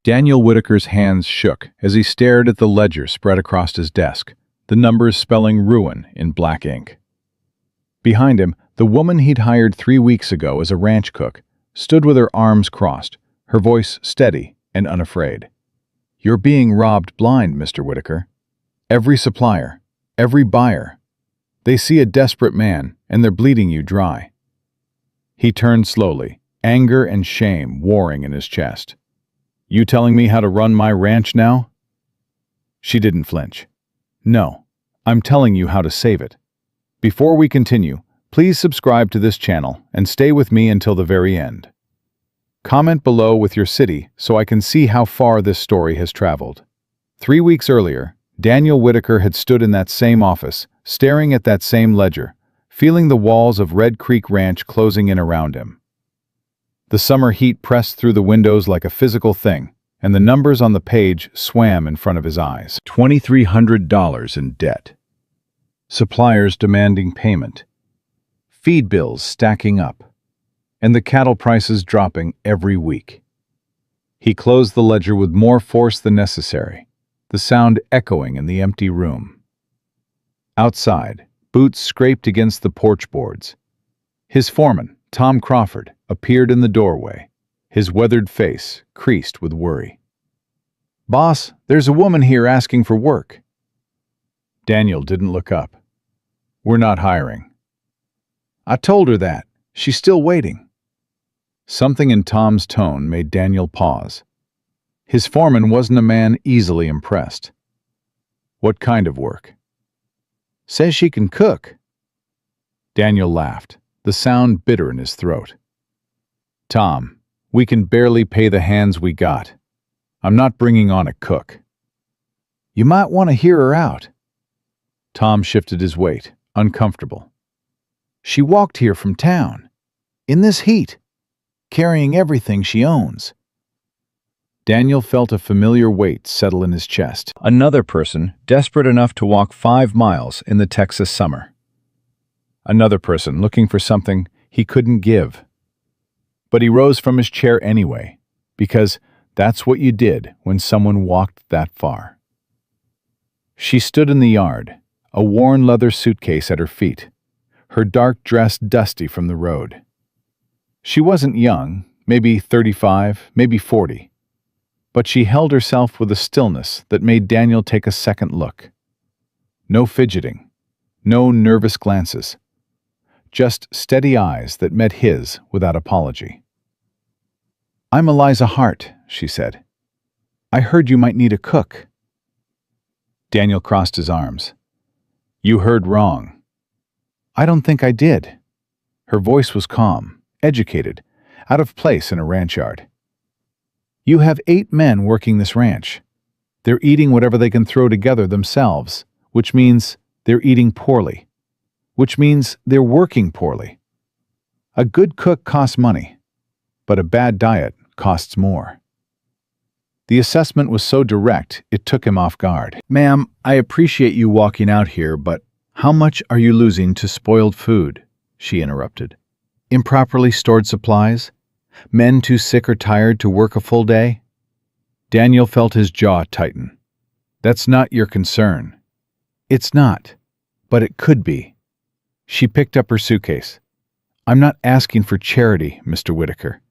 Daniel Whitaker's hands shook as he stared at the ledger spread across his desk, the numbers spelling ruin in black ink. Behind him, the woman he'd hired 3 weeks ago as a ranch cook stood with her arms crossed, her voice steady and unafraid. "You're being robbed blind, Mr. Whitaker. Every supplier, every buyer. They see a desperate man, and they're bleeding you dry." He turned slowly, anger and shame warring in his chest. "You telling me how to run my ranch now?" She didn't flinch. "No, I'm telling you how to save it. Before we continue, please subscribe to this channel and stay with me until the very end. Comment below with your city so I can see how far this story has traveled." 3 weeks earlier, Daniel Whitaker had stood in that same office, staring at that same ledger, feeling the walls of Red Creek Ranch closing in around him. The summer heat pressed through the windows like a physical thing, and the numbers on the page swam in front of his eyes. $2,300 in debt. Suppliers demanding payment. Feed bills stacking up. And the cattle prices dropping every week. He closed the ledger with more force than necessary, the sound echoing in the empty room. Outside, boots scraped against the porch boards. His foreman, Tom Crawford, appeared in the doorway, his weathered face creased with worry. "Boss, there's a woman here asking for work." Daniel didn't look up. "We're not hiring." "I told her that. She's still waiting." Something in Tom's tone made Daniel pause. His foreman wasn't a man easily impressed. "What kind of work?" "Says she can cook." Daniel laughed, the sound bitter in his throat. "Tom, we can barely pay the hands we got. I'm not bringing on a cook." "You might want to hear her out." Tom shifted his weight, uncomfortable. "She walked here from town, in this heat, carrying everything she owns." Daniel felt a familiar weight settle in his chest. Another person desperate enough to walk 5 miles in the Texas summer. Another person looking for something he couldn't give. But he rose from his chair anyway, because that's what you did when someone walked that far. She stood in the yard, a worn leather suitcase at her feet, her dark dress dusty from the road. She wasn't young, maybe 35, maybe 40, but she held herself with a stillness that made Daniel take a second look. No fidgeting, no nervous glances, just steady eyes that met his without apology. "I'm Eliza Hart," she said. "I heard you might need a cook." Daniel crossed his arms. "You heard wrong." "I don't think I did." Her voice was calm, educated, out of place in a ranch yard. "You have 8 men working this ranch. They're eating whatever they can throw together themselves, which means they're eating poorly, which means they're working poorly. A good cook costs money, but a bad diet costs more." The assessment was so direct, it took him off guard. "Ma'am, I appreciate you walking out here, but how much are you losing to spoiled food?" she interrupted. "Improperly stored supplies? Men too sick or tired to work a full day?" Daniel felt his jaw tighten. "That's not your concern." "It's not, but it could be." She picked up her suitcase. "I'm not asking for charity, Mr. Whitaker.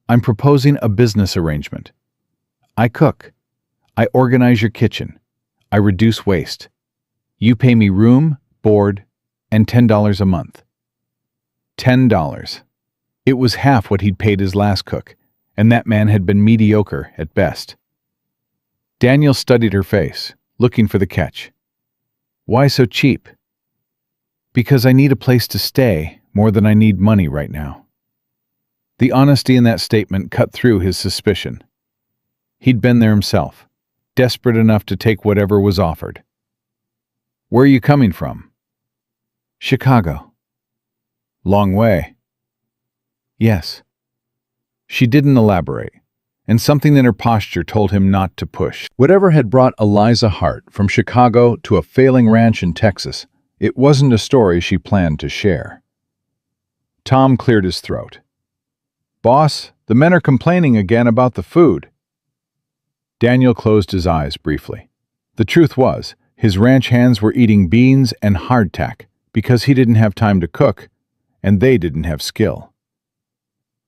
I'm proposing a business arrangement. I cook. I organize your kitchen. I reduce waste. You pay me room, board, and $10 a month." $10. It was half what he'd paid his last cook, and that man had been mediocre at best. Daniel studied her face, looking for the catch. "Why so cheap?" "Because I need a place to stay more than I need money right now." The honesty in that statement cut through his suspicion. He'd been there himself, desperate enough to take whatever was offered. "Where are you coming from?" "Chicago." "Long way." "Yes." She didn't elaborate, and something in her posture told him not to push. Whatever had brought Eliza Hart from Chicago to a failing ranch in Texas, it wasn't a story she planned to share. Tom cleared his throat. "Boss, the men are complaining again about the food." Daniel closed his eyes briefly. The truth was, his ranch hands were eating beans and hardtack because he didn't have time to cook, and they didn't have skill.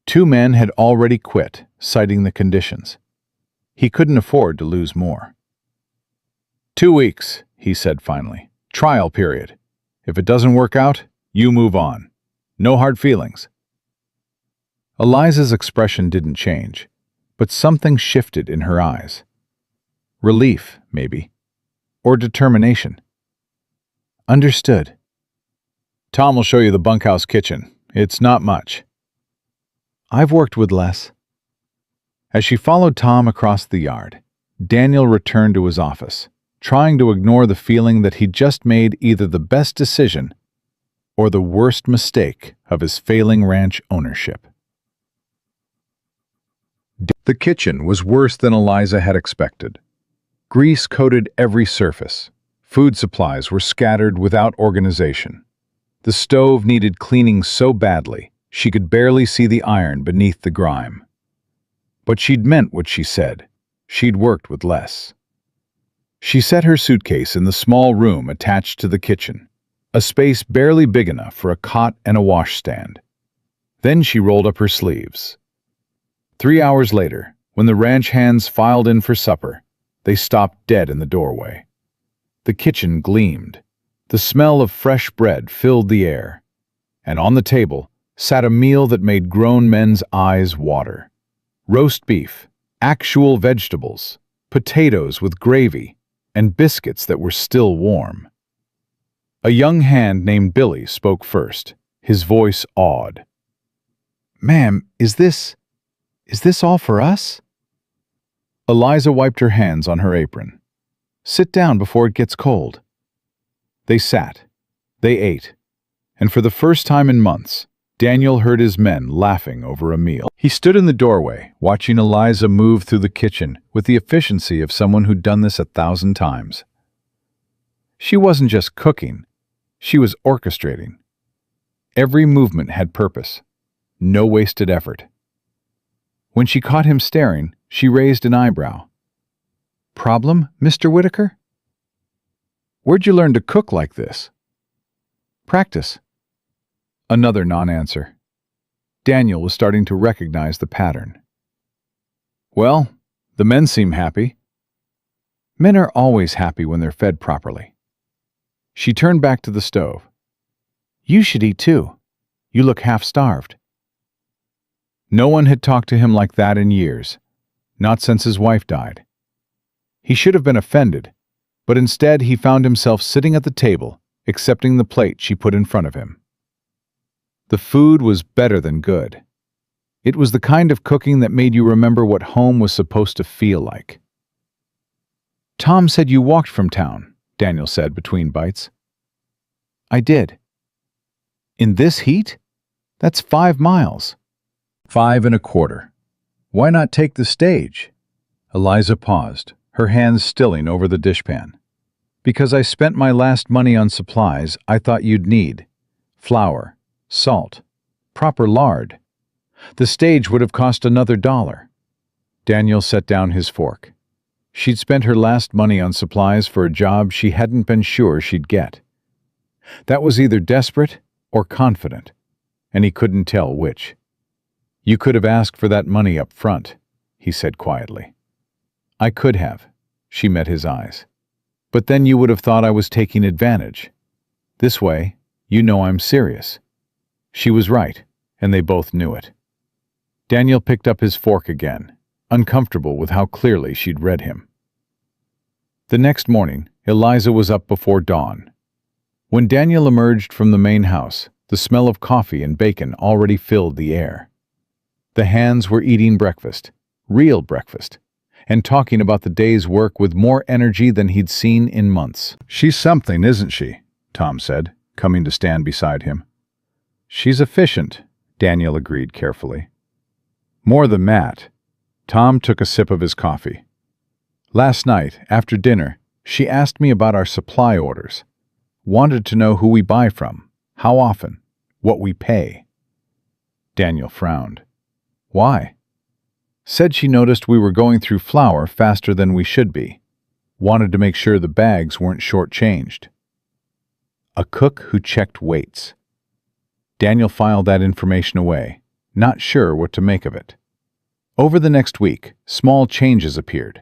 2 men had already quit, citing the conditions. He couldn't afford to lose more. 2 weeks, he said finally. Trial period. If it doesn't work out, you move on. No hard feelings. Eliza's expression didn't change, but something shifted in her eyes. Relief, maybe. Or determination. Understood. Tom will show you the bunkhouse kitchen. It's not much. I've worked with less. As she followed Tom across the yard, Daniel returned to his office, trying to ignore the feeling that he'd just made either the best decision or the worst mistake of his failing ranch ownership. The kitchen was worse than Eliza had expected. Grease coated every surface. Food supplies were scattered without organization. The stove needed cleaning so badly, she could barely see the iron beneath the grime. But she'd meant what she said. She'd worked with less. She set her suitcase in the small room attached to the kitchen, a space barely big enough for a cot and a washstand. Then she rolled up her sleeves. 3 hours later, when the ranch hands filed in for supper, they stopped dead in the doorway. The kitchen gleamed. The smell of fresh bread filled the air, and on the table sat a meal that made grown men's eyes water. Roast beef, actual vegetables, potatoes with gravy, and biscuits that were still warm. A young hand named Billy spoke first, his voice awed. "Ma'am, is this all for us?" Eliza wiped her hands on her apron. "Sit down before it gets cold." They sat. They ate. And for the first time in months, Daniel heard his men laughing over a meal. He stood in the doorway, watching Eliza move through the kitchen with the efficiency of someone who'd done this 1,000 times. She wasn't just cooking, she was orchestrating. Every movement had purpose, no wasted effort. When she caught him staring, she raised an eyebrow. "Problem, Mr. Whitaker? Where'd you learn to cook like this?" "Practice." Another non-answer. Daniel was starting to recognize the pattern. "Well, the men seem happy." Men are always happy when they're fed properly. She turned back to the stove. "You should eat too. You look half-starved." No one had talked to him like that in years, not since his wife died. He should have been offended, but instead he found himself sitting at the table, accepting the plate she put in front of him. The food was better than good. It was the kind of cooking that made you remember what home was supposed to feel like. "Tom said you walked from town," Daniel said between bites. "I did." "In this heat? That's 5 miles. 5 1/4. Why not take the stage?" Eliza paused, her hands stilling over the dishpan. "Because I spent my last money on supplies I thought you'd need. Flour, salt, proper lard. The stage would have cost another $1. Daniel set down his fork. She'd spent her last money on supplies for a job she hadn't been sure she'd get. That was either desperate or confident, and he couldn't tell which. "You could have asked for that money up front," he said quietly. "I could have," she met his eyes. "But then you would have thought I was taking advantage. This way, you know I'm serious." She was right, and they both knew it. Daniel picked up his fork again, uncomfortable with how clearly she'd read him. The next morning, Eliza was up before dawn. When Daniel emerged from the main house, the smell of coffee and bacon already filled the air. The hands were eating breakfast, real breakfast, and talking about the day's work with more energy than he'd seen in months. "She's something, isn't she?" Tom said, coming to stand beside him. "She's efficient," Daniel agreed carefully. "More than that." Tom took a sip of his coffee. "Last night, after dinner, she asked me about our supply orders. Wanted to know who we buy from, how often, what we pay." Daniel frowned. "Why?" Said she noticed we were going through flour faster than we should be. Wanted to make sure the bags weren't shortchanged. A cook who checked weights. Daniel filed that information away, not sure what to make of it. Over the next week, small changes appeared.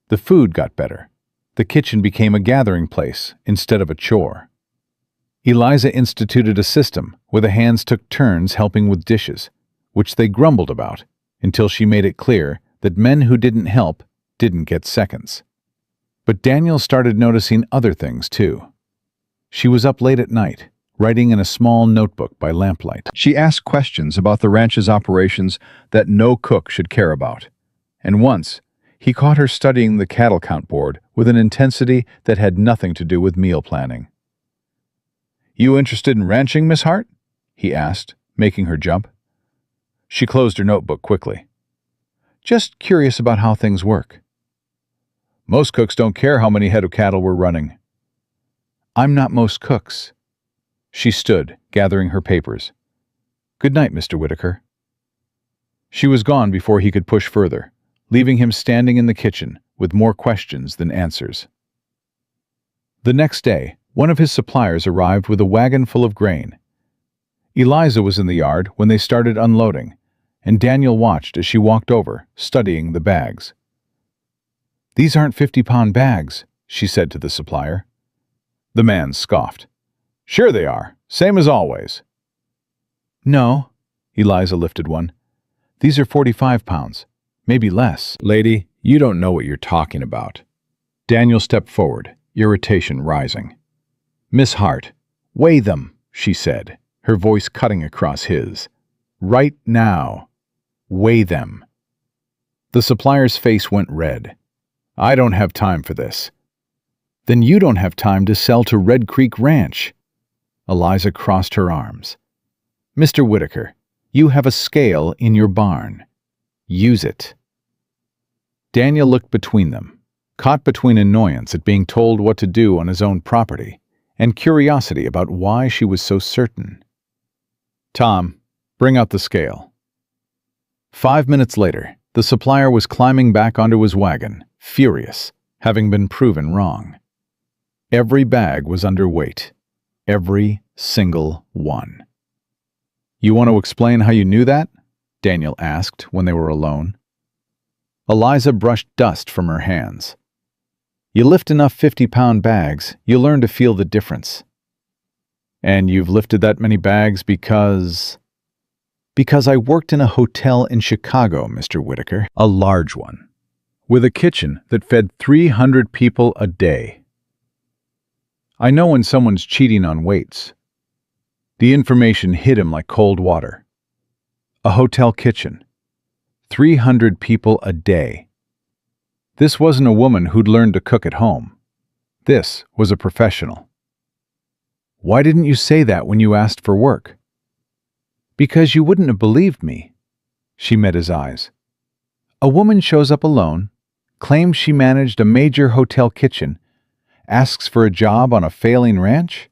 The food got better. The kitchen became a gathering place instead of a chore. Eliza instituted a system where the hands took turns helping with dishes, which they grumbled about, until she made it clear that men who didn't help didn't get seconds. But Daniel started noticing other things too. She was up late at night, writing in a small notebook by lamplight. She asked questions about the ranch's operations that no cook should care about. And once, he caught her studying the cattle count board with an intensity that had nothing to do with meal planning. "You interested in ranching, Miss Hart?" he asked, making her jump. She closed her notebook quickly. "Just curious about how things work." "Most cooks don't care how many head of cattle we're running." "I'm not most cooks." She stood, gathering her papers. "Good night, Mr. Whitaker." She was gone before he could push further, leaving him standing in the kitchen with more questions than answers. The next day, one of his suppliers arrived with a wagon full of grain. Eliza was in the yard when they started unloading, and Daniel watched as she walked over, studying the bags. "These aren't 50-pound bags," she said to the supplier. The man scoffed. "Sure they are, same as always." "No," Eliza lifted one. "These are 45 pounds, maybe less." "Lady, you don't know what you're talking about." Daniel stepped forward, irritation rising. "Miss Hart, weigh them," she said, her voice cutting across his. "Right now. Weigh them." The supplier's face went red. "I don't have time for this." "Then you don't have time to sell to Red Creek Ranch." Eliza crossed her arms. "Mr. Whitaker, you have a scale in your barn. Use it." Daniel looked between them, caught between annoyance at being told what to do on his own property and curiosity about why she was so certain. "Tom, bring out the scale." 5 minutes later, the supplier was climbing back onto his wagon, furious, having been proven wrong. Every bag was underweight. Every single one. "You want to explain how you knew that?" Daniel asked when they were alone. Eliza brushed dust from her hands. "You lift enough 50-pound bags, you learn to feel the difference." "And you've lifted that many bags because—" "Because I worked in a hotel in Chicago, Mr. Whitaker. A large one. With a kitchen that fed 300 people a day. I know when someone's cheating on weights." The information hit him like cold water. A hotel kitchen. 300 people a day. This wasn't a woman who'd learned to cook at home. This was a professional. "Why didn't you say that when you asked for work?" "Because you wouldn't have believed me." She met his eyes. "A woman shows up alone, claims she managed a major hotel kitchen, asks for a job on a failing ranch?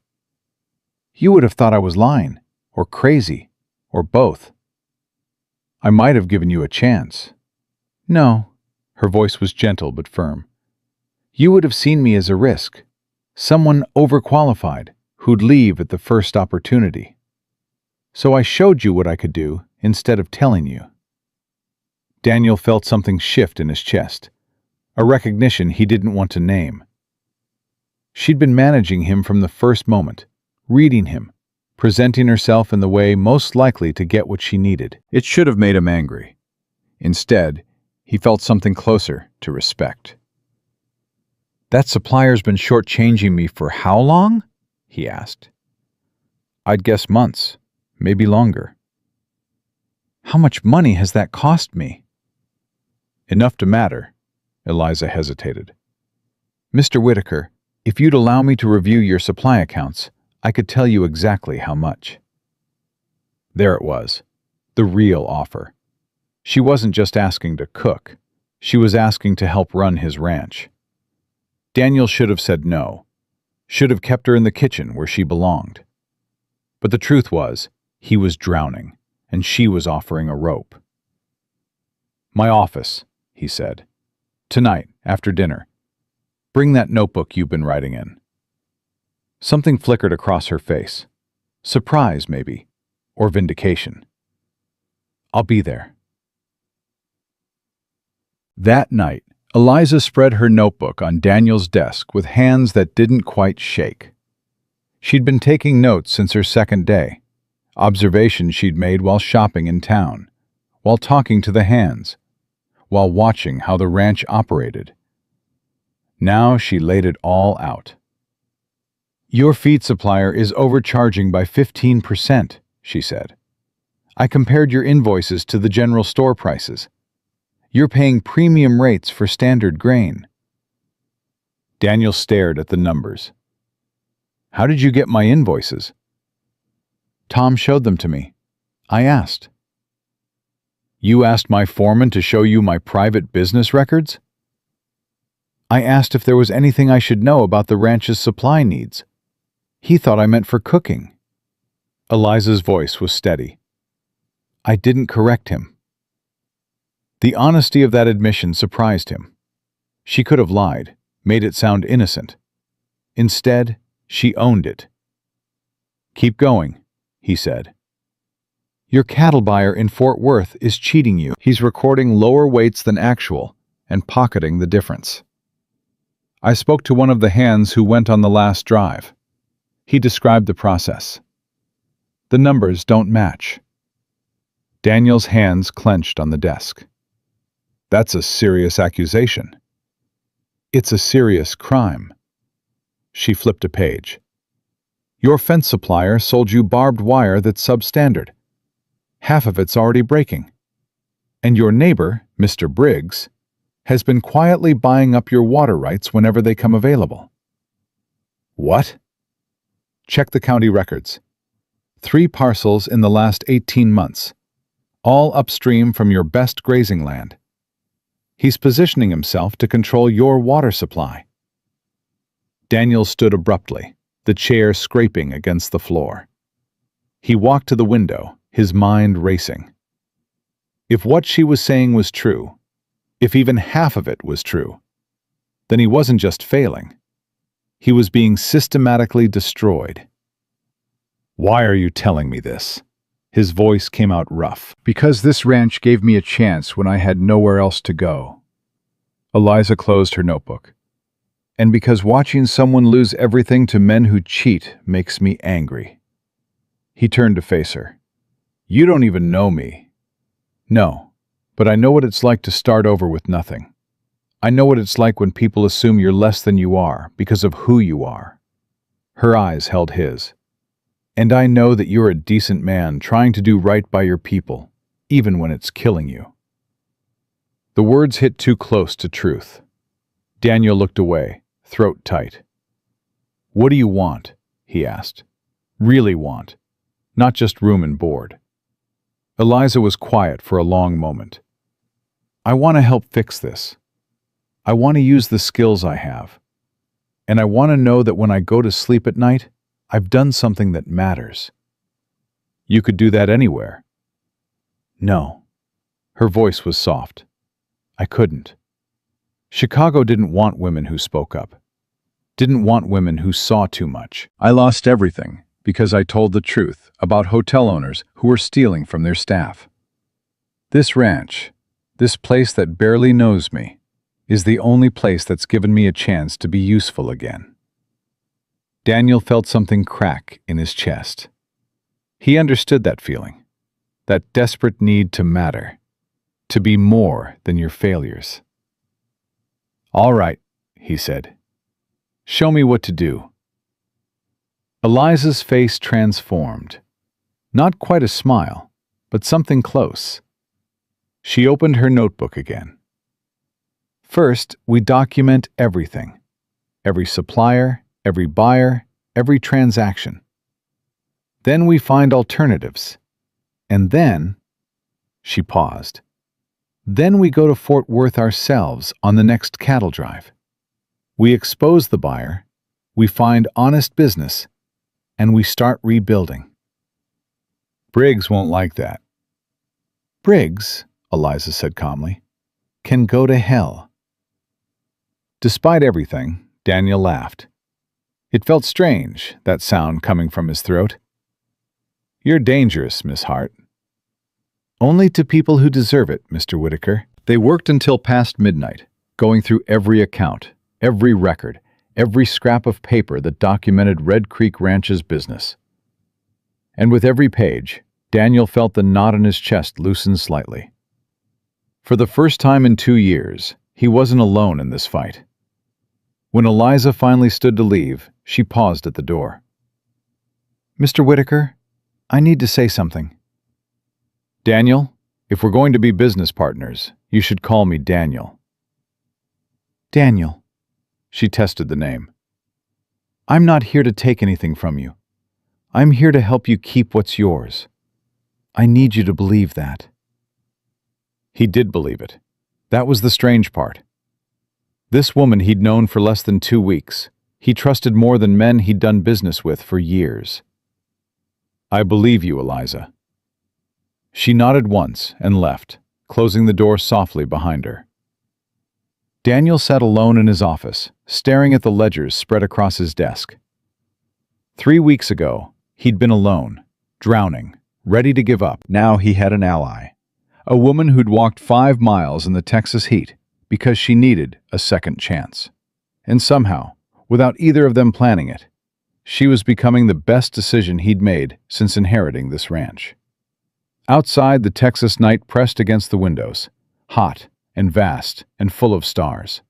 You would have thought I was lying, or crazy, or both." "I might have given you a chance." "No." Her voice was gentle but firm. "You would have seen me as a risk, someone overqualified who'd leave at the first opportunity. So I showed you what I could do instead of telling you." Daniel felt something shift in his chest, a recognition he didn't want to name. She'd been managing him from the first moment, reading him, presenting herself in the way most likely to get what she needed. It should have made him angry. Instead, he felt something closer to respect. "That supplier's been shortchanging me for how long?" he asked. "I'd guess months, maybe longer." "How much money has that cost me?" "Enough to matter." Eliza hesitated. "Mr. Whitaker, if you'd allow me to review your supply accounts, I could tell you exactly how much." There it was, the real offer. She wasn't just asking to cook. She was asking to help run his ranch. Daniel should have said no, should have kept her in the kitchen where she belonged. But the truth was, he was drowning, and she was offering a rope. My office, he said. Tonight, after dinner. Bring that notebook you've been writing in. Something flickered across her face. Surprise, maybe, or vindication. I'll be there. That night, Eliza spread her notebook on Daniel's desk with hands that didn't quite shake. She'd been taking notes since her second day, observations she'd made while shopping in town, while talking to the hands, while watching how the ranch operated. Now she laid it all out. Your feed supplier is overcharging by 15%, she said. I compared your invoices to the general store prices. You're paying premium rates for standard grain. Daniel stared at the numbers. How did you get my invoices? Tom showed them to me. I asked. You asked my foreman to show you my private business records? I asked if there was anything I should know about the ranch's supply needs. He thought I meant for cooking. Eliza's voice was steady. I didn't correct him. The honesty of that admission surprised him. She could have lied, made it sound innocent. Instead, she owned it. Keep going, he said. Your cattle buyer in Fort Worth is cheating you. He's recording lower weights than actual and pocketing the difference. I spoke to one of the hands who went on the last drive. He described the process. The numbers don't match. Daniel's hands clenched on the desk. That's a serious accusation. It's a serious crime. She flipped a page. Your fence supplier sold you barbed wire that's substandard. Half of it's already breaking. And your neighbor, Mr. Briggs, has been quietly buying up your water rights whenever they come available. What? Check the county records. 3 parcels in the last 18 months, all upstream from your best grazing land. He's positioning himself to control your water supply. Daniel stood abruptly, the chair scraping against the floor. He walked to the window, his mind racing. If what she was saying was true, if even half of it was true, then he wasn't just failing. He was being systematically destroyed. Why are you telling me this? His voice came out rough. Because this ranch gave me a chance when I had nowhere else to go. Eliza closed her notebook. And because watching someone lose everything to men who cheat makes me angry. He turned to face her. You don't even know me. No, but I know what it's like to start over with nothing. I know what it's like when people assume you're less than you are because of who you are. Her eyes held his. And I know that you're a decent man trying to do right by your people, even when it's killing you. The words hit too close to truth. Daniel looked away, throat tight. What do you want? He asked. Really want, not just room and board. Eliza was quiet for a long moment. I want to help fix this. I want to use the skills I have. And I want to know that when I go to sleep at night, I've done something that matters. You could do that anywhere. No. Her voice was soft. I couldn't. Chicago didn't want women who spoke up. Didn't want women who saw too much. I lost everything because I told the truth about hotel owners who were stealing from their staff. This ranch, this place that barely knows me, is the only place that's given me a chance to be useful again. Daniel felt something crack in his chest. He understood that feeling, that desperate need to matter, to be more than your failures. All right, he said. Show me what to do. Eliza's face transformed. Not quite a smile, but something close. She opened her notebook again. First, we document everything. Every supplier, every buyer, every transaction. Then we find alternatives. And then, she paused. Then we go to Fort Worth ourselves on the next cattle drive. We expose the buyer, we find honest business, and we start rebuilding. Briggs won't like that. Briggs, Eliza said calmly, can go to hell." Despite everything, Daniel laughed. It felt strange, that sound coming from his throat. "You're dangerous, Miss Hart." "Only to people who deserve it, Mr. Whitaker." They worked until past midnight, going through every account, every record, every scrap of paper that documented Red Creek Ranch's business. And with every page, Daniel felt the knot in his chest loosen slightly. For the first time in 2 years, he wasn't alone in this fight. When Eliza finally stood to leave, she paused at the door. "Mr. Whitaker, I need to say something." "Daniel, if we're going to be business partners, you should call me Daniel." "Daniel." She tested the name. "I'm not here to take anything from you. I'm here to help you keep what's yours. I need you to believe that." He did believe it. That was the strange part. This woman he'd known for less than 2 weeks. He trusted more than men he'd done business with for years. "I believe you, Eliza." She nodded once and left, closing the door softly behind her. Daniel sat alone in his office, staring at the ledgers spread across his desk. 3 weeks ago, he'd been alone, drowning, ready to give up. Now he had an ally, a woman who'd walked 5 miles in the Texas heat because she needed a second chance. And somehow, without either of them planning it, she was becoming the best decision he'd made since inheriting this ranch. Outside, the Texas night pressed against the windows, hot and vast and full of stars.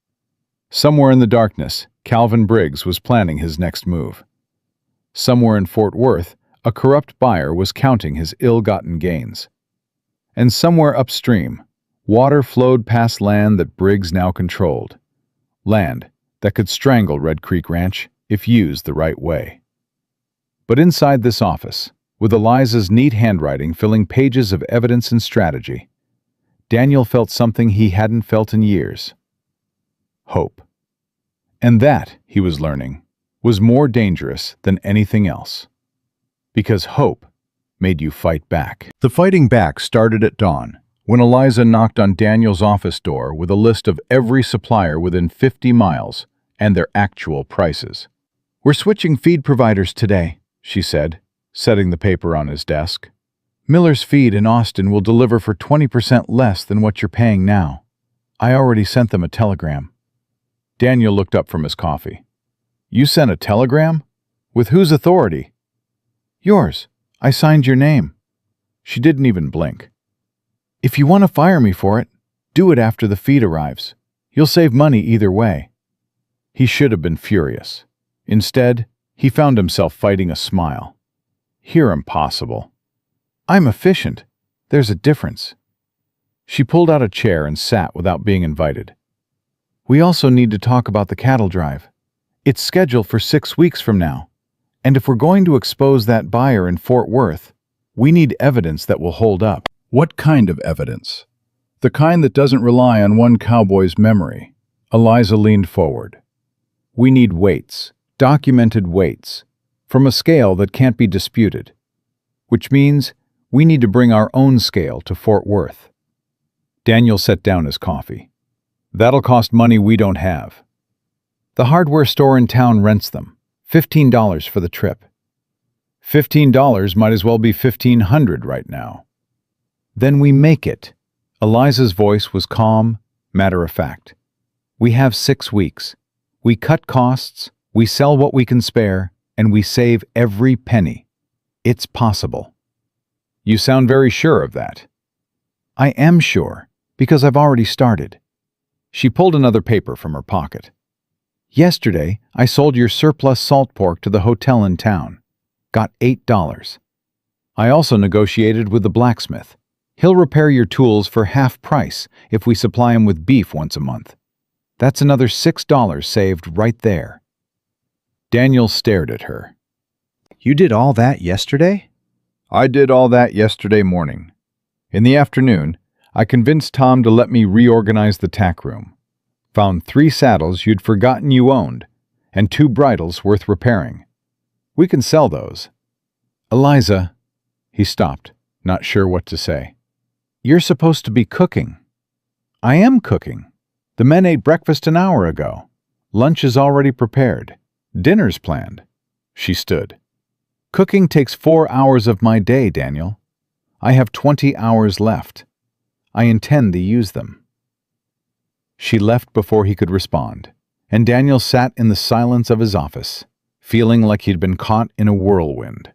Somewhere in the darkness, Calvin Briggs was planning his next move. Somewhere in Fort Worth, a corrupt buyer was counting his ill-gotten gains. And somewhere upstream, water flowed past land that Briggs now controlled. Land that could strangle Red Creek Ranch if used the right way. But inside this office, with Eliza's neat handwriting filling pages of evidence and strategy, Daniel felt something he hadn't felt in years. Hope. And that, he was learning, was more dangerous than anything else. Because hope made you fight back. The fighting back started at dawn, when Eliza knocked on Daniel's office door with a list of every supplier within 50 miles and their actual prices. "We're switching feed providers today," she said, setting the paper on his desk. "Miller's Feed in Austin will deliver for 20% less than what you're paying now. I already sent them a telegram." Daniel looked up from his coffee. "You sent a telegram? With whose authority?" "Yours. I signed your name." She didn't even blink. "If you want to fire me for it, do it after the feed arrives. You'll save money either way." He should have been furious. Instead, he found himself fighting a smile. "You're impossible." "I'm efficient. There's a difference." She pulled out a chair and sat without being invited. "We also need to talk about the cattle drive. It's scheduled for 6 weeks from now. And if we're going to expose that buyer in Fort Worth, we need evidence that will hold up." "What kind of evidence?" "The kind that doesn't rely on one cowboy's memory." Eliza leaned forward. "We need weights, documented weights, from a scale that can't be disputed. Which means we need to bring our own scale to Fort Worth." Daniel set down his coffee. "That'll cost money we don't have." "The hardware store in town rents them. $15 for the trip." $15 might as well be $1,500 right now. "Then we make it." Eliza's voice was calm, matter-of-fact. "We have 6 weeks. We cut costs, we sell what we can spare, and we save every penny. It's possible." "You sound very sure of that." "I am sure, because I've already started." She pulled another paper from her pocket. "Yesterday, I sold your surplus salt pork to the hotel in town. Got $8. I also negotiated with the blacksmith. He'll repair your tools for half price if we supply him with beef once a month. That's another $6 saved right there." Daniel stared at her. "You did all that yesterday?" "I did all that yesterday morning. In the afternoon, I convinced Tom to let me reorganize the tack room. Found 3 saddles you'd forgotten you owned, and 2 bridles worth repairing. We can sell those." "Eliza," he stopped, not sure what to say. "You're supposed to be cooking." I am cooking. The men ate breakfast an hour ago. Lunch is already prepared. Dinner's planned. She stood. Cooking takes 4 hours of my day, Daniel. I have 20 hours left. I intend to use them. She left before he could respond, and Daniel sat in the silence of his office, feeling like he'd been caught in a whirlwind.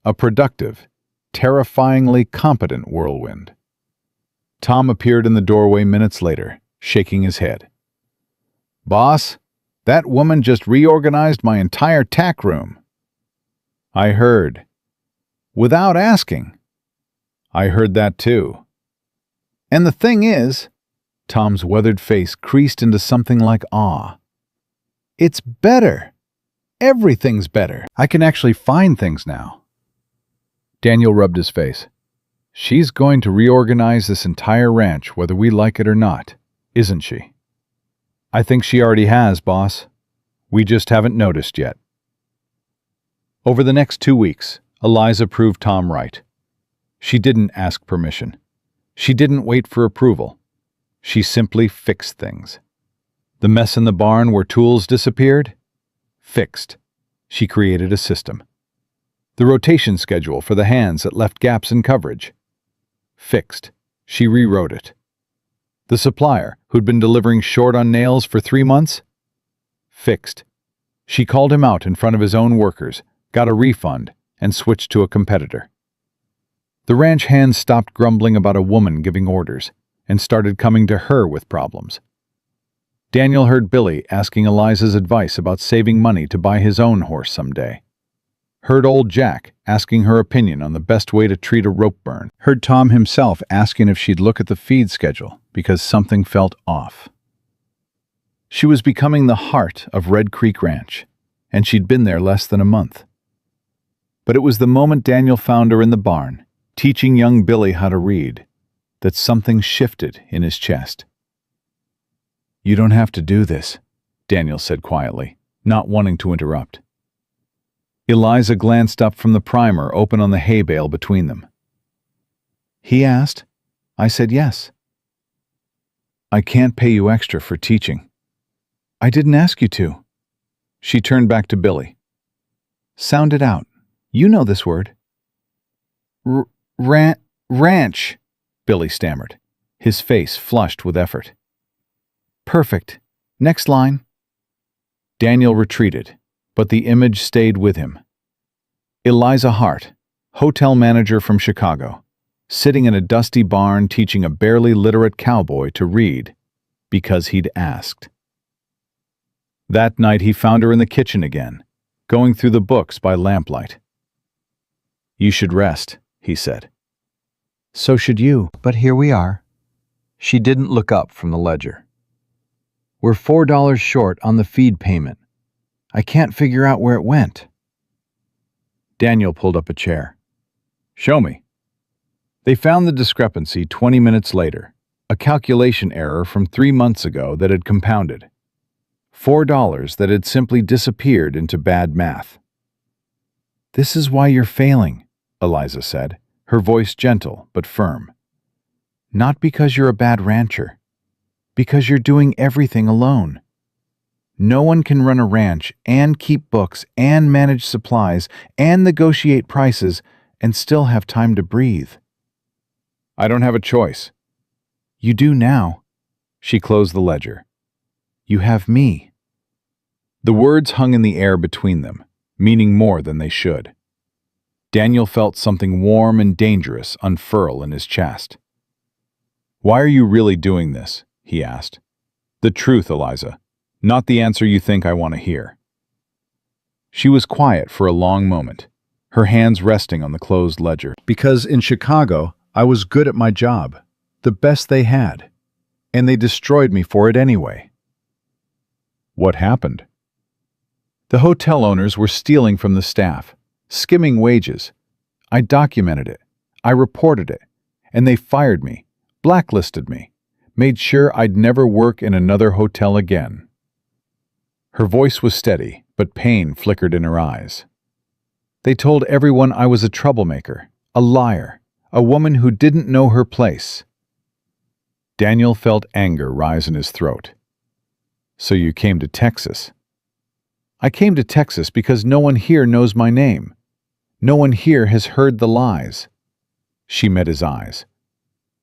A productive, terrifyingly competent whirlwind. Tom appeared in the doorway minutes later, shaking his head. "Boss, that woman just reorganized my entire tack room." "I heard." "Without asking." "I heard that too." "And the thing is," Tom's weathered face creased into something like awe, "it's better. Everything's better. I can actually find things now." Daniel rubbed his face. "She's going to reorganize this entire ranch whether we like it or not, isn't she?" "I think she already has, boss. We just haven't noticed yet." Over the next 2 weeks, Eliza proved Tom right. She didn't ask permission. She didn't wait for approval. She simply fixed things. The mess in the barn where tools disappeared? Fixed. She created a system. The rotation schedule for the hands that left gaps in coverage? Fixed. She rewrote it. The supplier who'd been delivering short on nails for 3 months? Fixed. She called him out in front of his own workers, got a refund, and switched to a competitor. The ranch hands stopped grumbling about a woman giving orders and started coming to her with problems. Daniel heard Billy asking Eliza's advice about saving money to buy his own horse someday. Heard old Jack asking her opinion on the best way to treat a rope burn. Heard Tom himself asking if she'd look at the feed schedule because something felt off. She was becoming the heart of Red Creek Ranch, and she'd been there less than a month. But it was the moment Daniel found her in the barn, teaching young Billy how to read, that something shifted in his chest. "You don't have to do this," Daniel said quietly, not wanting to interrupt. Eliza glanced up from the primer open on the hay bale between them. "He asked. I said yes." "I can't pay you extra for teaching." "I didn't ask you to." She turned back to Billy. "Sound it out. You know this word." Ranch," Billy stammered, his face flushed with effort. "Perfect. Next line." Daniel retreated, but the image stayed with him. Eliza Hart, hotel manager from Chicago, sitting in a dusty barn teaching a barely literate cowboy to read because he'd asked. That night he found her in the kitchen again, going through the books by lamplight. "You should rest," he said. "So should you, but here we are." She didn't look up from the ledger. "We're $4 short on the feed payment. I can't figure out where it went." Daniel pulled up a chair. "Show me." They found the discrepancy 20 minutes later, a calculation error from 3 months ago that had compounded. $4 that had simply disappeared into bad math. "This is why you're failing," Eliza said, her voice gentle but firm. "Not because you're a bad rancher. Because you're doing everything alone. No one can run a ranch and keep books and manage supplies and negotiate prices and still have time to breathe." "I don't have a choice." "You do now." She closed the ledger. "You have me." The words hung in the air between them, meaning more than they should. Daniel felt something warm and dangerous unfurl in his chest. "Why are you really doing this?" he asked. "The truth, Eliza. Not the answer you think I want to hear." She was quiet for a long moment, her hands resting on the closed ledger. "Because in Chicago, I was good at my job, the best they had, and they destroyed me for it anyway." "What happened?" "The hotel owners were stealing from the staff, skimming wages. I documented it. I reported it. And they fired me, blacklisted me, made sure I'd never work in another hotel again." Her voice was steady, but pain flickered in her eyes. "They told everyone I was a troublemaker, a liar, a woman who didn't know her place." Daniel felt anger rise in his throat. So you came to Texas? I came to Texas because no one here knows my name. No one here has heard the lies. She met his eyes.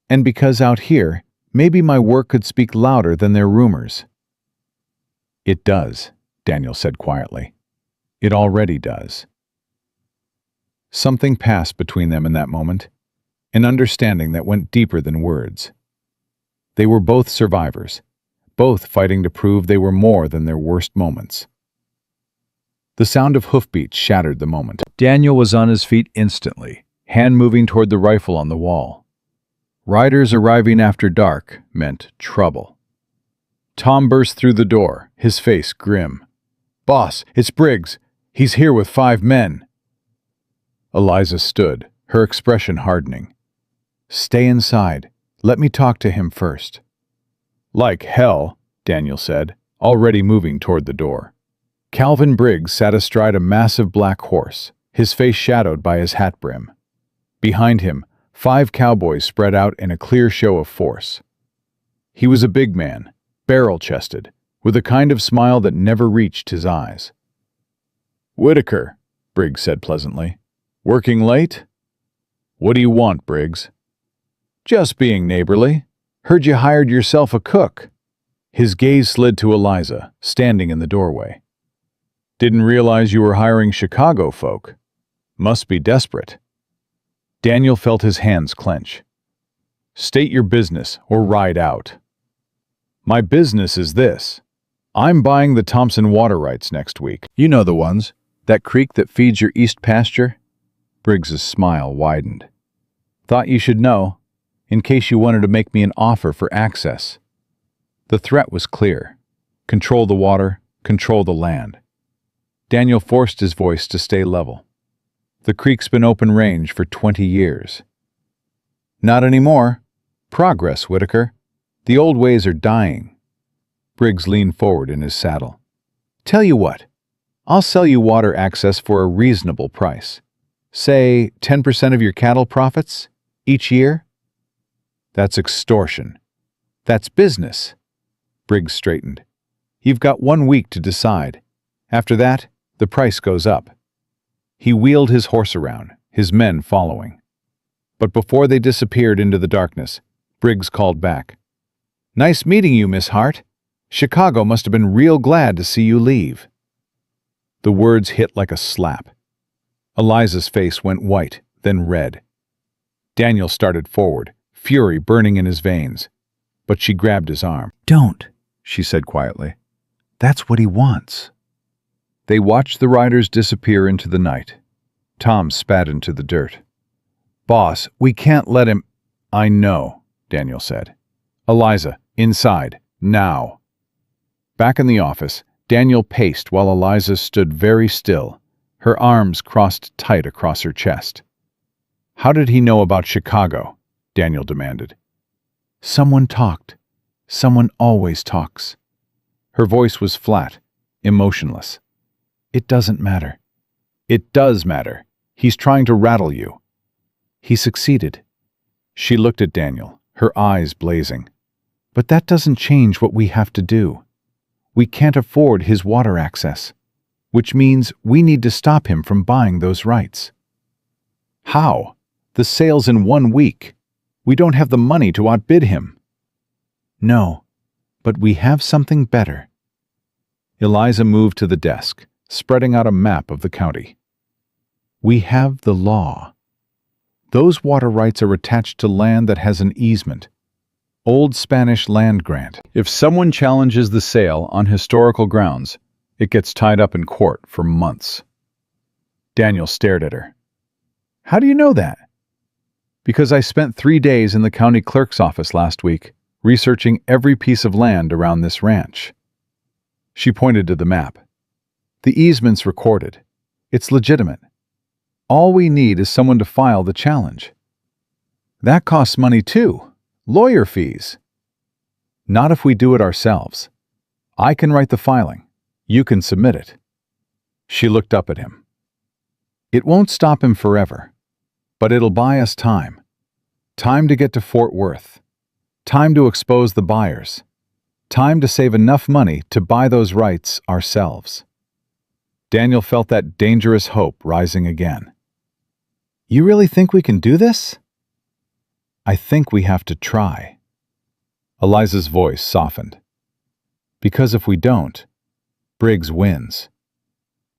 And because out here, maybe my work could speak louder than their rumors. It does, Daniel said quietly. It already does. Something passed between them in that moment, an understanding that went deeper than words. They were both survivors, both fighting to prove they were more than their worst moments. The sound of hoofbeats shattered the moment. Daniel was on his feet instantly, hand moving toward the rifle on the wall. Riders arriving after dark meant trouble. Tom burst through the door, his face grim. "Boss, it's Briggs. He's here with 5 men." Eliza stood, her expression hardening. "Stay inside. Let me talk to him first." "Like hell," Daniel said, already moving toward the door. Calvin Briggs sat astride a massive black horse, his face shadowed by his hat brim. Behind him, 5 cowboys spread out in a clear show of force. He was a big man, barrel-chested, with a kind of smile that never reached his eyes. "Whitaker," Briggs said pleasantly. "Working late?" "What do you want, Briggs?" "Just being neighborly. Heard you hired yourself a cook." His gaze slid to Eliza, standing in the doorway. "Didn't realize you were hiring Chicago folk. Must be desperate." Daniel felt his hands clench. "State your business or ride out." "My business is this. I'm buying the Thompson water rights next week. You know the ones. That creek that feeds your east pasture?" Briggs's smile widened. "Thought you should know, in case you wanted to make me an offer for access." The threat was clear. Control the water, control the land. Daniel forced his voice to stay level. "The creek's been open range for 20 years. "Not anymore. Progress, Whitaker. The old ways are dying." Briggs leaned forward in his saddle. "Tell you what, I'll sell you water access for a reasonable price. Say 10% of your cattle profits each year?" "That's extortion." "That's business." Briggs straightened. "You've got 1 week to decide. After that, the price goes up." He wheeled his horse around, his men following. But before they disappeared into the darkness, Briggs called back. "Nice meeting you, Miss Hart. Chicago must have been real glad to see you leave." The words hit like a slap. Eliza's face went white, then red. Daniel started forward, fury burning in his veins, but she grabbed his arm. "Don't," she said quietly. "That's what he wants." They watched the riders disappear into the night. Tom spat into the dirt. "Boss, we can't let him—" "I know," Daniel said. "Eliza, inside, now." Back in the office, Daniel paced while Eliza stood very still, her arms crossed tight across her chest. "How did he know about Chicago?" Daniel demanded. "Someone talked. Someone always talks." Her voice was flat, emotionless. "It doesn't matter." "It does matter. He's trying to rattle you." "He succeeded." She looked at Daniel, her eyes blazing. "But that doesn't change what we have to do. We can't afford his water access, which means we need to stop him from buying those rights." "How? The sale's in 1 week. We don't have the money to outbid him." "No, but we have something better." Eliza moved to the desk, spreading out a map of the county. "We have the law. Those water rights are attached to land that has an easement. Old Spanish land grant. If someone challenges the sale on historical grounds, it gets tied up in court for months." Daniel stared at her. "How do you know that?" "Because I spent 3 days in the county clerk's office last week, researching every piece of land around this ranch." She pointed to the map. "The easement's recorded. It's legitimate. All we need is someone to file the challenge." "That costs money too. Lawyer fees." "Not if we do it ourselves. I can write the filing. You can submit it." She looked up at him. "It won't stop him forever, but it'll buy us time. Time to get to Fort Worth. Time to expose the buyers. Time to save enough money to buy those rights ourselves. Daniel felt that dangerous hope rising again. You really think we can do this? I think we have to try. Eliza's voice softened. Because if we don't, Briggs wins.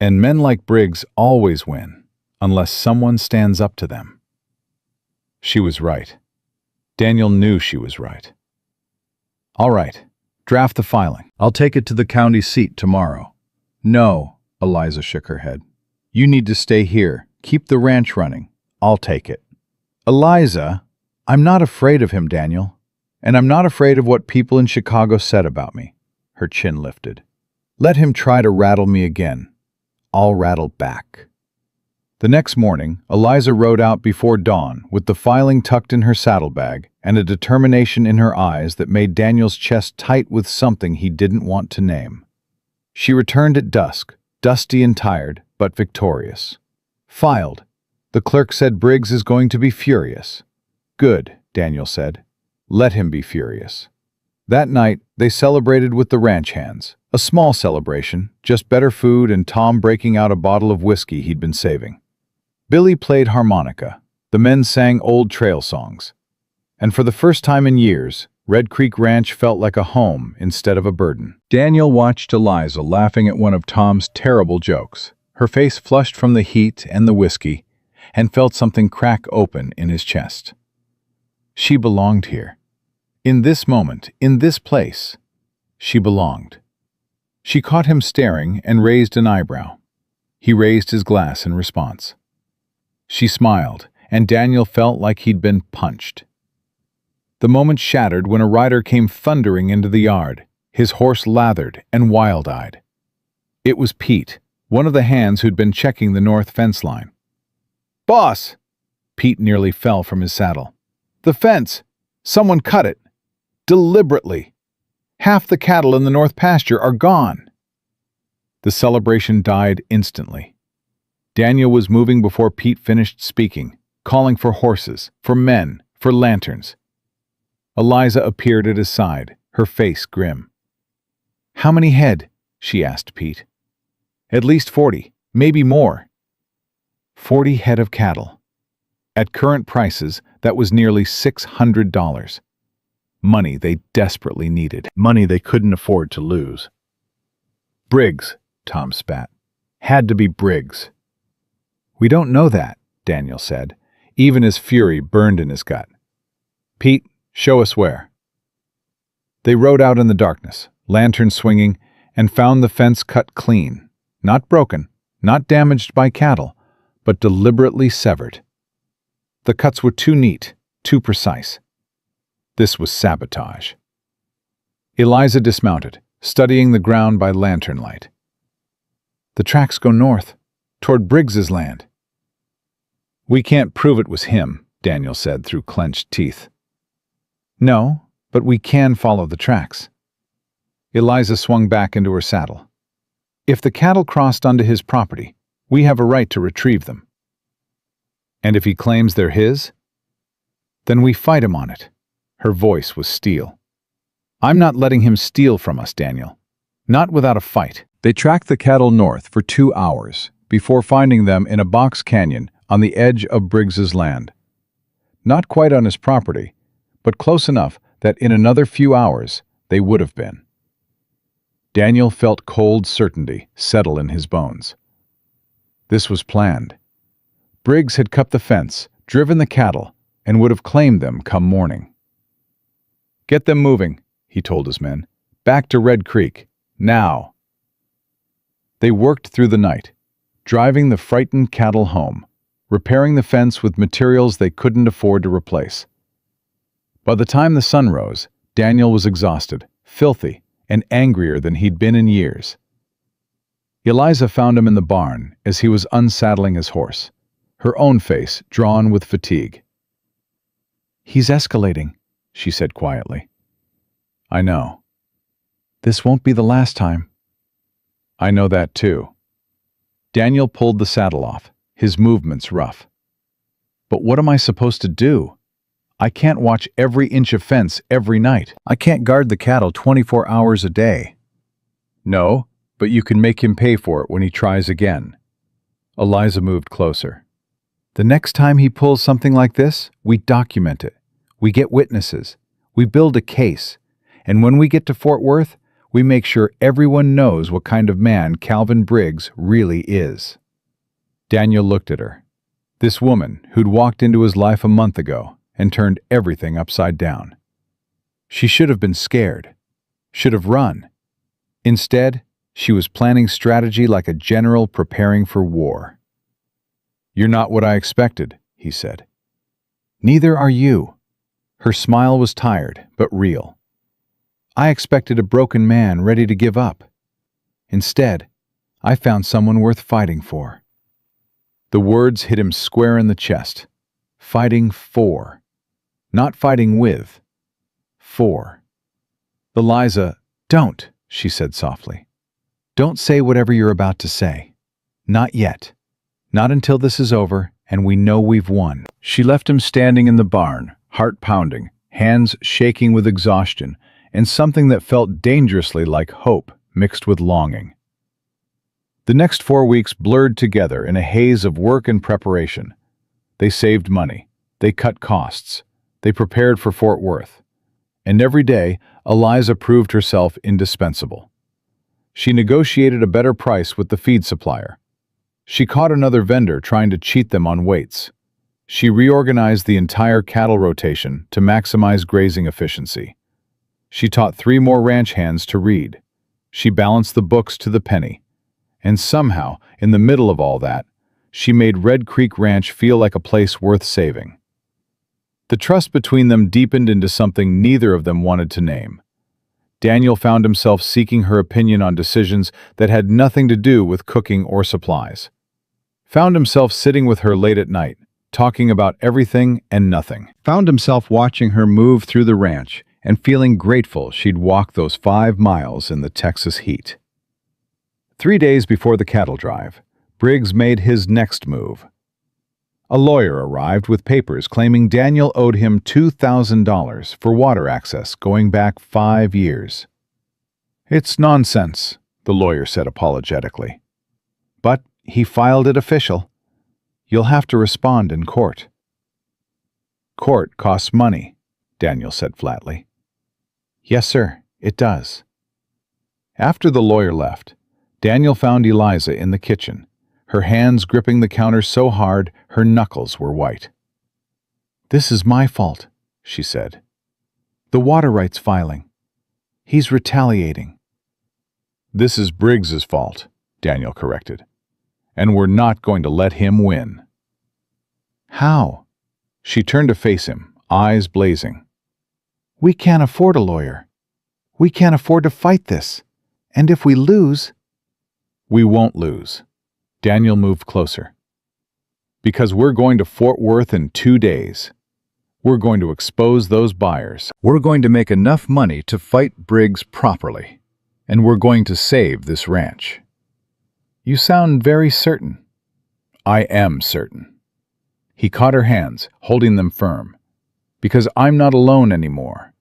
And men like Briggs always win, unless someone stands up to them. She was right. Daniel knew she was right. All right, draft the filing. I'll take it to the county seat tomorrow. No, Eliza shook her head. You need to stay here. Keep the ranch running. I'll take it. Eliza, I'm not afraid of him, Daniel. And I'm not afraid of what people in Chicago said about me. Her chin lifted. Let him try to rattle me again. I'll rattle back. The next morning, Eliza rode out before dawn with the filing tucked in her saddlebag and a determination in her eyes that made Daniel's chest tight with something he didn't want to name. She returned at dusk, dusty and tired, but victorious. Filed. The clerk said Briggs is going to be furious. Good, Daniel said. Let him be furious. That night, they celebrated with the ranch hands. A small celebration, just better food and Tom breaking out a bottle of whiskey he'd been saving. Billy played harmonica. The men sang old trail songs. And for the first time in years, Red Creek Ranch felt like a home instead of a burden. Daniel watched Eliza laughing at one of Tom's terrible jokes. Her face flushed from the heat and the whiskey, and felt something crack open in his chest. She belonged here. In this moment, in this place, she belonged. She caught him staring and raised an eyebrow. He raised his glass in response. She smiled, and Daniel felt like he'd been punched. The moment shattered when a rider came thundering into the yard, his horse lathered and wild-eyed. It was Pete, one of the hands who'd been checking the north fence line. "Boss!" Pete nearly fell from his saddle. "The fence! Someone cut it! Deliberately! Half the cattle in the north pasture are gone!" The celebration died instantly. Daniel was moving before Pete finished speaking, calling for horses, for men, for lanterns. Eliza appeared at his side, her face grim. "How many head?" she asked Pete. "At least 40, maybe more." 40 head of cattle. At current prices, that was nearly $600. Money they desperately needed, money they couldn't afford to lose. "Briggs," Tom spat. "Had to be Briggs." "We don't know that," Daniel said, even as fury burned in his gut. "Pete, show us where." They rode out in the darkness, lantern swinging, and found the fence cut clean, not broken, not damaged by cattle, but deliberately severed. The cuts were too neat, too precise. This was sabotage. Eliza dismounted, studying the ground by lantern light. "The tracks go north, toward Briggs's land." "We can't prove it was him," Daniel said through clenched teeth. "No, but we can follow the tracks." Eliza swung back into her saddle. "If the cattle crossed onto his property, we have a right to retrieve them." "And if he claims they're his?" "Then we fight him on it." Her voice was steel. "I'm not letting him steal from us, Daniel. Not without a fight." They tracked the cattle north for 2 hours before finding them in a box canyon on the edge of Briggs's land. Not quite on his property, but close enough that in another few hours they would have been. Daniel felt cold certainty settle in his bones. This was planned. Briggs had cut the fence, driven the cattle, and would have claimed them come morning. "Get them moving," he told his men. "Back to Red Creek, now." They worked through the night, driving the frightened cattle home, repairing the fence with materials they couldn't afford to replace. By the time the sun rose, Daniel was exhausted, filthy, and angrier than he'd been in years. Eliza found him in the barn as he was unsaddling his horse, her own face drawn with fatigue. "He's escalating," she said quietly. "I know. This won't be the last time." "I know that too." Daniel pulled the saddle off, his movements rough. "But what am I supposed to do? I can't watch every inch of fence every night. I can't guard the cattle 24 hours a day. No, but you can make him pay for it when he tries again. Eliza moved closer. The next time he pulls something like this, we document it. We get witnesses. We build a case. And when we get to Fort Worth, we make sure everyone knows what kind of man Calvin Briggs really is. Daniel looked at her. This woman who'd walked into his life a month ago and turned everything upside down. She should have been scared. Should have run. Instead, she was planning strategy like a general preparing for war. "You're not what I expected," he said. "Neither are you." Her smile was tired, but real. "I expected a broken man ready to give up. Instead, I found someone worth fighting for." The words hit him square in the chest. Fighting for. Not fighting with. For. "Eliza, don't," she said softly. "Don't say whatever you're about to say. Not yet. Not until this is over and we know we've won." She left him standing in the barn, heart pounding, hands shaking with exhaustion, and something that felt dangerously like hope mixed with longing. The next 4 weeks blurred together in a haze of work and preparation. They saved money. They cut costs. They prepared for Fort Worth. And every day, Eliza proved herself indispensable. She negotiated a better price with the feed supplier. She caught another vendor trying to cheat them on weights. She reorganized the entire cattle rotation to maximize grazing efficiency. She taught 3 more ranch hands to read. She balanced the books to the penny. And somehow, in the middle of all that, she made Red Creek Ranch feel like a place worth saving. The trust between them deepened into something neither of them wanted to name. Daniel found himself seeking her opinion on decisions that had nothing to do with cooking or supplies. Found himself sitting with her late at night, talking about everything and nothing. Found himself watching her move through the ranch and feeling grateful she'd walked those 5 miles in the Texas heat. 3 days before the cattle drive, Briggs made his next move. A lawyer arrived with papers claiming Daniel owed him $2,000 for water access going back 5 years. "It's nonsense," the lawyer said apologetically. "But he filed it official. You'll have to respond in court." "Court costs money," Daniel said flatly. "Yes, sir, it does." After the lawyer left, Daniel found Eliza in the kitchen, her hands gripping the counter so hard her knuckles were white. "This is my fault," she said. "The water rights filing. He's retaliating." "This is Briggs's fault," Daniel corrected. "And we're not going to let him win." "How?" She turned to face him, eyes blazing. "We can't afford a lawyer. We can't afford to fight this. And if we lose—" "We won't lose." Daniel moved closer. "Because we're going to Fort Worth in 2 days. We're going to expose those buyers. We're going to make enough money to fight Briggs properly. And we're going to save this ranch." "You sound very certain." "I am certain." He caught her hands, holding them firm. "Because I'm not alone anymore.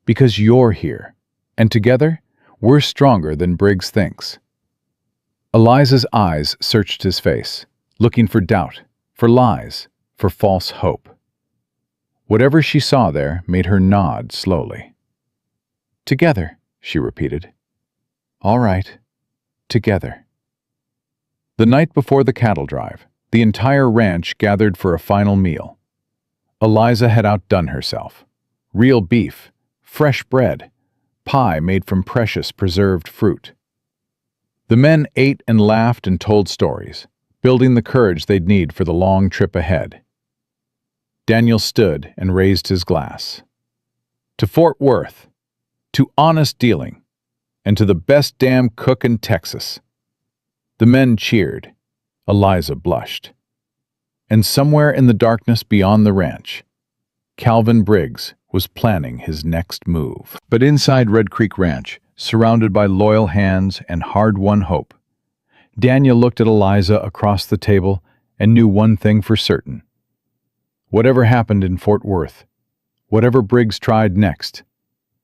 Because you're here. And together, we're stronger than Briggs thinks." Eliza's eyes searched his face, looking for doubt, for lies, for false hope. Whatever she saw there made her nod slowly. "Together," she repeated. "All right, together." The night before the cattle drive, the entire ranch gathered for a final meal. Eliza had outdone herself. Real beef, fresh bread, pie made from precious preserved fruit. The men ate and laughed and told stories, building the courage they'd need for the long trip ahead. Daniel stood and raised his glass. "To Fort Worth, to honest dealing, and to the best damn cook in Texas." The men cheered. Eliza blushed. And somewhere in the darkness beyond the ranch, Calvin Briggs was planning his next move. But inside Red Creek Ranch, surrounded by loyal hands and hard-won hope, Daniel looked at Eliza across the table and knew one thing for certain. Whatever happened in Fort Worth, Whatever Briggs tried next,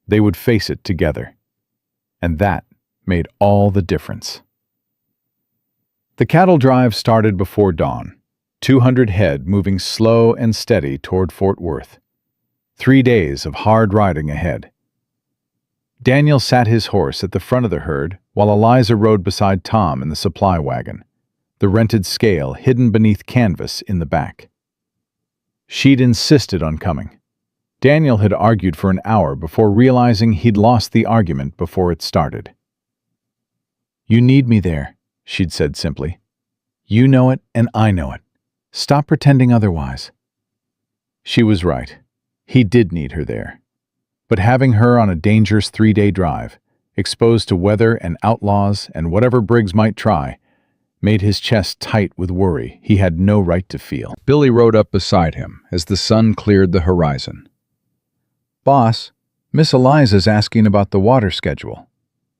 they would face it together. And that made all the difference. The cattle drive started before dawn, 200 head moving slow and steady toward Fort Worth. 3 days of hard riding ahead. Daniel sat his horse at the front of the herd while Eliza rode beside Tom in the supply wagon, the rented scale hidden beneath canvas in the back. She'd insisted on coming. Daniel had argued for an hour before realizing he'd lost the argument before it started. "You need me there," she'd said simply. "You know it and I know it. Stop pretending otherwise." She was right. He did need her there. But having her on a dangerous 3-day drive, exposed to weather and outlaws and whatever Briggs might try, made his chest tight with worry he had no right to feel. Billy rode up beside him as the sun cleared the horizon. "Boss, Miss Eliza's asking about the water schedule.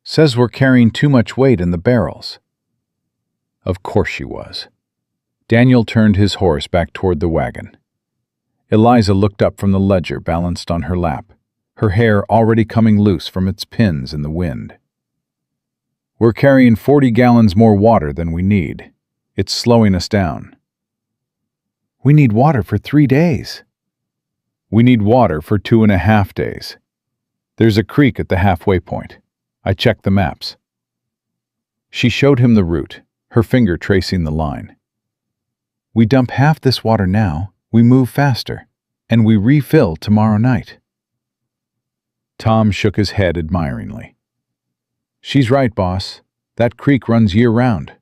Says we're carrying too much weight in the barrels." Of course she was. Daniel turned his horse back toward the wagon. Eliza looked up from the ledger balanced on her lap, her hair already coming loose from its pins in the wind. "We're carrying 40 gallons more water than we need. It's slowing us down." "We need water for 3 days." "We need water for 2.5 days. There's a creek at the halfway point. I checked the maps." She showed him the route, her finger tracing the line. "We dump half this water now, we move faster, and we refill tomorrow night." Tom shook his head admiringly. "She's right, boss. That creek runs year-round."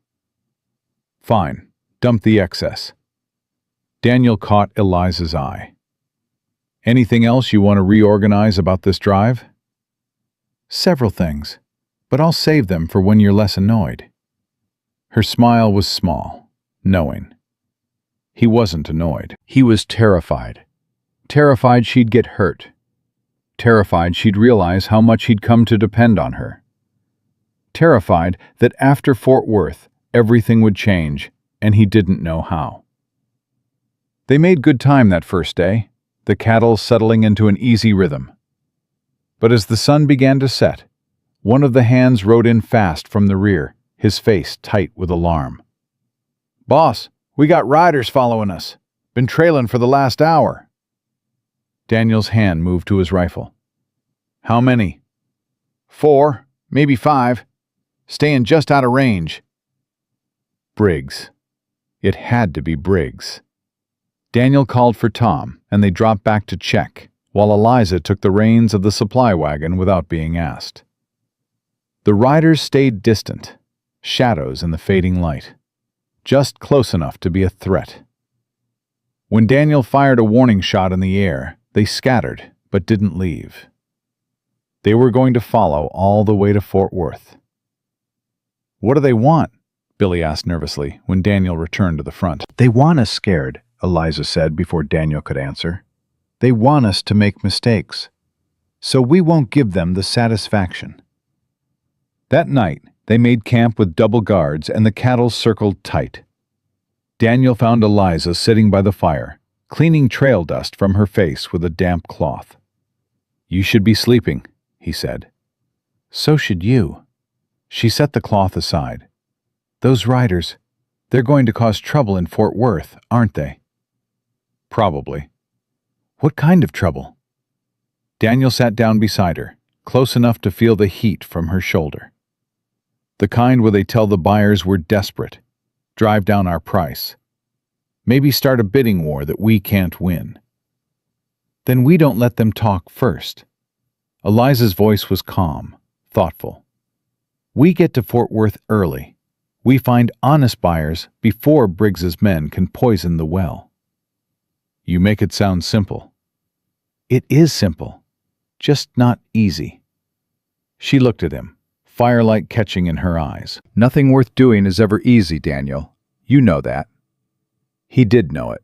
"Fine, dump the excess." Daniel caught Eliza's eye. "Anything else you want to reorganize about this drive?" "Several things, but I'll save them for when you're less annoyed." Her smile was small, knowing. He wasn't annoyed. He was terrified. Terrified she'd get hurt. Terrified she'd realize how much he'd come to depend on her. Terrified that after Fort Worth, everything would change, and he didn't know how. They made good time that first day, the cattle settling into an easy rhythm. But as the sun began to set, one of the hands rode in fast from the rear, his face tight with alarm. "Boss, we got riders following us. Been trailing for the last hour." Daniel's hand moved to his rifle. "How many?" "4, maybe 5. Staying just out of range." Briggs. It had to be Briggs. Daniel called for Tom, and they dropped back to check, while Eliza took the reins of the supply wagon without being asked. The riders stayed distant, shadows in the fading light, just close enough to be a threat. When Daniel fired a warning shot in the air, they scattered but didn't leave. They were going to follow all the way to Fort Worth. "What do they want?" Billy asked nervously when Daniel returned to the front. "They want us scared," Eliza said before Daniel could answer. "They want us to make mistakes. So we won't give them the satisfaction." That night, they made camp with double guards and the cattle circled tight. Daniel found Eliza sitting by the fire, cleaning trail dust from her face with a damp cloth. "You should be sleeping," he said. "So should you." She set the cloth aside. "Those riders, they're going to cause trouble in Fort Worth, aren't they?" "Probably." "What kind of trouble?" Daniel sat down beside her, close enough to feel the heat from her shoulder. "The kind where they tell the buyers we're desperate, drive down our price, maybe start a bidding war that we can't win." "Then we don't let them talk first." Eliza's voice was calm, thoughtful. "We get to Fort Worth early. We find honest buyers before Briggs's men can poison the well." "You make it sound simple." "It is simple, just not easy." She looked at him, firelight catching in her eyes. "Nothing worth doing is ever easy, Daniel. You know that." He did know it,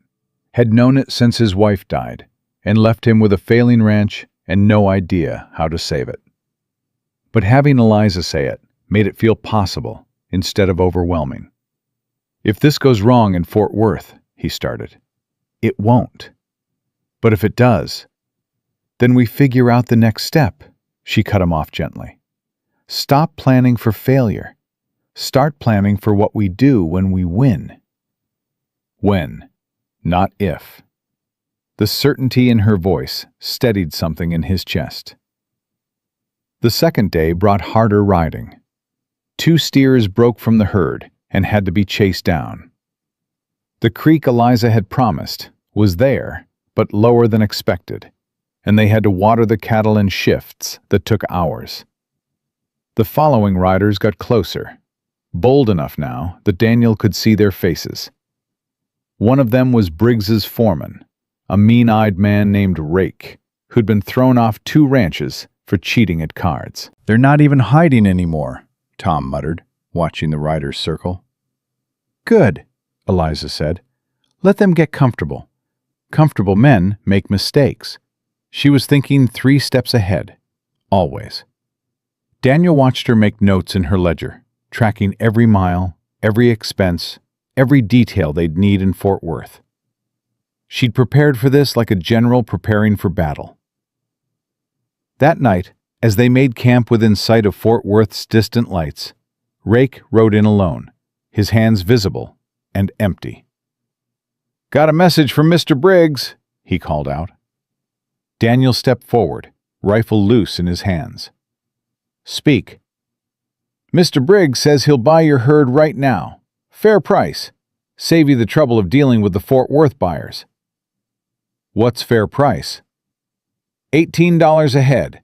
had known it since his wife died, and left him with a failing ranch and no idea how to save it. But having Eliza say it made it feel possible instead of overwhelming. "If this goes wrong in Fort Worth," he started. "It won't. But if it does..." Then we figure out the next step, she cut him off gently. Stop planning for failure. Start planning for what we do when we win. When, not if. The certainty in her voice steadied something in his chest. The second day brought harder riding. 2 steers broke from the herd and had to be chased down. The creek Eliza had promised was there, but lower than expected, and they had to water the cattle in shifts that took hours. The following riders got closer, bold enough now that Daniel could see their faces. One of them was Briggs's foreman, a mean-eyed man named Rake, who'd been thrown off 2 ranches for cheating at cards. They're not even hiding anymore, Tom muttered, watching the riders circle. Good, Eliza said. Let them get comfortable. Comfortable men make mistakes. She was thinking 3 steps ahead, always. Daniel watched her make notes in her ledger, tracking every mile, every expense, every detail they'd need in Fort Worth. She'd prepared for this like a general preparing for battle. That night, as they made camp within sight of Fort Worth's distant lights, Rake rode in alone, his hands visible and empty. "Got a message from Mr. Briggs," he called out. Daniel stepped forward, rifle loose in his hands. "Speak." "Mr. Briggs says he'll buy your herd right now. Fair price. Save you the trouble of dealing with the Fort Worth buyers." "What's fair price?" $18 a head.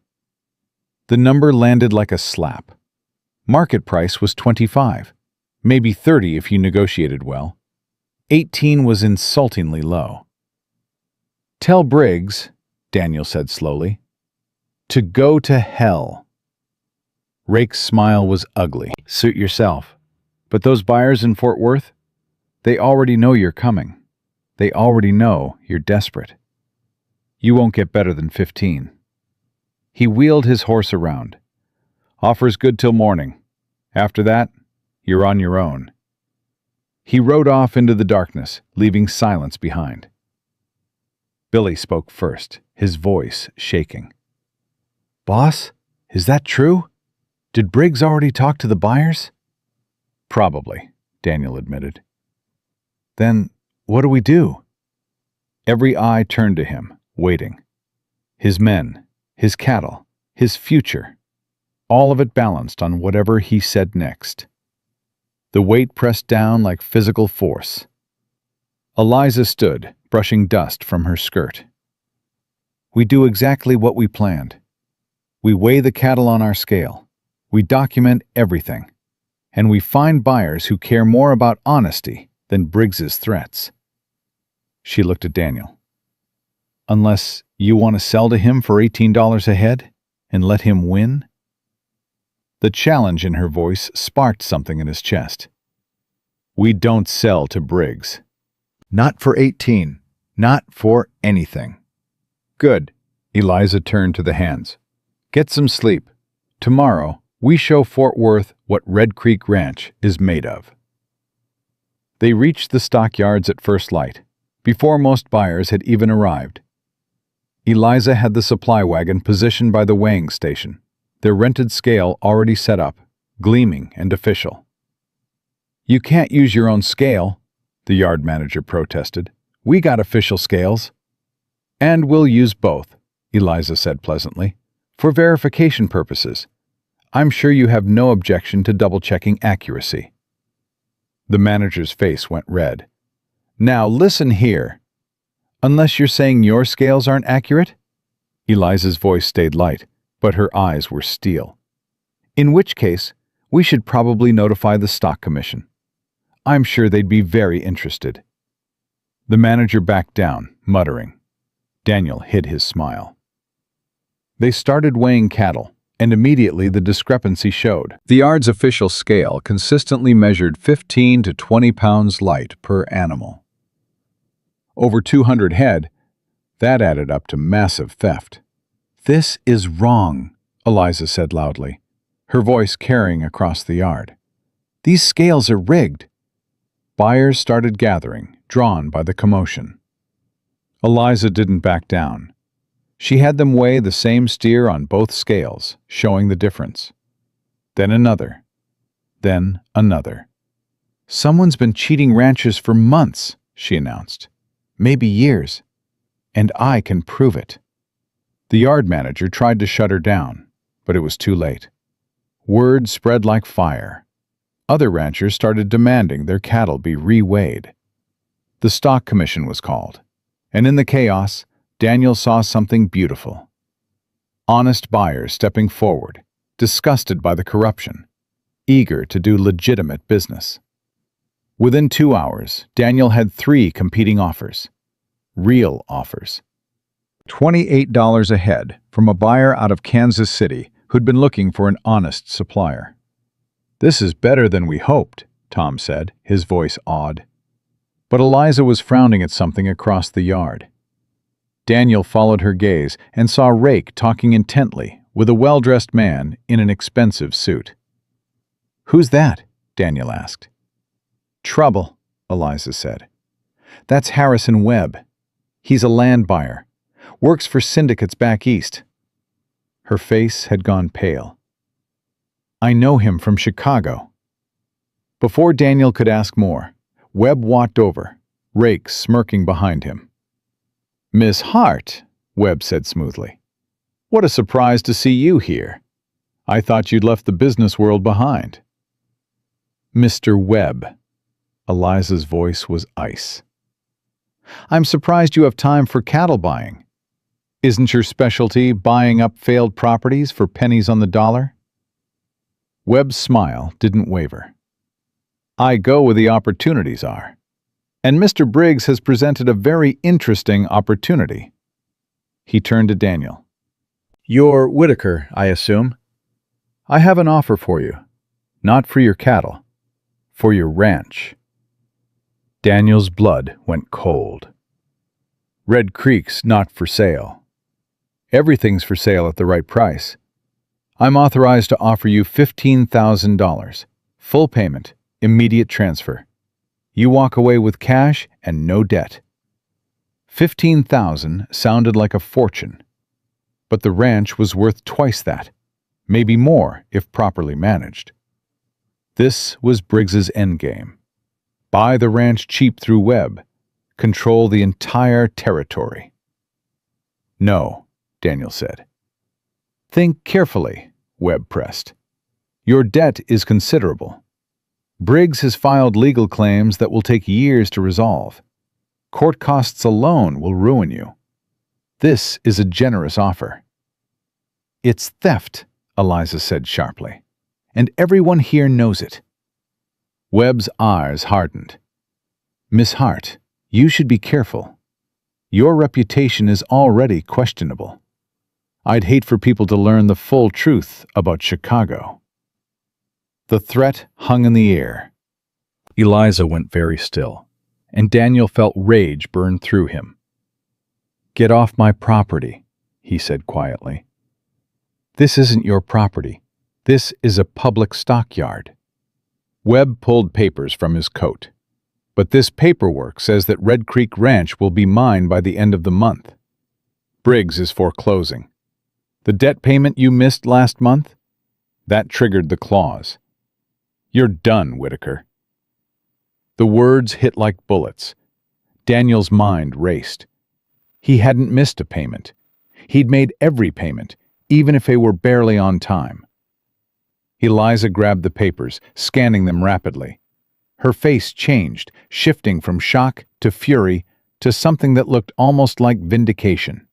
The number landed like a slap. Market price was $25, maybe $30 if you negotiated well. 18 was insultingly low. "Tell Briggs," Daniel said slowly, "to go to hell." Rake's smile was ugly. "Suit yourself. But those buyers in Fort Worth, they already know you're coming. They already know you're desperate. You won't get better than 15. He wheeled his horse around. "Offer's good till morning. After that, you're on your own." He rode off into the darkness, leaving silence behind. Billy spoke first, his voice shaking. "Boss, is that true? Did Briggs already talk to the buyers?" "Probably," Daniel admitted. "Then what do we do?" Every eye turned to him, waiting. His men, his cattle, his future, all of it balanced on whatever he said next. The weight pressed down like physical force. Eliza stood, brushing dust from her skirt. "We do exactly what we planned. We weigh the cattle on our scale. We document everything. And we find buyers who care more about honesty than Briggs's threats." She looked at Daniel. "Unless you want to sell to him for $18 a head and let him win?" The challenge in her voice sparked something in his chest. "We don't sell to Briggs. Not for 18. Not for anything." "Good." Eliza turned to the hands. "Get some sleep. Tomorrow, we show Fort Worth what Red Creek Ranch is made of." They reached the stockyards at first light, before most buyers had even arrived. Eliza had the supply wagon positioned by the weighing station, their rented scale already set up, gleaming and official. "You can't use your own scale," the yard manager protested. "We got official scales." "And we'll use both," Eliza said pleasantly, "for verification purposes. I'm sure you have no objection to double-checking accuracy." The manager's face went red. "Now listen here. Unless you're saying your scales aren't accurate?" Eliza's voice stayed light, but her eyes were steel. "In which case, we should probably notify the stock commission. I'm sure they'd be very interested." The manager backed down, muttering. Daniel hid his smile. They started weighing cattle, and immediately the discrepancy showed. The yard's official scale consistently measured 15 to 20 pounds light per animal. Over 200 head, that added up to massive theft. "This is wrong," Eliza said loudly, her voice carrying across the yard. "These scales are rigged." Buyers started gathering, drawn by the commotion. Eliza didn't back down. She had them weigh the same steer on both scales, showing the difference. Then another. Then another. "Someone's been cheating ranchers for months," she announced. "Maybe years. And I can prove it." The yard manager tried to shut her down, but it was too late. Word spread like fire. Other ranchers started demanding their cattle be re-weighed. The stock commission was called, and in the chaos, Daniel saw something beautiful. Honest buyers stepping forward, disgusted by the corruption, eager to do legitimate business. Within 2 hours, Daniel had 3 competing offers. Real offers. $28 a head from a buyer out of Kansas City who'd been looking for an honest supplier. "This is better than we hoped," Tom said, his voice awed. But Eliza was frowning at something across the yard. Daniel followed her gaze and saw Rake talking intently with a well-dressed man in an expensive suit. "Who's that?" Daniel asked. "Trouble," Eliza said. "That's Harrison Webb. He's a land buyer. Works for syndicates back east." Her face had gone pale. "I know him from Chicago." Before Daniel could ask more, Webb walked over, Rake smirking behind him. "Miss Hart," Webb said smoothly. "What a surprise to see you here. I thought you'd left the business world behind." "Mr. Webb." Eliza's voice was ice. "I'm surprised you have time for cattle buying. Isn't your specialty buying up failed properties for pennies on the dollar?" Webb's smile didn't waver. "I go where the opportunities are. And Mr. Briggs has presented a very interesting opportunity." He turned to Daniel. "You're Whitaker, I assume? I have an offer for you. Not for your cattle. For your ranch." Daniel's blood went cold. "Red Creek's not for sale. Everything's for sale at the right price. I'm authorized to offer you $15,000, full payment, immediate transfer. You walk away with cash and no debt." $15,000 sounded like a fortune, but the ranch was worth twice that, maybe more if properly managed. This was Briggs's endgame. Buy the ranch cheap through Webb, control the entire territory. "No," Daniel said. "Think carefully," Webb pressed. "Your debt is considerable. Briggs has filed legal claims that will take years to resolve. Court costs alone will ruin you. This is a generous offer." "It's theft," Eliza said sharply, "and everyone here knows it." Webb's eyes hardened. "Miss Hart, you should be careful. Your reputation is already questionable. I'd hate for people to learn the full truth about Chicago." The threat hung in the air. Eliza went very still, and Daniel felt rage burn through him. "Get off my property," he said quietly. "This isn't your property. This is a public stockyard." Webb pulled papers from his coat. "But this paperwork says that Red Creek Ranch will be mine by the end of the month. Briggs is foreclosing. The debt payment you missed last month? That triggered the clause. You're done, Whitaker." The words hit like bullets. Daniel's mind raced. He hadn't missed a payment. He'd made every payment, even if they were barely on time. Eliza grabbed the papers, scanning them rapidly. Her face changed, shifting from shock to fury to something that looked almost like vindication.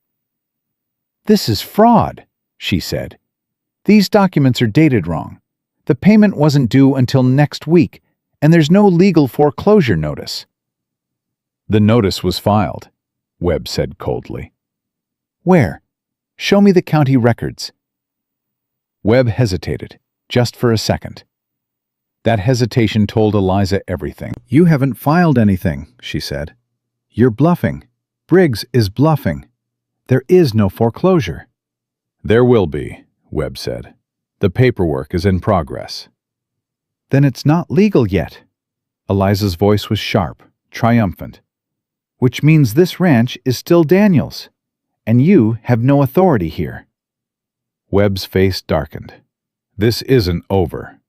"This is fraud," she said. "These documents are dated wrong. The payment wasn't due until next week, and there's no legal foreclosure notice." "The notice was filed," Webb said coldly. "Where? Show me the county records." Webb hesitated, just for a second. That hesitation told Eliza everything. "You haven't filed anything," she said. "You're bluffing. Briggs is bluffing. There is no foreclosure." "There will be," Webb said. "The paperwork is in progress." "Then it's not legal yet." Eliza's voice was sharp, triumphant. "Which means this ranch is still Daniel's. and you have no authority here." Webb's face darkened. "This isn't over."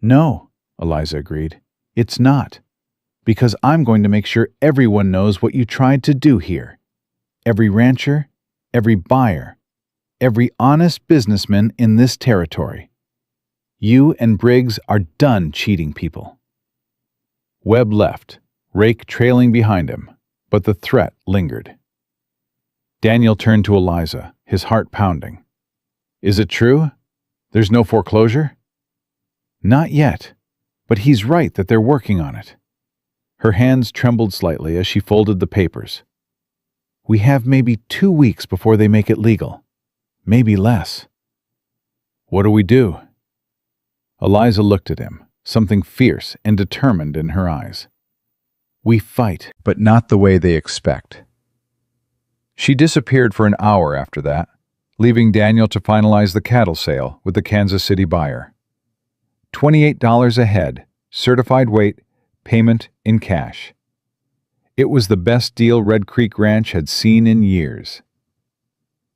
"No," Eliza agreed. "It's not. Because I'm going to make sure everyone knows what you tried to do here. Every rancher, every buyer, every honest businessman in this territory. You and Briggs are done cheating people." Webb left, Rake trailing behind him, but the threat lingered. Daniel turned to Eliza, his heart pounding. "Is it true? There's no foreclosure?" "Not yet, but he's right that they're working on it." Her hands trembled slightly as she folded the papers. "We have maybe 2 weeks before they make it legal. Maybe less." "What do we do?" Eliza looked at him, something fierce and determined in her eyes. "We fight." But not the way they expect. She disappeared for an hour after that, leaving Daniel to finalize the cattle sale with the Kansas City buyer. $28 a head, certified weight, payment in cash. It was the best deal Red Creek Ranch had seen in years.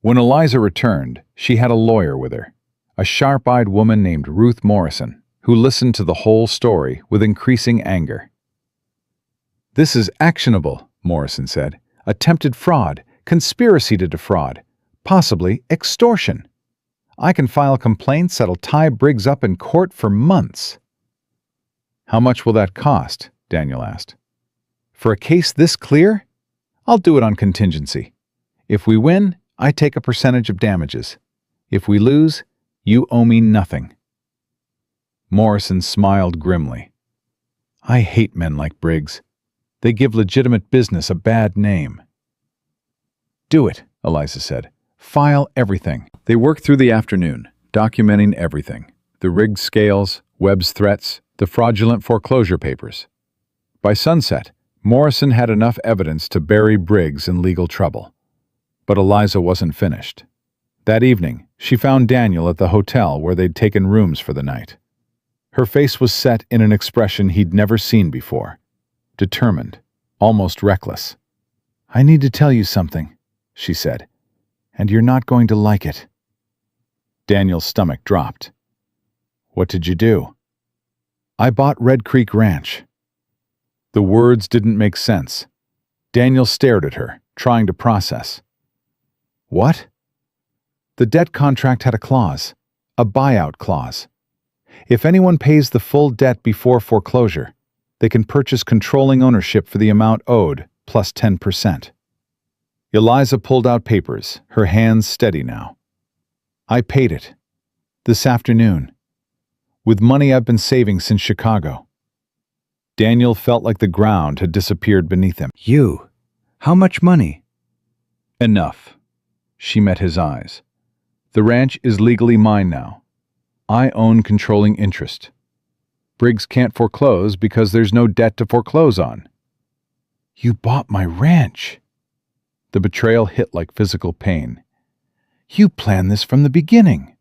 When Eliza returned, she had a lawyer with her, a sharp-eyed woman named Ruth Morrison, who listened to the whole story with increasing anger. "This is actionable," Morrison said. "Attempted fraud, conspiracy to defraud, possibly extortion. I can file complaints that'll tie Briggs up in court for months." "How much will that cost?" Daniel asked. "For a case this clear? I'll do it on contingency. If we win, I take a percentage of damages. If we lose, you owe me nothing." Morrison smiled grimly. "I hate men like Briggs. They give legitimate business a bad name." "Do it," Eliza said. "File everything." They worked through the afternoon, documenting everything: the rigged scales, Webb's threats, the fraudulent foreclosure papers. By sunset, Morrison had enough evidence to bury Briggs in legal trouble. But Eliza wasn't finished. That evening, she found Daniel at the hotel where they'd taken rooms for the night. Her face was set in an expression he'd never seen before. Determined, almost reckless. "I need to tell you something," she said, "and you're not going to like it." Daniel's stomach dropped. "What did you do?" "I bought Red Creek Ranch." The words didn't make sense. Daniel stared at her, trying to process. "What?" "The debt contract had a clause, a buyout clause. If anyone pays the full debt before foreclosure, they can purchase controlling ownership for the amount owed, plus 10%. Eliza pulled out papers, her hands steady now. "I paid it. This afternoon. With money I've been saving since Chicago." Daniel felt like the ground had disappeared beneath him. "You? How much money?" "Enough." She met his eyes. "The ranch is legally mine now. I own controlling interest. Briggs can't foreclose because there's no debt to foreclose on." "You bought my ranch." The betrayal hit like physical pain. "You planned this from the beginning."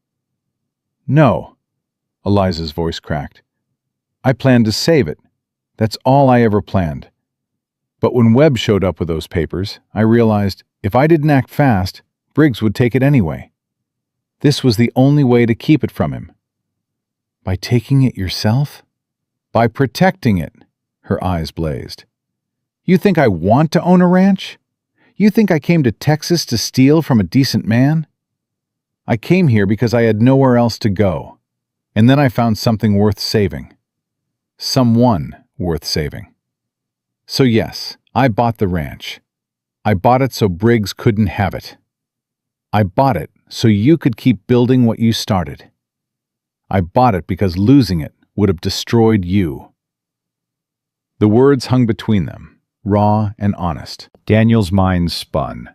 "No," Eliza's voice cracked. "I planned to save it. That's all I ever planned. But when Webb showed up with those papers, I realized if I didn't act fast, Briggs would take it anyway. This was the only way to keep it from him." "By taking it yourself?" "By protecting it," her eyes blazed. "You think I want to own a ranch? You think I came to Texas to steal from a decent man? I came here because I had nowhere else to go, and then I found something worth saving. Someone worth saving. So yes, I bought the ranch. I bought it so Briggs couldn't have it. I bought it so you could keep building what you started. I bought it because losing it would have destroyed you." The words hung between them, raw and honest. Daniel's mind spun.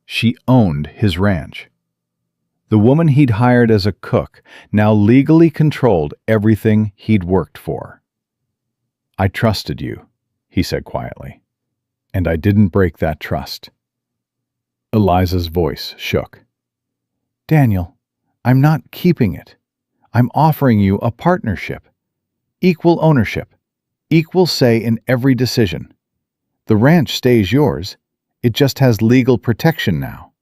She owned his ranch. The woman he'd hired as a cook now legally controlled everything he'd worked for. "I trusted you," he said quietly, "and I didn't break that trust." Eliza's voice shook. "Daniel, I'm not keeping it. I'm offering you a partnership. Equal ownership. Equal say in every decision. The ranch stays yours. It just has legal protection now."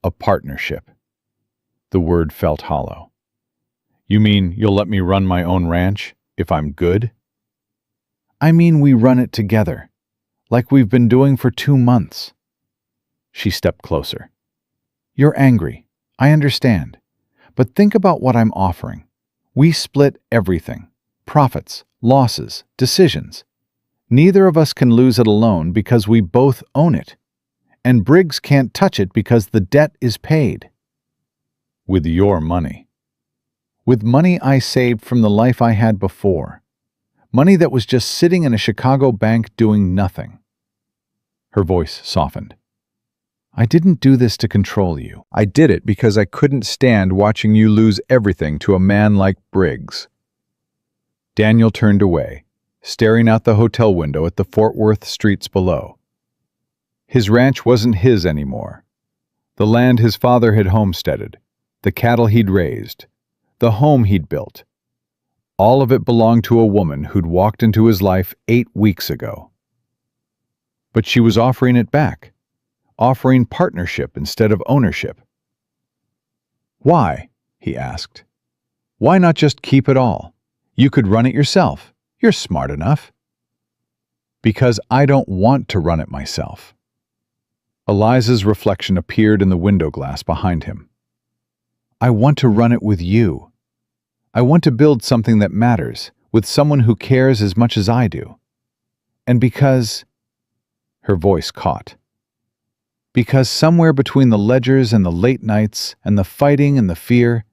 A partnership. The word felt hollow. You mean you'll let me run my own ranch if I'm good? I mean we run it together, like we've been doing for 2 months. She stepped closer. You're angry. I understand. But think about what I'm offering. We split everything. Profits, losses, decisions. Neither of us can lose it alone because we both own it. And Briggs can't touch it because the debt is paid. With your money. With money I saved from the life I had before. Money that was just sitting in a Chicago bank doing nothing. Her voice softened. I didn't do this to control you. I did it because I couldn't stand watching you lose everything to a man like Briggs. Daniel turned away, staring out the hotel window at the Fort Worth streets below. His ranch wasn't his anymore. The land his father had homesteaded, the cattle he'd raised, the home he'd built. All of it belonged to a woman who'd walked into his life 8 weeks ago. But she was offering it back, offering partnership instead of ownership. Why? He asked. Why not just keep it all? You could run it yourself. You're smart enough. Because I don't want to run it myself. Eliza's reflection appeared in the window glass behind him. I want to run it with you. I want to build something that matters, with someone who cares as much as I do. And because... Her voice caught. Because somewhere between the ledgers and the late nights and the fighting and the fear,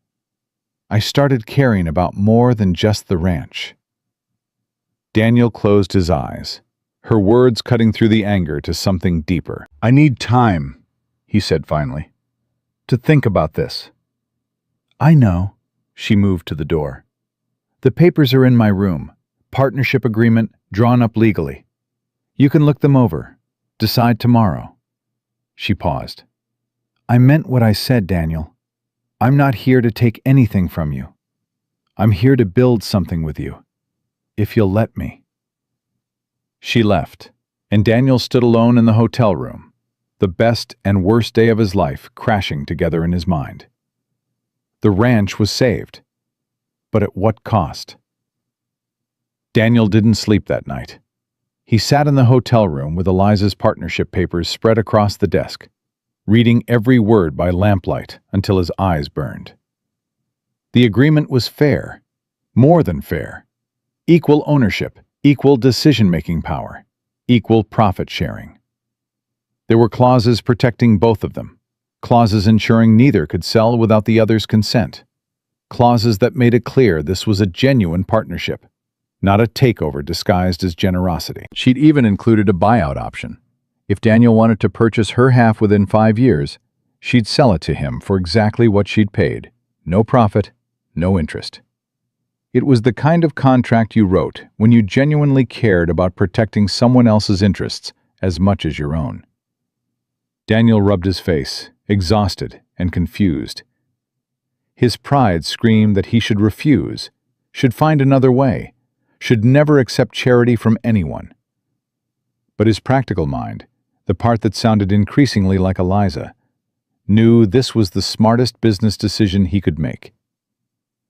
I started caring about more than just the ranch. Daniel closed his eyes, her words cutting through the anger to something deeper. I need time, he said finally, to think about this. I know. She moved to the door. The papers are in my room. Partnership agreement drawn up legally. You can look them over. Decide tomorrow. She paused. I meant what I said, Daniel. I'm not here to take anything from you. I'm here to build something with you, if you'll let me. She left, and Daniel stood alone in the hotel room, the best and worst day of his life crashing together in his mind. The ranch was saved, but at what cost? Daniel didn't sleep that night. He sat in the hotel room with Eliza's partnership papers spread across the desk, reading every word by lamplight until his eyes burned. The agreement was fair, more than fair. Equal ownership, equal decision-making power, equal profit sharing. There were clauses protecting both of them, clauses ensuring neither could sell without the other's consent, clauses that made it clear this was a genuine partnership, not a takeover disguised as generosity. She'd even included a buyout option. If Daniel wanted to purchase her half within 5 years, she'd sell it to him for exactly what she'd paid. No profit, no interest. It was the kind of contract you wrote when you genuinely cared about protecting someone else's interests as much as your own. Daniel rubbed his face, exhausted and confused. His pride screamed that he should refuse, should find another way, should never accept charity from anyone. But his practical mind, the part that sounded increasingly like Eliza, knew this was the smartest business decision he could make.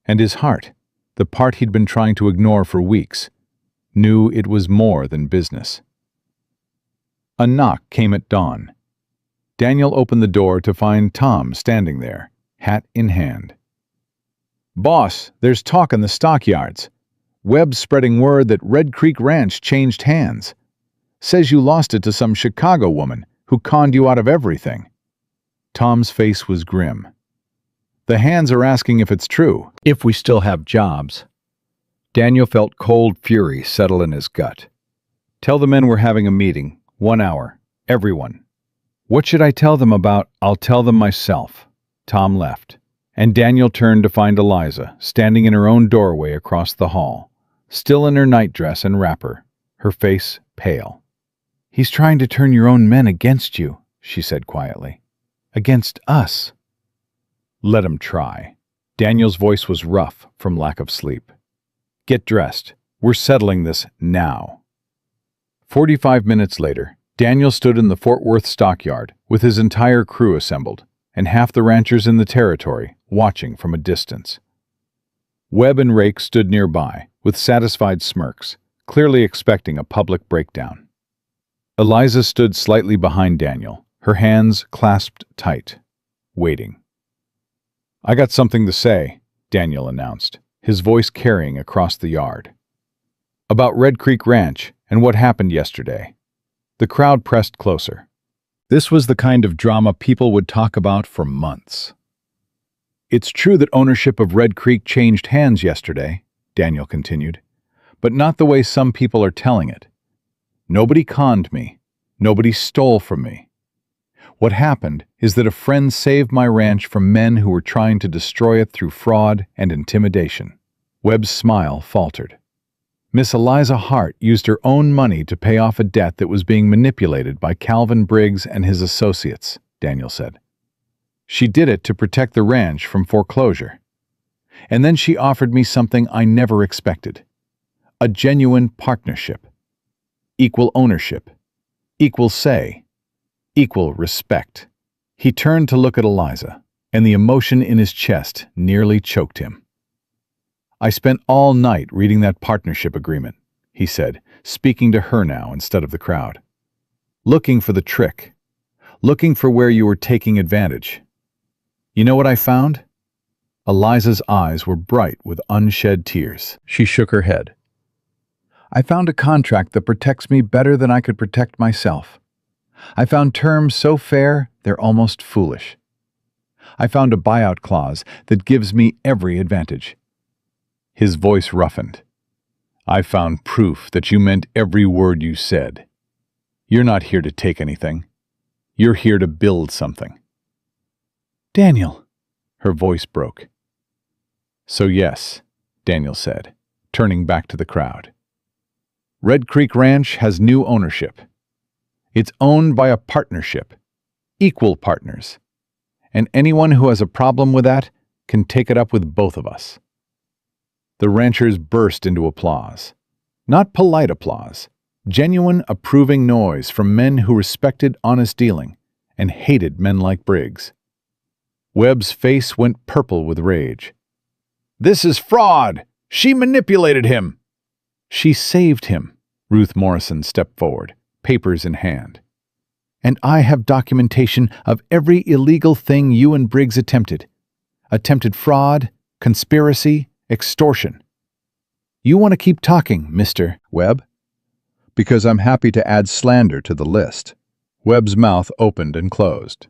And his heart, the part he'd been trying to ignore for weeks, knew it was more than business. A knock came at dawn. Daniel opened the door to find Tom standing there, hat in hand. "Boss, there's talk in the stockyards. Webb's spreading word that Red Creek Ranch changed hands. Says you lost it to some Chicago woman who conned you out of everything." Tom's face was grim. "The hands are asking if it's true, if we still have jobs." Daniel felt cold fury settle in his gut. "Tell the men we're having a meeting, 1 hour, everyone." "What should I tell them about? I'll tell them myself." Tom left, and Daniel turned to find Eliza standing in her own doorway across the hall, still in her nightdress and wrapper, her face pale. "He's trying to turn your own men against you," she said quietly. "Against us." "Let him try." Daniel's voice was rough from lack of sleep. "Get dressed. We're settling this now." 45 minutes later, Daniel stood in the Fort Worth stockyard with his entire crew assembled, and half the ranchers in the territory watching from a distance. Webb and Rake stood nearby, with satisfied smirks, clearly expecting a public breakdown. Eliza stood slightly behind Daniel, her hands clasped tight, waiting. "I got something to say," Daniel announced, his voice carrying across the yard. "About Red Creek Ranch and what happened yesterday." The crowd pressed closer. This was the kind of drama people would talk about for months. "It's true that ownership of Red Creek changed hands yesterday," Daniel continued, "but not the way some people are telling it. Nobody conned me. Nobody stole from me. What happened is that a friend saved my ranch from men who were trying to destroy it through fraud and intimidation." Webb's smile faltered. "Miss Eliza Hart used her own money to pay off a debt that was being manipulated by Calvin Briggs and his associates," Daniel said. "She did it to protect the ranch from foreclosure. And then she offered me something I never expected. A genuine partnership. Equal ownership. Equal say. Equal respect." He turned to look at Eliza, and the emotion in his chest nearly choked him. "I spent all night reading that partnership agreement," he said, speaking to her now instead of the crowd. "Looking for the trick. Looking for where you were taking advantage. You know what I found?" Eliza's eyes were bright with unshed tears. She shook her head. "I found a contract that protects me better than I could protect myself. I found terms so fair they're almost foolish. I found a buyout clause that gives me every advantage." His voice roughened. "I found proof that you meant every word you said. You're not here to take anything. You're here to build something." "Daniel," her voice broke. "So yes," Daniel said, turning back to the crowd. "Red Creek Ranch has new ownership. It's owned by a partnership, equal partners, and anyone who has a problem with that can take it up with both of us." The ranchers burst into applause. Not polite applause, genuine approving noise from men who respected honest dealing and hated men like Briggs. Webb's face went purple with rage. "This is fraud! She manipulated him!" "She saved him," Ruth Morrison stepped forward, papers in hand. "And I have documentation of every illegal thing you and Briggs attempted. Attempted fraud, conspiracy, extortion. You want to keep talking, Mr. Webb?" "Because I'm happy to add slander to the list." Webb's mouth opened and closed.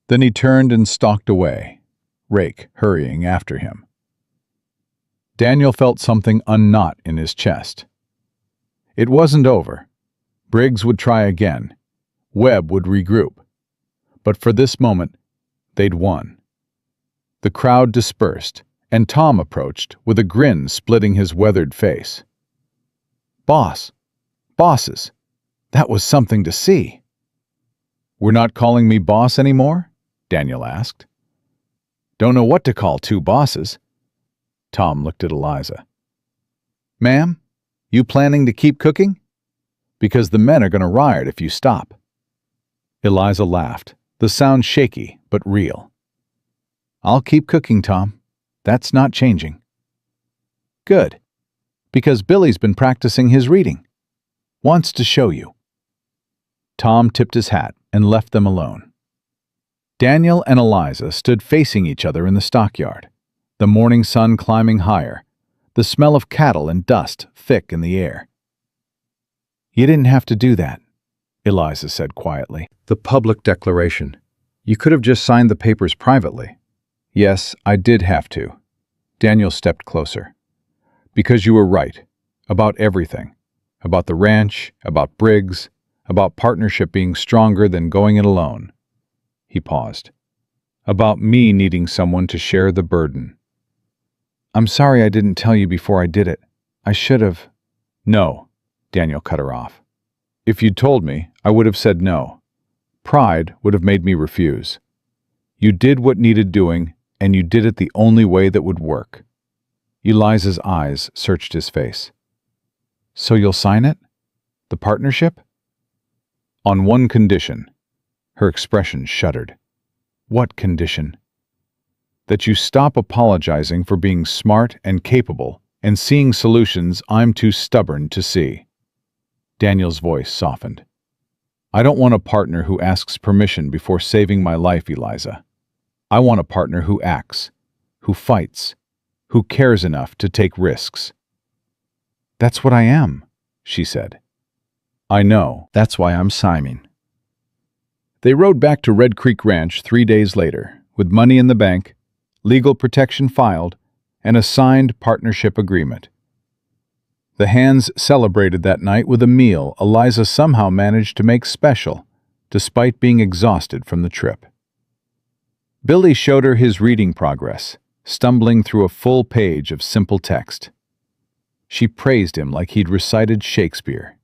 Then he turned and stalked away, Rake hurrying after him. Daniel felt something unknot in his chest. It wasn't over. Briggs would try again. Webb would regroup. But for this moment, they'd won. The crowd dispersed, and Tom approached with a grin splitting his weathered face. Bosses, that was something to see." "We're not calling me boss anymore?" Daniel asked. "Don't know what to call two bosses." Tom looked at Eliza. "Ma'am, you planning to keep cooking? Because the men are going to riot if you stop." Eliza laughed, the sound shaky but real. "I'll keep cooking, Tom. That's not changing." "Good. Because Billy's been practicing his reading. Wants to show you." Tom tipped his hat and left them alone. Daniel and Eliza stood facing each other in the stockyard, the morning sun climbing higher, the smell of cattle and dust thick in the air. "You didn't have to do that," Eliza said quietly. "The public declaration. You could have just signed the papers privately." "Yes, I did have to." Daniel stepped closer. "Because you were right. About everything. About the ranch, about Briggs, about partnership being stronger than going it alone." He paused. "About me needing someone to share the burden." "I'm sorry I didn't tell you before I did it. I should have." "No," Daniel cut her off. "If you'd told me, I would have said no. Pride would have made me refuse. You did what needed doing, and you did it the only way that would work." Eliza's eyes searched his face. "So you'll sign it? The partnership?" "On one condition." Her expression shuddered. What condition? That you stop apologizing for being smart and capable and seeing solutions I'm too stubborn to see. Daniel's voice softened. I don't want a partner who asks permission before saving my life, Eliza. I want a partner who acts, who fights, who cares enough to take risks. That's what I am, she said. I know. That's why I'm signing. They rode back to Red Creek Ranch 3 days later, with money in the bank, legal protection filed, and a signed partnership agreement. The hands celebrated that night with a meal Eliza somehow managed to make special, despite being exhausted from the trip. Billy showed her his reading progress, stumbling through a full page of simple text. She praised him like he'd recited Shakespeare.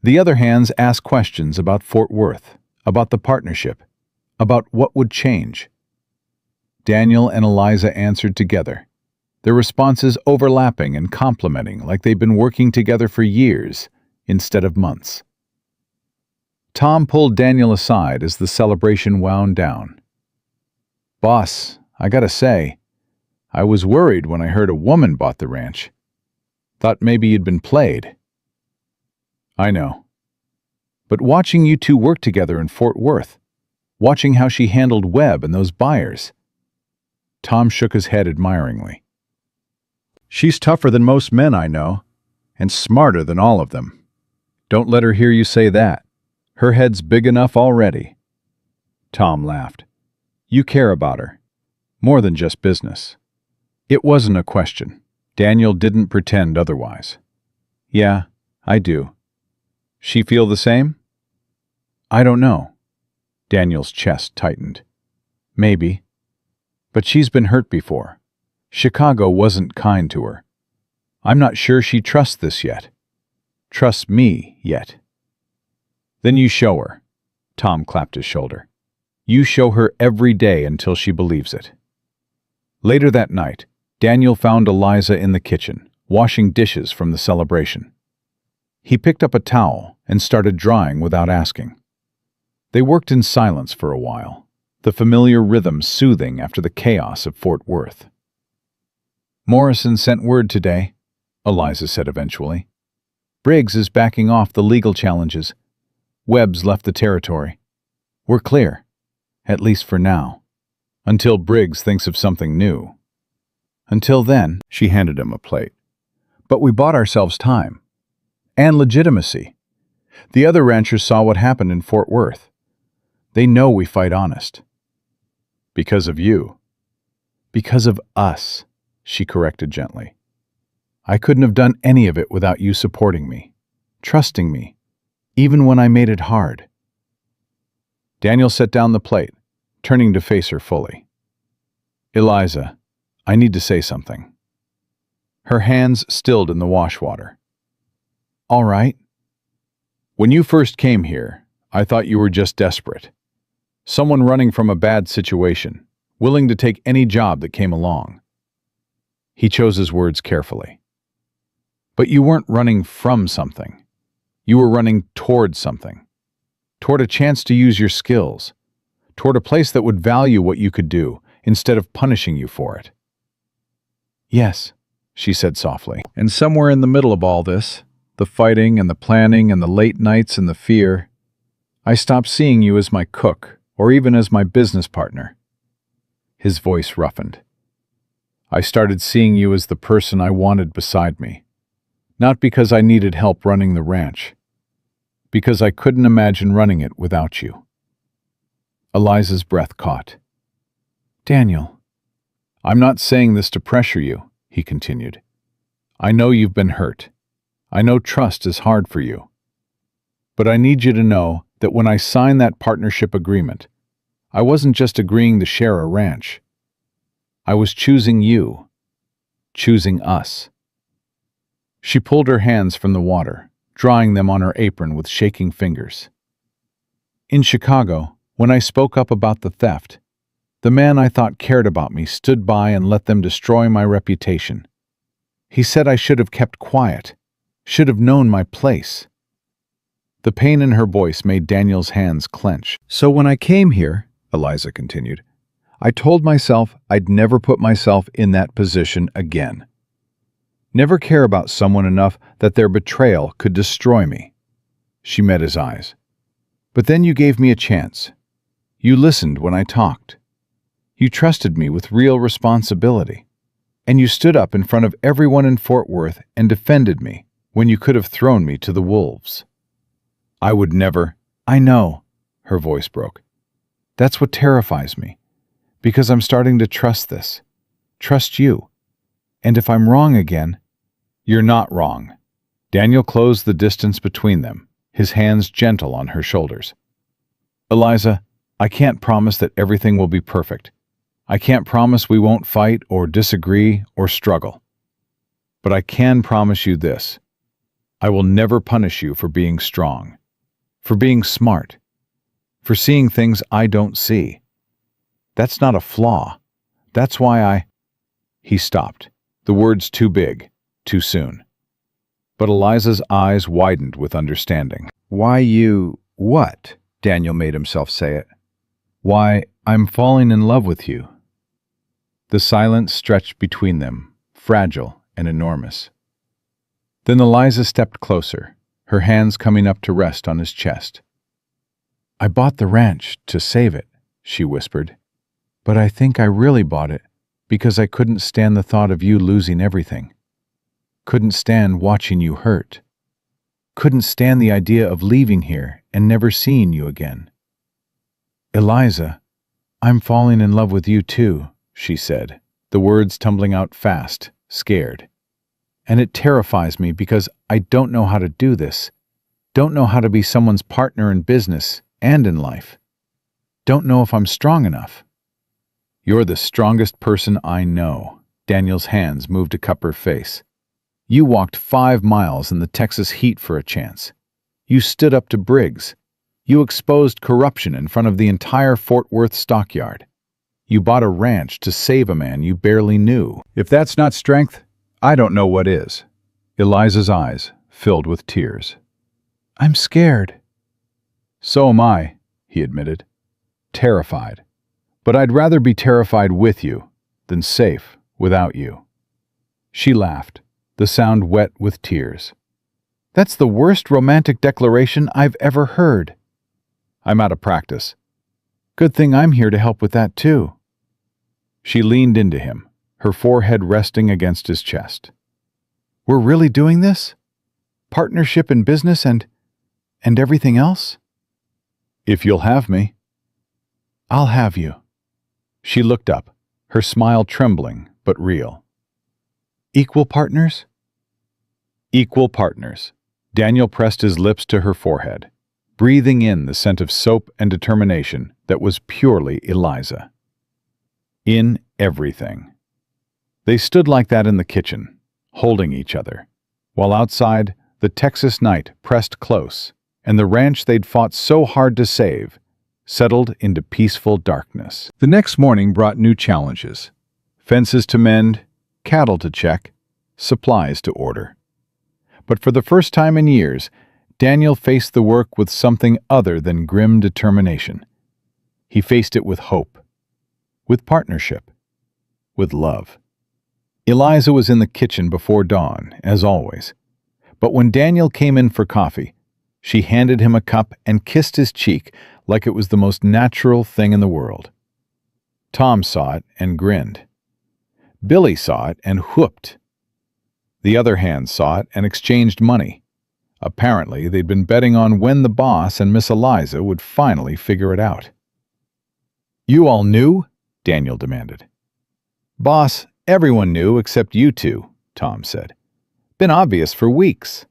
The other hands asked questions about Fort Worth, about the partnership, about what would change. Daniel and Eliza answered together, their responses overlapping and complementing like they'd been working together for years instead of months. Tom pulled Daniel aside as the celebration wound down. Boss, I gotta say, I was worried when I heard a woman bought the ranch. Thought maybe you'd been played. I know. But watching you two work together in Fort Worth, watching how she handled Webb and those buyers. Tom shook his head admiringly. She's tougher than most men I know, and smarter than all of them. Don't let her hear you say that. Her head's big enough already. Tom laughed. You care about her. More than just business. It wasn't a question. Daniel didn't pretend otherwise. Yeah, I do. She feel the same? I don't know. Daniel's chest tightened. Maybe. But she's been hurt before. Chicago wasn't kind to her. I'm not sure she trusts this yet. Trusts me yet. Then you show her. Tom clapped his shoulder. You show her every day until she believes it. Later that night, Daniel found Eliza in the kitchen, washing dishes from the celebration. He picked up a towel and started drying without asking. They worked in silence for a while, the familiar rhythm soothing after the chaos of Fort Worth. Morrison sent word today, Eliza said eventually. Briggs is backing off the legal challenges. Webb's left the territory. We're clear, at least for now, until Briggs thinks of something new. Until then, she handed him a plate. But we bought ourselves time. And legitimacy. The other ranchers saw what happened in Fort Worth. They know we fight honest. Because of you. Because of us, she corrected gently. I couldn't have done any of it without you supporting me, trusting me, even when I made it hard. Daniel set down the plate, turning to face her fully. Eliza, I need to say something. Her hands stilled in the wash water. All right. When you first came here, I thought you were just desperate. Someone running from a bad situation, willing to take any job that came along. He chose his words carefully. But you weren't running from something. You were running toward something. Toward a chance to use your skills. Toward a place that would value what you could do, instead of punishing you for it. Yes, she said softly. And somewhere in the middle of all this, the fighting and the planning and the late nights and the fear, I stopped seeing you as my cook or even as my business partner. His voice roughened. I started seeing you as the person I wanted beside me, not because I needed help running the ranch, because I couldn't imagine running it without you. Eliza's breath caught. Daniel, I'm not saying this to pressure you, he continued. I know you've been hurt. I know trust is hard for you. But I need you to know that when I signed that partnership agreement, I wasn't just agreeing to share a ranch. I was choosing you, choosing us. She pulled her hands from the water, drying them on her apron with shaking fingers. In Chicago, when I spoke up about the theft, the man I thought cared about me stood by and let them destroy my reputation. He said I should have kept quiet, should have known my place. The pain in her voice made Daniel's hands clench. So when I came here, Eliza continued. I told myself I'd never put myself in that position again. Never care about someone enough that their betrayal could destroy me. She met his eyes. But then you gave me a chance. You listened when I talked. You trusted me with real responsibility. And you stood up in front of everyone in Fort Worth and defended me when you could have thrown me to the wolves. I would never. I know, her voice broke. That's what terrifies me, because I'm starting to trust this. Trust you. And if I'm wrong again, you're not wrong. Daniel closed the distance between them, his hands gentle on her shoulders. Eliza, I can't promise that everything will be perfect. I can't promise we won't fight or disagree or struggle. But I can promise you this. I will never punish you for being strong, for being smart, for seeing things I don't see. That's not a flaw. That's why He stopped, the words too big, too soon. But Eliza's eyes widened with understanding. Why you... what? Daniel made himself say it. Why, I'm falling in love with you. The silence stretched between them, fragile and enormous. Then Eliza stepped closer, her hands coming up to rest on his chest. I bought the ranch to save it, she whispered. But I think I really bought it because I couldn't stand the thought of you losing everything. Couldn't stand watching you hurt. Couldn't stand the idea of leaving here and never seeing you again. Eliza, I'm falling in love with you too, she said, the words tumbling out fast, scared. And it terrifies me because I don't know how to do this. Don't know how to be someone's partner in business and in life. Don't know if I'm strong enough. You're the strongest person I know. Daniel's hands moved to cup her face. You walked 5 miles in the Texas heat for a chance. You stood up to Briggs. You exposed corruption in front of the entire Fort Worth stockyard. You bought a ranch to save a man you barely knew. If that's not strength, I don't know what is. Eliza's eyes filled with tears. I'm scared. So am I, he admitted. Terrified. But I'd rather be terrified with you than safe without you. She laughed, the sound wet with tears. That's the worst romantic declaration I've ever heard. I'm out of practice. Good thing I'm here to help with that too. She leaned into him, her forehead resting against his chest. We're really doing this? Partnership in business and everything else? If you'll have me. I'll have you. She looked up, her smile trembling but real. Equal partners? Equal partners. Daniel pressed his lips to her forehead, breathing in the scent of soap and determination that was purely Eliza. In everything. They stood like that in the kitchen, holding each other, while outside the Texas night pressed close, and the ranch they'd fought so hard to save settled into peaceful darkness. The next morning brought new challenges. Fences to mend, cattle to check, supplies to order. But for the first time in years, Daniel faced the work with something other than grim determination. He faced it with hope, with partnership, with love. Eliza was in the kitchen before dawn, as always. But when Daniel came in for coffee, she handed him a cup and kissed his cheek like it was the most natural thing in the world. Tom saw it and grinned. Billy saw it and whooped. The other hands saw it and exchanged money. Apparently, they'd been betting on when the boss and Miss Eliza would finally figure it out. You all knew? Daniel demanded. Boss, everyone knew except you two, Tom said. Been obvious for weeks.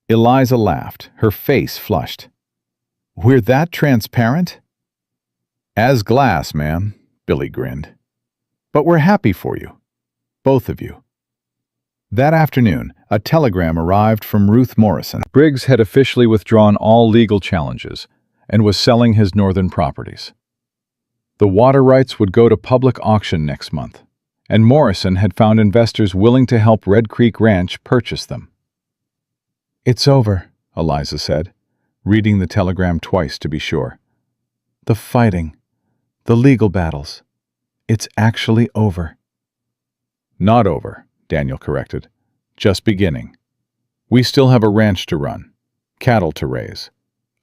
Eliza laughed, her face flushed. We're that transparent? As glass, ma'am, Billy grinned. But we're happy for you, both of you. That afternoon, a telegram arrived from Ruth Morrison. Briggs had officially withdrawn all legal challenges and was selling his northern properties. The water rights would go to public auction next month, and Morrison had found investors willing to help Red Creek Ranch purchase them. It's over, Eliza said, reading the telegram twice to be sure. The fighting, The legal battles. It's actually over. Not over, Daniel corrected. Just beginning. We still have a ranch to run, cattle to raise,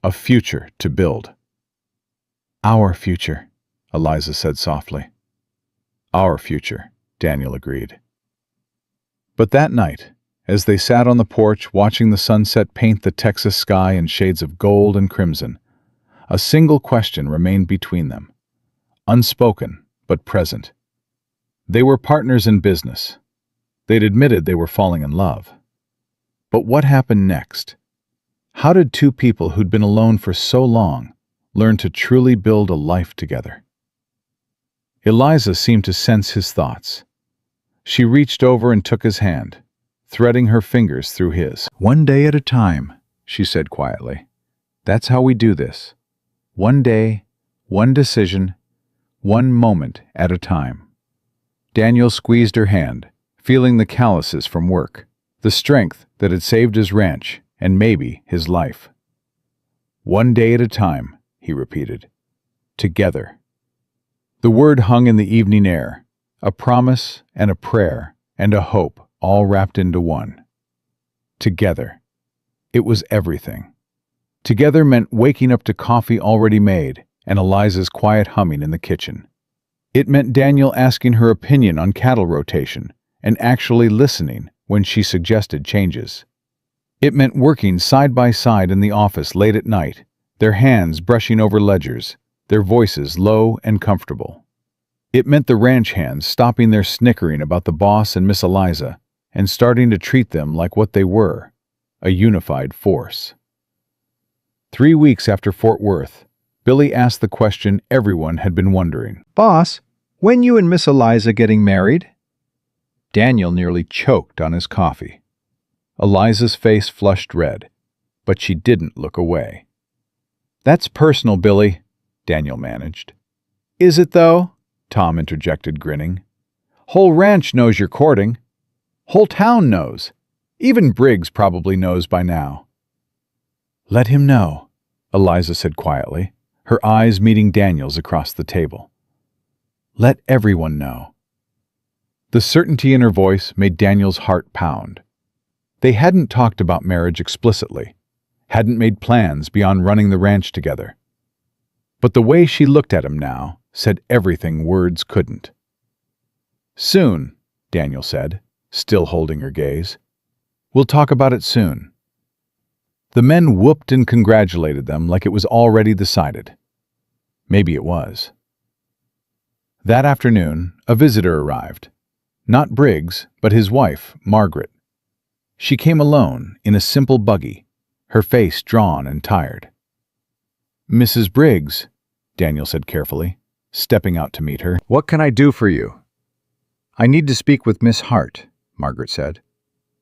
a future to build. Our future, Eliza said softly. Our future, Daniel agreed. But that night, as they sat on the porch watching the sunset paint the Texas sky in shades of gold and crimson, a single question remained between them, unspoken but present. They were partners in business. They'd admitted they were falling in love. But what happened next? How did two people who'd been alone for so long learn to truly build a life together? Eliza seemed to sense his thoughts. She reached over and took his hand, threading her fingers through his. "One day at a time," she said quietly. "That's how we do this. One day, one decision, one moment at a time." Daniel squeezed her hand, feeling the calluses from work, the strength that had saved his ranch and maybe his life. "One day at a time," he repeated. "Together." The word hung in the evening air, a promise and a prayer and a hope all wrapped into one. Together. It was everything. Together meant waking up to coffee already made and Eliza's quiet humming in the kitchen. It meant Daniel asking her opinion on cattle rotation and actually listening when she suggested changes. It meant working side by side in the office late at night, their hands brushing over ledgers, their voices low and comfortable. It meant the ranch hands stopping their snickering about the boss and Miss Eliza and starting to treat them like what they were, a unified force. 3 weeks after Fort Worth, Billy asked the question everyone had been wondering. "Boss, when you and Miss Eliza getting married?" Daniel nearly choked on his coffee. Eliza's face flushed red, but she didn't look away. "That's personal, Billy," Daniel managed. "Is it, though?" Tom interjected, grinning. "Whole ranch knows you're courting. Whole town knows. Even Briggs probably knows by now." "Let him know," Eliza said quietly, her eyes meeting Daniel's across the table. "Let everyone know." The certainty in her voice made Daniel's heart pound. They hadn't talked about marriage explicitly, hadn't made plans beyond running the ranch together. But the way she looked at him now said everything words couldn't. "Soon," Daniel said, still holding her gaze. "We'll talk about it soon." The men whooped and congratulated them like it was already decided. Maybe it was. That afternoon, a visitor arrived. Not Briggs, but his wife, Margaret. She came alone, in a simple buggy, her face drawn and tired. "Mrs. Briggs," Daniel said carefully, stepping out to meet her. "What can I do for you?" "I need to speak with Miss Hart," Margaret said.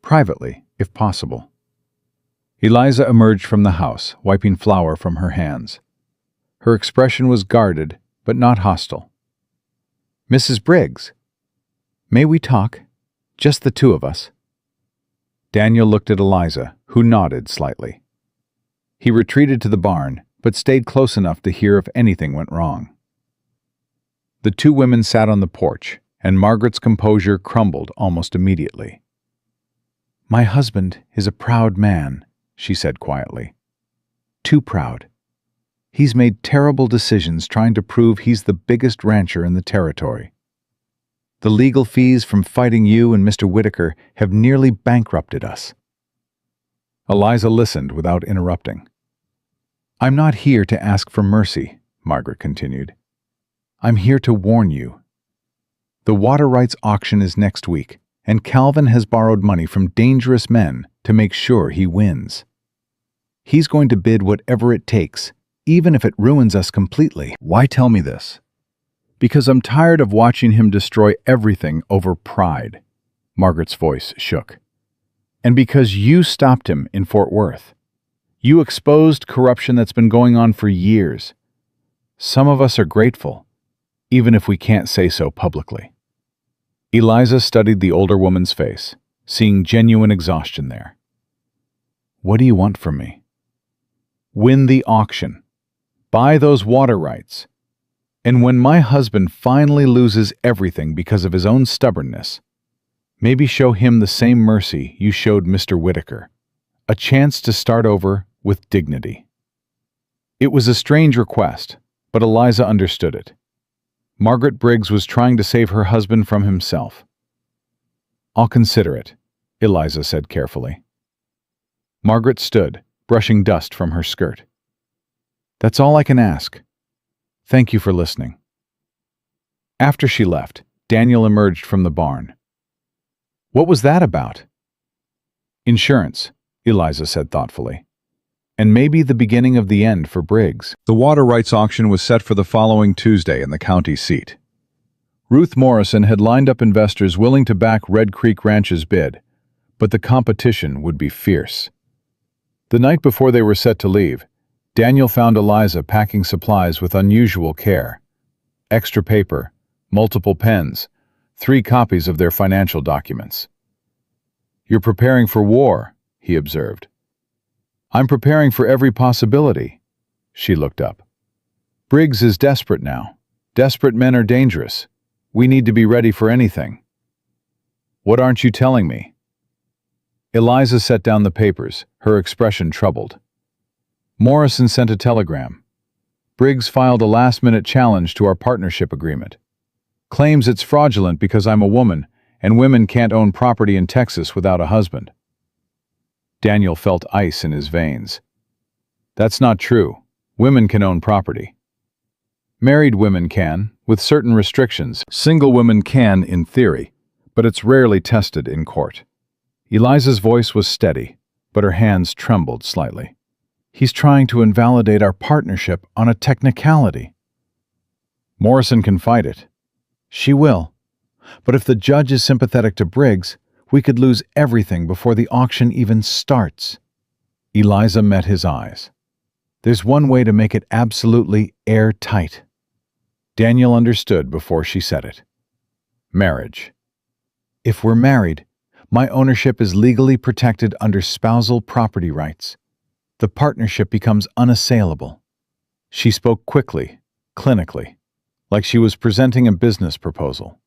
"Privately, if possible." Eliza emerged from the house, wiping flour from her hands. Her expression was guarded, but not hostile. "Mrs. Briggs, may we talk? Just the two of us." Daniel looked at Eliza, who nodded slightly. He retreated to the barn, but stayed close enough to hear if anything went wrong. The two women sat on the porch, and Margaret's composure crumbled almost immediately. "My husband is a proud man," she said quietly. "Too proud. He's made terrible decisions trying to prove he's the biggest rancher in the territory. The legal fees from fighting you and Mr. Whitaker have nearly bankrupted us." Eliza listened without interrupting. "I'm not here to ask for mercy," Margaret continued. "I'm here to warn you. The water rights auction is next week, and Calvin has borrowed money from dangerous men to make sure he wins. He's going to bid whatever it takes, even if it ruins us completely." "Why tell me this?" "Because I'm tired of watching him destroy everything over pride." Margaret's voice shook. "And because you stopped him in Fort Worth. You exposed corruption that's been going on for years. Some of us are grateful, even if we can't say so publicly." Eliza studied the older woman's face, seeing genuine exhaustion there. "What do you want from me?" "Win the auction. Buy those water rights. And when my husband finally loses everything because of his own stubbornness, maybe show him the same mercy you showed Mr. Whitaker, a chance to start over with dignity. It was a strange request, but Eliza understood it. Margaret Briggs was trying to save her husband from himself. "I'll consider it," Eliza said carefully. Margaret stood, brushing dust from her skirt. "That's all I can ask. Thank you for listening." After she left, Daniel emerged from the barn. "What was that about?" "Insurance," Eliza said thoughtfully. "And maybe the beginning of the end for Briggs." The water rights auction was set for the following Tuesday in the county seat. Ruth Morrison had lined up investors willing to back Red Creek Ranch's bid, but the competition would be fierce. The night before they were set to leave, Daniel found Eliza packing supplies with unusual care. Extra paper, multiple pens, 3 copies of their financial documents. "You're preparing for war," he observed. "I'm preparing for every possibility." She looked up. "Briggs is desperate now. Desperate men are dangerous. We need to be ready for anything." "What aren't you telling me?" Eliza set down the papers, her expression troubled. "Morrison sent a telegram. Briggs filed a last-minute challenge to our partnership agreement. Claims it's fraudulent because I'm a woman, and women can't own property in Texas without a husband." Daniel felt ice in his veins. "That's not true. Women can own property. Married women can, with certain restrictions. Single women can, in theory, but it's rarely tested in court." Eliza's voice was steady, but her hands trembled slightly. "He's trying to invalidate our partnership on a technicality." "Morrison can fight it." "She will. But if the judge is sympathetic to Briggs, we could lose everything before the auction even starts." Eliza met his eyes. "There's one way to make it absolutely airtight." Daniel understood before she said it. "Marriage." "If we're married, my ownership is legally protected under spousal property rights. The partnership becomes unassailable." She spoke quickly, clinically, like she was presenting a business proposal.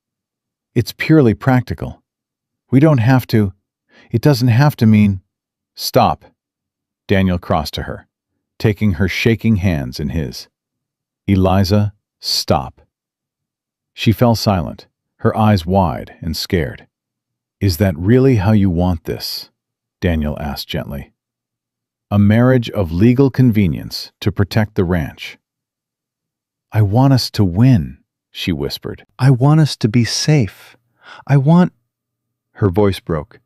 "It's purely practical. We don't have to. It doesn't have to mean—" "Stop." Daniel crossed to her, taking her shaking hands in his. "Eliza, stop." She fell silent, her eyes wide and scared. "Is that really how you want this?" Daniel asked gently. "A marriage of legal convenience to protect the ranch." "I want us to win," she whispered. "I want us to be safe. I want—" Her voice broke.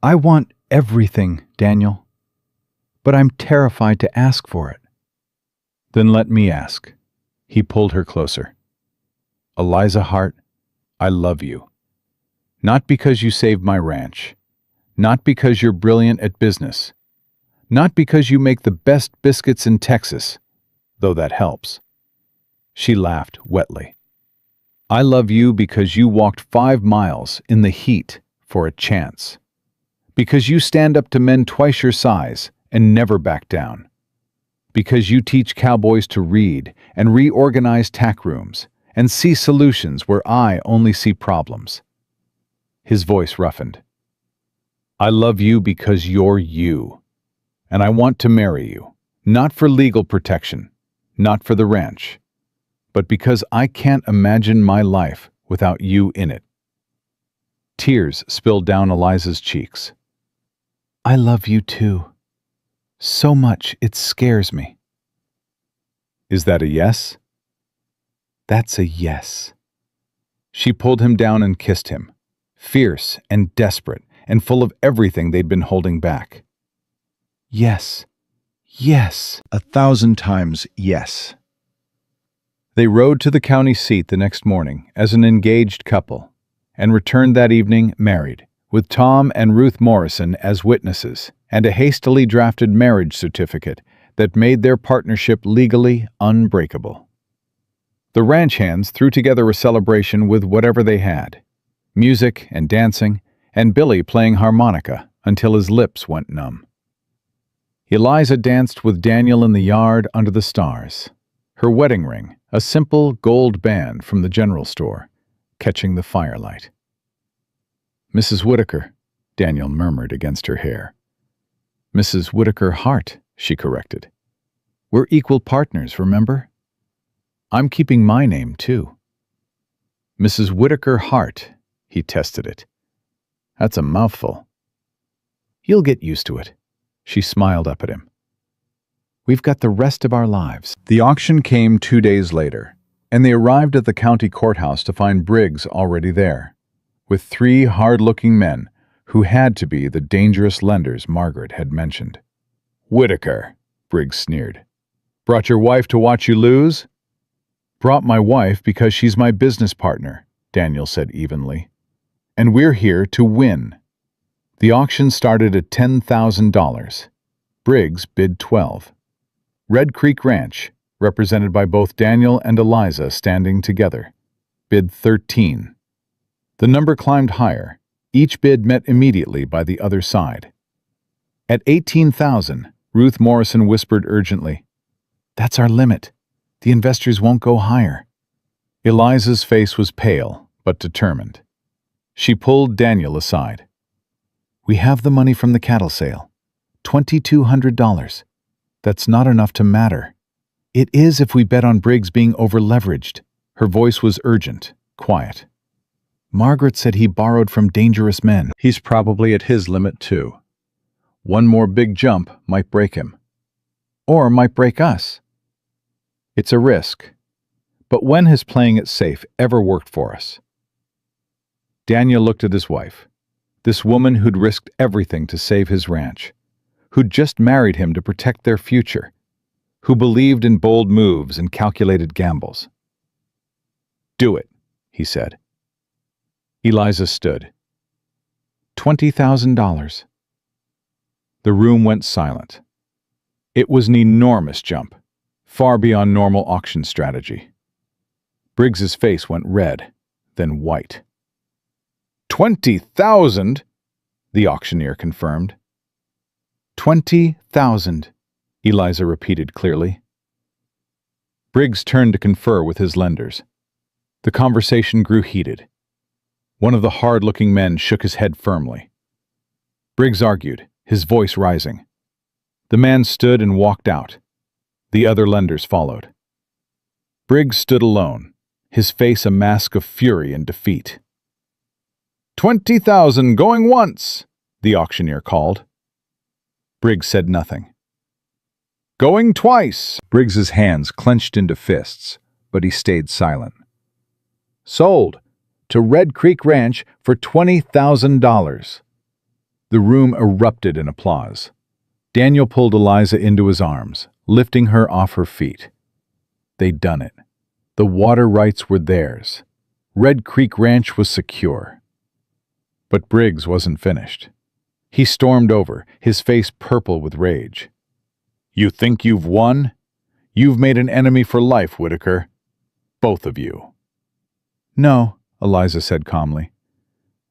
"I want everything, Daniel. But I'm terrified to ask for it." "Then let me ask." He pulled her closer. "Eliza Hart, I love you. Not because you saved my ranch. Not because you're brilliant at business. Not because you make the best biscuits in Texas, though that helps." She laughed wetly. "I love you because you walked 5 miles in the heat for a chance. Because you stand up to men twice your size and never back down. Because you teach cowboys to read and reorganize tack rooms and see solutions where I only see problems." His voice roughened. "I love you because you're you. And I want to marry you, not for legal protection, not for the ranch, but because I can't imagine my life without you in it." Tears spilled down Eliza's cheeks. "I love you too. So much it scares me." "Is that a yes?" "That's a yes." She pulled him down and kissed him, fierce and desperate and full of everything they'd been holding back. "Yes, yes, 1,000 times yes." They rode to the county seat the next morning as an engaged couple, and returned that evening married, with Tom and Ruth Morrison as witnesses, and a hastily drafted marriage certificate that made their partnership legally unbreakable. The ranch hands threw together a celebration with whatever they had: music and dancing, and Billy playing harmonica until his lips went numb. Eliza danced with Daniel in the yard under the stars. her wedding ring, a simple gold band from the general store, catching the firelight. "Mrs. Whitaker," Daniel murmured against her hair. "Mrs. Whitaker Hart," she corrected. "We're equal partners, remember? I'm keeping my name, too." "Mrs. Whitaker Hart," he tested it. "That's a mouthful." "You'll get used to it." She smiled up at him. "We've got the rest of our lives." The auction came 2 days later, and they arrived at the county courthouse to find Briggs already there, with 3 hard-looking men who had to be the dangerous lenders Margaret had mentioned. "Whitaker," Briggs sneered. "Brought your wife to watch you lose?" "Brought my wife because she's my business partner," Daniel said evenly. "And we're here to win." The auction started at $10,000. Briggs bid 12. Red Creek Ranch, represented by both Daniel and Eliza standing together, bid 13. The number climbed higher, each bid met immediately by the other side. At 18,000, Ruth Morrison whispered urgently, "That's our limit. The investors won't go higher." Eliza's face was pale, but determined. She pulled Daniel aside. "We have the money from the cattle sale. $2,200. That's not enough to matter." "It is if we bet on Briggs being over-leveraged." Her voice was urgent, quiet. "Margaret said he borrowed from dangerous men." "He's probably at his limit, too. One more big jump might break him. Or might break us. It's a risk. But when has playing it safe ever worked for us?" Daniel looked at his wife, this woman who'd risked everything to save his ranch, who'd just married him to protect their future, who believed in bold moves and calculated gambles. "Do it," he said. Eliza stood. $20,000. The room went silent. It was an enormous jump, far beyond normal auction strategy. Briggs's face went red, then white. "20,000?" the auctioneer confirmed. $20,000, Eliza repeated clearly. Briggs turned to confer with his lenders. The conversation grew heated. One of the hard-looking men shook his head firmly. Briggs argued, his voice rising. The man stood and walked out. The other lenders followed. Briggs stood alone, his face a mask of fury and defeat. "20,000 going once," the auctioneer called. Briggs said nothing. "Going twice." Briggs's hands clenched into fists, but he stayed silent. "Sold to Red Creek Ranch for $20,000. The room erupted in applause. Daniel pulled Eliza into his arms, lifting her off her feet. They'd done it. The water rights were theirs. Red Creek Ranch was secure. But Briggs wasn't finished. He stormed over, his face purple with rage. "You think you've won? You've made an enemy for life, Whitaker. Both of you." "No," Eliza said calmly.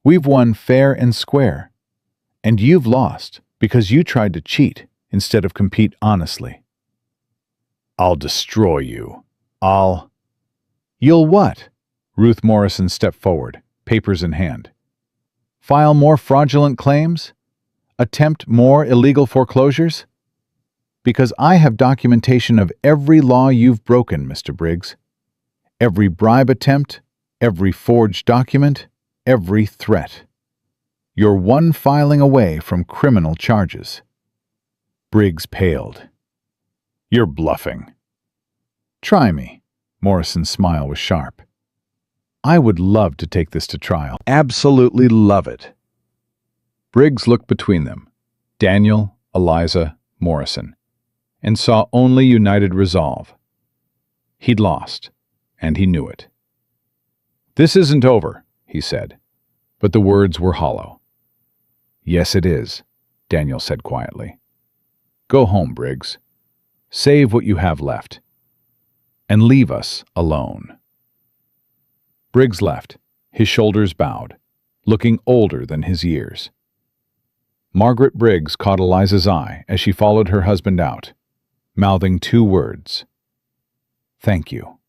"We've won fair and square. And you've lost because you tried to cheat instead of compete honestly." "I'll destroy you. You'll what?" Ruth Morrison stepped forward, papers in hand. "File more fraudulent claims? Attempt more illegal foreclosures? Because I have documentation of every law you've broken, Mr. Briggs. Every bribe attempt, every forged document, every threat. You're one filing away from criminal charges." Briggs paled. "You're bluffing." "Try me." Morrison's smile was sharp. "I would love to take this to trial. Absolutely love it." Briggs looked between them, Daniel, Eliza, Morrison, and saw only united resolve. He'd lost, and he knew it. "This isn't over," he said, but the words were hollow. "Yes, it is," Daniel said quietly. "Go home, Briggs. Save what you have left. And leave us alone." Briggs left, his shoulders bowed, looking older than his years. Margaret Briggs caught Eliza's eye as she followed her husband out, mouthing 2 words. Thank you.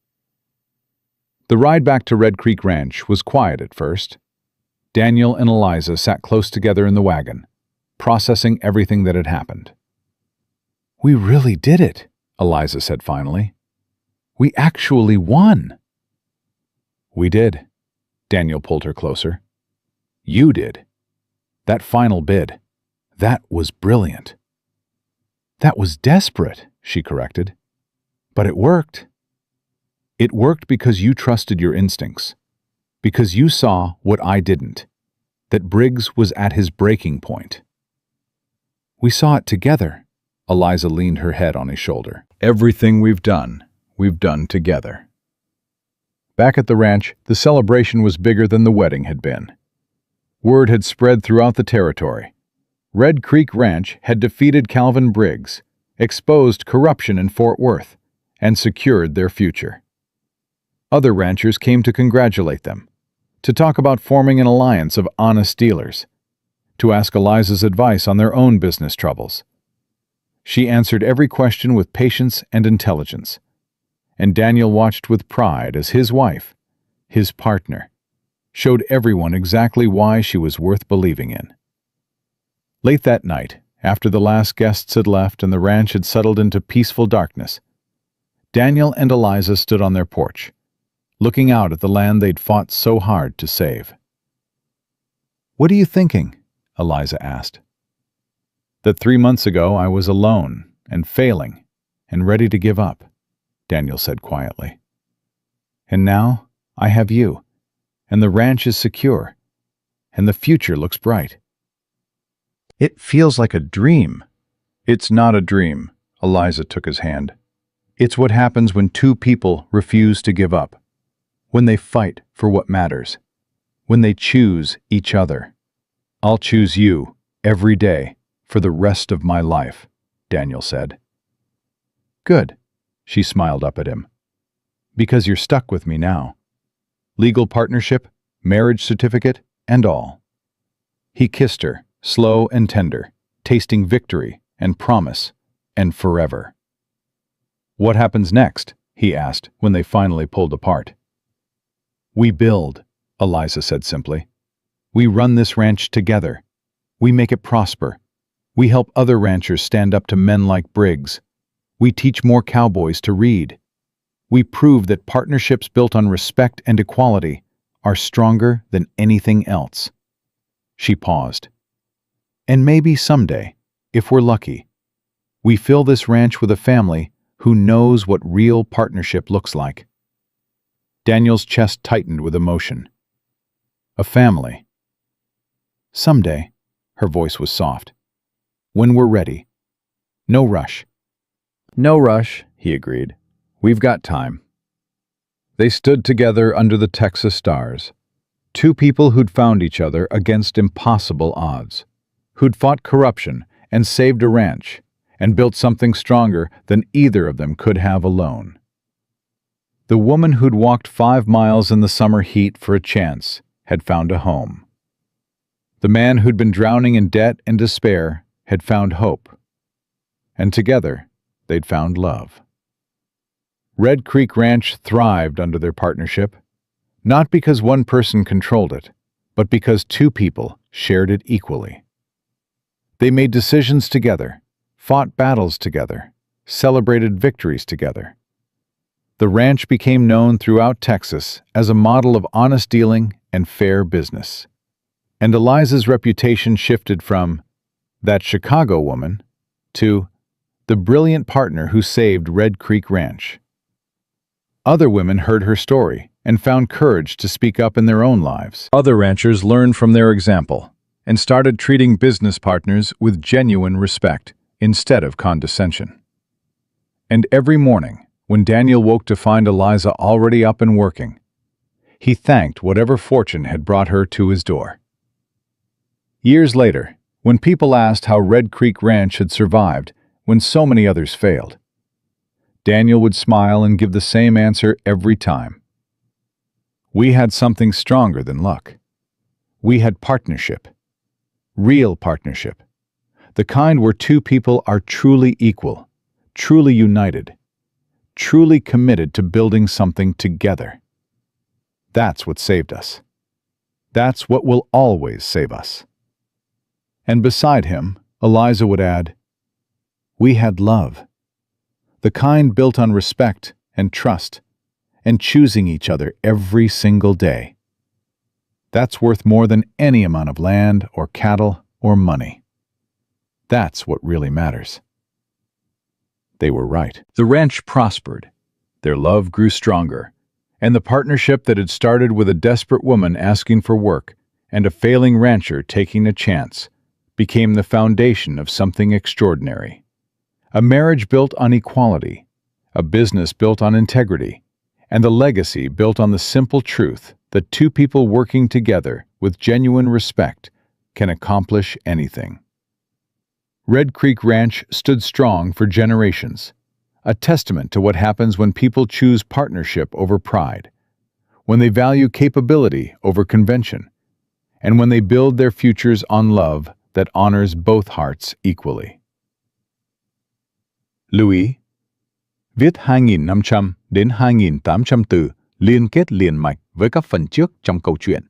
The ride back to Red Creek Ranch was quiet at first. Daniel and Eliza sat close together in the wagon, processing everything that had happened. We really did it, Eliza said finally. We actually won. We did. Daniel pulled her closer. You did. That final bid, that was brilliant. That was desperate, she corrected. But it worked. It worked because you trusted your instincts, because you saw what I didn't, that Briggs was at his breaking point. We saw it together. Eliza leaned her head on his shoulder. Everything we've done together. Back at the ranch, the celebration was bigger than the wedding had been. Word had spread throughout the territory. Red Creek Ranch had defeated Calvin Briggs, exposed corruption in Fort Worth, and secured their future. Other ranchers came to congratulate them, to talk about forming an alliance of honest dealers, to ask Eliza's advice on their own business troubles. She answered every question with patience and intelligence, and Daniel watched with pride as his wife, his partner, showed everyone exactly why she was worth believing in. Late that night, after the last guests had left and the ranch had settled into peaceful darkness, Daniel and Eliza stood on their porch, looking out at the land they'd fought so hard to save. What are you thinking? Eliza asked. That 3 months ago I was alone and failing and ready to give up, Daniel said quietly. And now I have you, and the ranch is secure, and the future looks bright. It feels like a dream. It's not a dream, Eliza took his hand. It's what happens when two people refuse to give up, when they fight for what matters, when they choose each other. I'll choose you every day for the rest of my life, Daniel said. Good, she smiled up at him. Because you're stuck with me now. Legal partnership, marriage certificate, and all. He kissed her, slow and tender, tasting victory and promise and forever. What happens next? He asked when they finally pulled apart. We build, Eliza said simply. We run this ranch together. We make it prosper. We help other ranchers stand up to men like Briggs. We teach more cowboys to read. We prove that partnerships built on respect and equality are stronger than anything else. She paused. And maybe someday, if we're lucky, we fill this ranch with a family who knows what real partnership looks like. Daniel's chest tightened with emotion. A family. Someday, her voice was soft. When we're ready. No rush. No rush, he agreed. We've got time. They stood together under the Texas stars. Two people who'd found each other against impossible odds, who'd fought corruption and saved a ranch, and built something stronger than either of them could have alone. The woman who'd walked 5 miles in the summer heat for a chance had found a home. The man who'd been drowning in debt and despair had found hope. And together, they'd found love. Red Creek Ranch thrived under their partnership, not because one person controlled it, but because two people shared it equally. They made decisions together, fought battles together, celebrated victories together. The ranch became known throughout Texas as a model of honest dealing and fair business. And Eliza's reputation shifted from that Chicago woman to the brilliant partner who saved Red Creek Ranch. Other women heard her story and found courage to speak up in their own lives. Other ranchers learned from their example and started treating business partners with genuine respect instead of condescension. And every morning, when Daniel woke to find Eliza already up and working, he thanked whatever fortune had brought her to his door. Years later, when people asked how Red Creek Ranch had survived when so many others failed, Daniel would smile and give the same answer every time. We had something stronger than luck. We had partnership. Real partnership. The kind where two people are truly equal, truly united. truly committed to building something together. That's what saved us. That's what will always save us. And beside him, Eliza would add, we had love. The kind built on respect and trust, and choosing each other every single day. That's worth more than any amount of land or cattle or money. That's what really matters. They were right. The ranch prospered. Their love grew stronger, and the partnership that had started with a desperate woman asking for work and a failing rancher taking a chance became the foundation of something extraordinary. A marriage built on equality, a business built on integrity, and a legacy built on the simple truth that two people working together with genuine respect can accomplish anything. Red Creek Ranch stood strong for generations, a testament to what happens when people choose partnership over pride, when they value capability over convention, and when they build their futures on love that honors both hearts equally. Louis, viết 2.500 đến 2.800 từ liên kết liền mạch với các phần trước trong câu chuyện.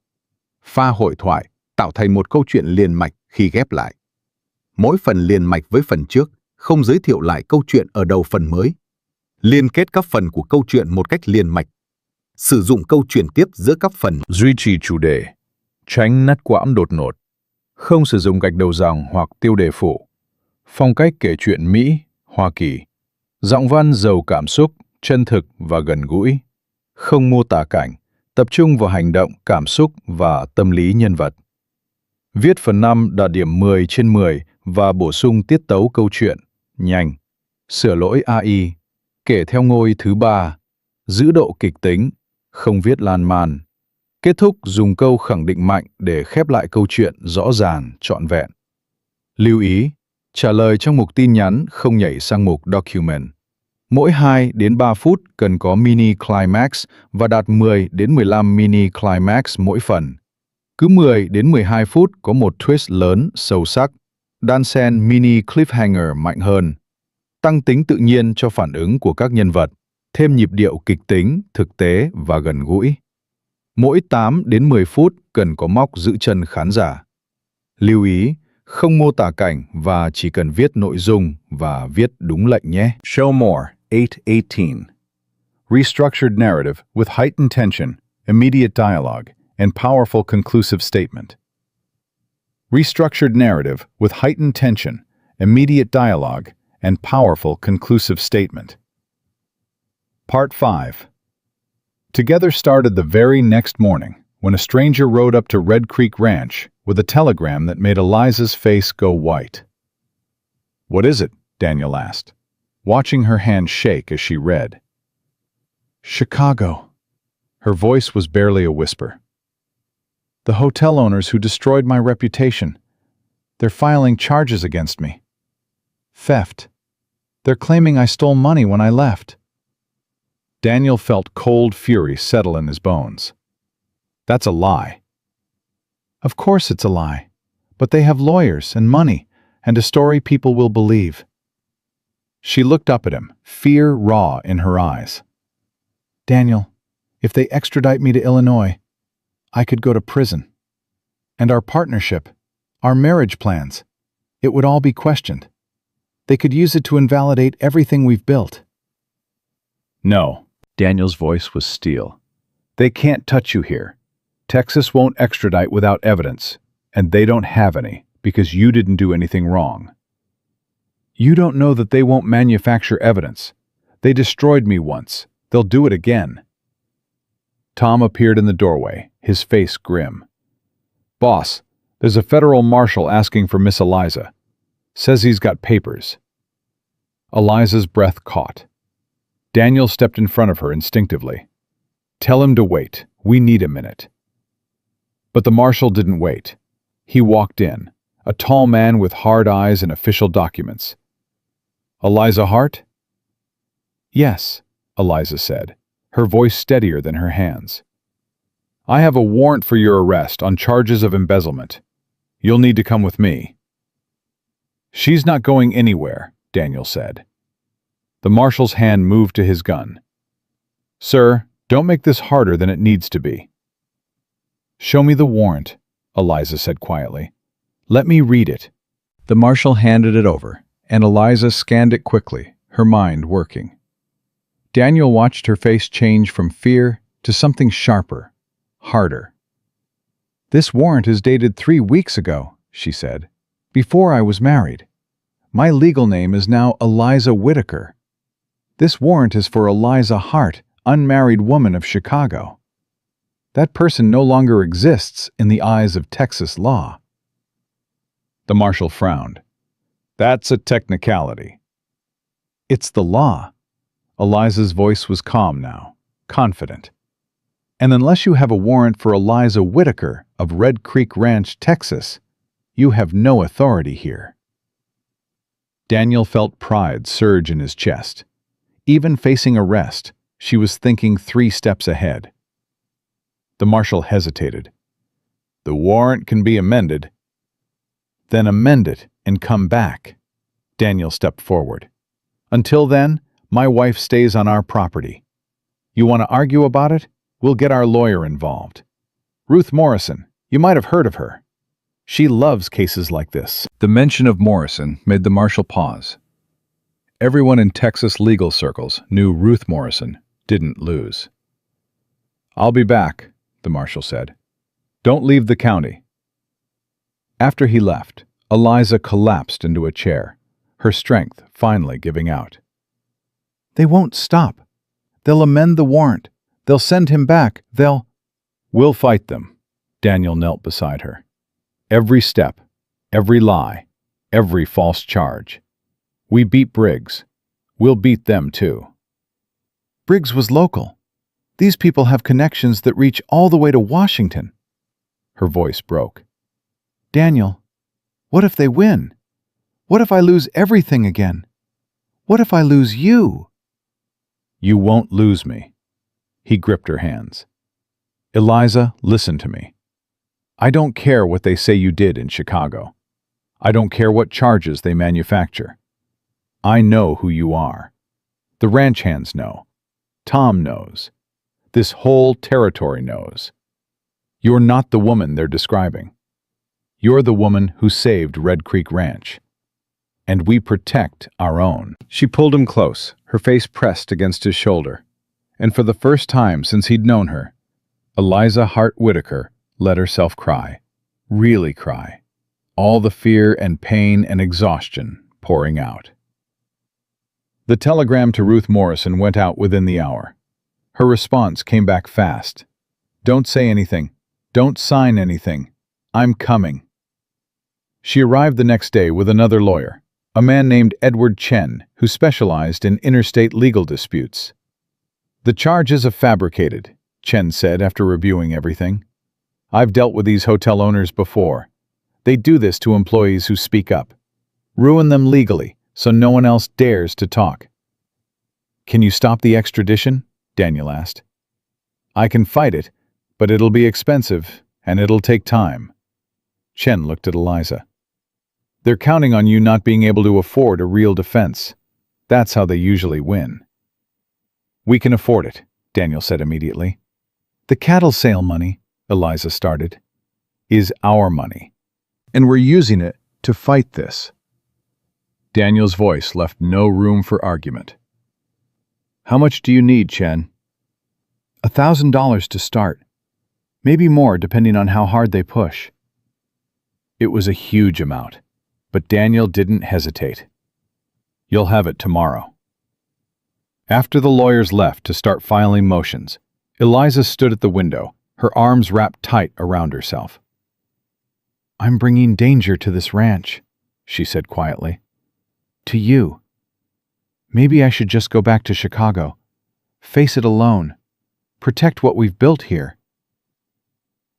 Pha hội thoại tạo thành một câu chuyện liền mạch khi ghép lại. Mỗi phần liền mạch với phần trước không giới thiệu lại câu chuyện ở đầu phần mới. Liên kết các phần của câu chuyện một cách liền mạch. Sử dụng câu chuyển tiếp giữa các phần. Duy trì chủ đề, tránh ngắt quãng đột ngột. Không sử dụng gạch đầu dòng hoặc tiêu đề phụ. Phong cách kể chuyện Mỹ, Hoa Kỳ. Giọng văn giàu cảm xúc, chân thực và gần gũi. Không mô tả cảnh, tập trung vào hành động, cảm xúc và tâm lý nhân vật. Viết phần 5 đạt điểm 10 trên 10 và bổ sung tiết tấu câu chuyện, nhanh. Sửa lỗi AI, kể theo ngôi thứ 3. Giữ độ kịch tính, không viết lan man. Kết thúc dùng câu khẳng định mạnh để khép lại câu chuyện rõ ràng, trọn vẹn. Lưu ý, trả lời trong mục tin nhắn không nhảy sang mục document. Mỗi 2 đến 3 phút cần có mini climax và đạt 10 đến 15 mini climax mỗi phần. Cứ 10 đến 12 phút có một twist lớn, sâu sắc, đan xen mini cliffhanger mạnh hơn. Tăng tính tự nhiên cho phản ứng của các nhân vật, thêm nhịp điệu kịch tính, thực tế và gần gũi. Mỗi 8 đến 10 phút cần có móc giữ chân khán giả. Lưu ý, không mô tả cảnh và chỉ cần viết nội dung và viết đúng lệnh nhé. Show more, 8:18. Restructured narrative with heightened tension, immediate dialogue, and powerful conclusive statement. Restructured narrative with heightened tension, immediate dialogue, and powerful conclusive statement. Part 5. Together started the very next morning when a stranger rode up to Red Creek Ranch with a telegram that made Eliza's face go white. "What is it?" Daniel asked, watching her hand shake as she read. "Chicago." Her voice was barely a whisper. "The hotel owners who destroyed my reputation. They're filing charges against me. Theft. They're claiming I stole money when I left." Daniel felt cold fury settle in his bones. "That's a lie." "Of course it's a lie. But they have lawyers and money, and a story people will believe." She looked up at him, fear raw in her eyes. "Daniel, if they extradite me to Illinois, I could go to prison. And our partnership, our marriage plans, it would all be questioned. They could use it to invalidate everything we've built." "No." Daniel's voice was steel. "They can't touch you here. Texas won't extradite without evidence, and they don't have any, because you didn't do anything wrong. You don't know that they won't manufacture evidence. They destroyed me once. They'll do it again." Tom appeared in the doorway, his face grim. "Boss, there's a federal marshal asking for Miss Eliza. Says he's got papers." Eliza's breath caught. Daniel stepped in front of her instinctively. "Tell him to wait. We need a minute." But the marshal didn't wait. He walked in, a tall man with hard eyes and official documents. "Eliza Hart?" "Yes," Eliza said, her voice steadier than her hands. "I have a warrant for your arrest on charges of embezzlement. You'll need to come with me." "She's not going anywhere," Daniel said. The marshal's hand moved to his gun. "Sir, don't make this harder than it needs to be." "Show me the warrant," Eliza said quietly. "Let me read it." The marshal handed it over, and Eliza scanned it quickly, her mind working. Daniel watched her face change from fear to something sharper, harder. "This warrant is dated 3 weeks ago," she said, "before I was married. My legal name is now Eliza Whitaker. This warrant is for Eliza Hart, unmarried woman of Chicago. That person no longer exists in the eyes of Texas law." The marshal frowned. "That's a technicality." "It's the law." Eliza's voice was calm now, confident. "And unless you have a warrant for Eliza Whitaker of Red Creek Ranch, Texas, you have no authority here." Daniel felt pride surge in his chest. Even facing arrest, she was thinking 3 steps ahead. The marshal hesitated. "The warrant can be amended." "Then amend it and come back." Daniel stepped forward. "Until then, my wife stays on our property. You want to argue about it? We'll get our lawyer involved. Ruth Morrison, you might have heard of her. She loves cases like this." The mention of Morrison made the marshal pause. Everyone in Texas legal circles knew Ruth Morrison didn't lose. "I'll be back," the marshal said. "Don't leave the county." After he left, Eliza collapsed into a chair, her strength finally giving out. "They won't stop. They'll amend the warrant. They'll send him back. We'll fight them." Daniel knelt beside her. "Every step, every lie, every false charge. We beat Briggs. We'll beat them too." "Briggs was local. These people have connections that reach all the way to Washington." Her voice broke. "Daniel, what if they win? What if I lose everything again? What if I lose you?" "You won't lose me." He gripped her hands. "Eliza, listen to me. I don't care what they say you did in Chicago. I don't care what charges they manufacture. I know who you are. The ranch hands know. Tom knows. This whole territory knows. You're not the woman they're describing. You're the woman who saved Red Creek Ranch. And we protect our own." She pulled him close, her face pressed against his shoulder. And for the first time since he'd known her, Eliza Hart Whitaker let herself cry. Really cry. All the fear and pain and exhaustion pouring out. The telegram to Ruth Morrison went out within the hour. Her response came back fast. "Don't say anything. Don't sign anything. I'm coming." She arrived the next day with another lawyer, a man named Edward Chen, who specialized in interstate legal disputes. "The charges are fabricated," Chen said after reviewing everything. "I've dealt with these hotel owners before. They do this to employees who speak up. Ruin them legally, so no one else dares to talk." "Can you stop the extradition?" Daniel asked. "I can fight it, but it'll be expensive, and it'll take time." Chen looked at Eliza. "They're counting on you not being able to afford a real defense. That's how they usually win." "We can afford it," Daniel said immediately. "The cattle sale money," Eliza started, "is our money, and we're using it to fight this." Daniel's voice left no room for argument. "How much do you need, Chen?" $1,000 to start. Maybe more depending on how hard they push." It was a huge amount, but Daniel didn't hesitate. "You'll have it tomorrow." After the lawyers left to start filing motions, Eliza stood at the window, her arms wrapped tight around herself. "I'm bringing danger to this ranch," she said quietly. "To you. Maybe I should just go back to Chicago, face it alone, protect what we've built here."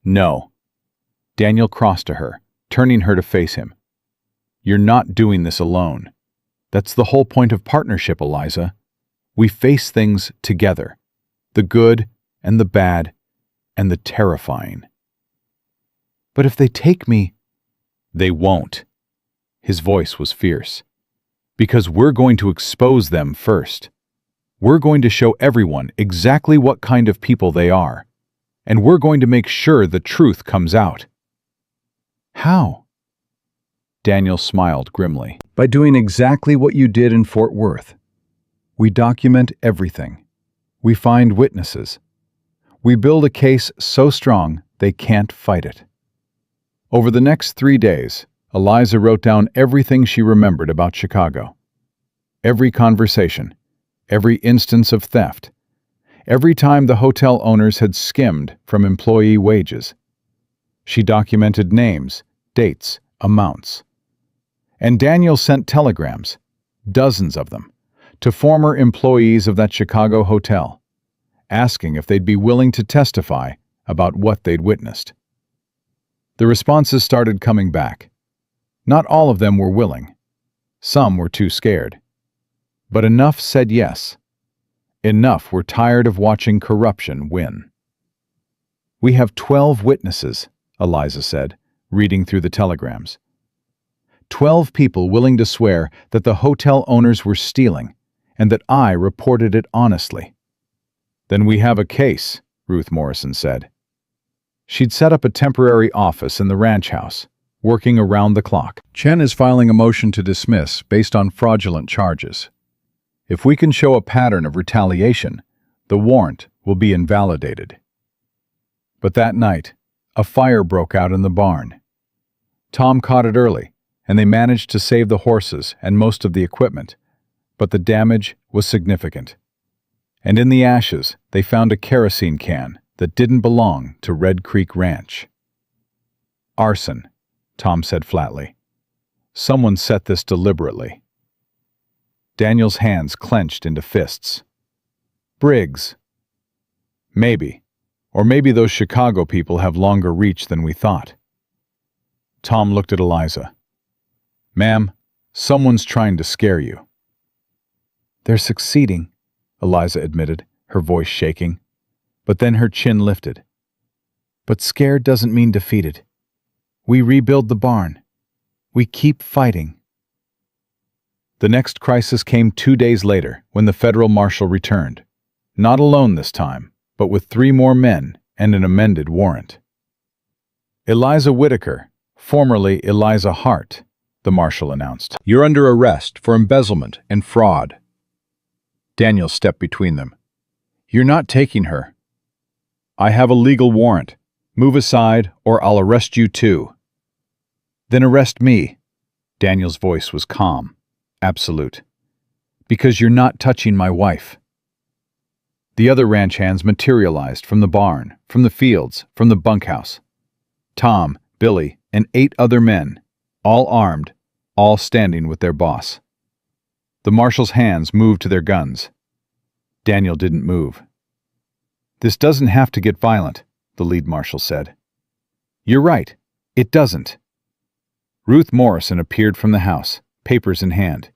"No." Daniel crossed to her, turning her to face him. "You're not doing this alone. That's the whole point of partnership, Eliza. We face things together, the good and the bad and the terrifying." "But if they take me—" "They won't." His voice was fierce. Because we're going to expose them first. We're going to show everyone exactly what kind of people they are. And we're going to make sure the truth comes out." "How?" Daniel smiled grimly. "By doing exactly what you did in Fort Worth. We document everything. We find witnesses. We build a case so strong they can't fight it." Over the next 3 days, Eliza wrote down everything she remembered about Chicago. Every conversation, every instance of theft, every time the hotel owners had skimmed from employee wages. She documented names, dates, amounts. And Daniel sent telegrams, dozens of them, to former employees of that Chicago hotel, asking if they'd be willing to testify about what they'd witnessed. The responses started coming back. Not all of them were willing. Some were too scared. But enough said yes. Enough were tired of watching corruption win. "We have 12 witnesses," Eliza said, reading through the telegrams. 12 people willing to swear that the hotel owners were stealing and that I reported it honestly. "Then we have a case," Ruth Morrison said. She'd set up a temporary office in the ranch house, working around the clock. "Chen is filing a motion to dismiss based on fraudulent charges. If we can show a pattern of retaliation, the warrant will be invalidated." But that night, a fire broke out in the barn. Tom caught it early, and they managed to save the horses and most of the equipment, but the damage was significant. And in the ashes, they found a kerosene can that didn't belong to Red Creek Ranch. "Arson," Tom said flatly. "Someone set this deliberately." Daniel's hands clenched into fists. "Briggs." "Maybe. Or maybe those Chicago people have longer reach than we thought." Tom looked at Eliza. "Ma'am, someone's trying to scare you." "They're succeeding," Eliza admitted, her voice shaking. But then her chin lifted. "But scared doesn't mean defeated. We rebuild the barn. We keep fighting." The next crisis came 2 days later when the federal marshal returned. Not alone this time, but with 3 more men and an amended warrant. "Eliza Whitaker, formerly Eliza Hart," the marshal announced. "You're under arrest for embezzlement and fraud." Daniel stepped between them. "You're not taking her." "I have a legal warrant. Move aside or I'll arrest you too." "Then arrest me." Daniel's voice was calm, absolute. "Because you're not touching my wife." The other ranch hands materialized from the barn, from the fields, from the bunkhouse. Tom, Billy, and 8 other men, all armed, all standing with their boss. The marshal's hands moved to their guns. Daniel didn't move. "This doesn't have to get violent," the lead marshal said. "You're right, it doesn't." Ruth Morrison appeared from the house, papers in hand.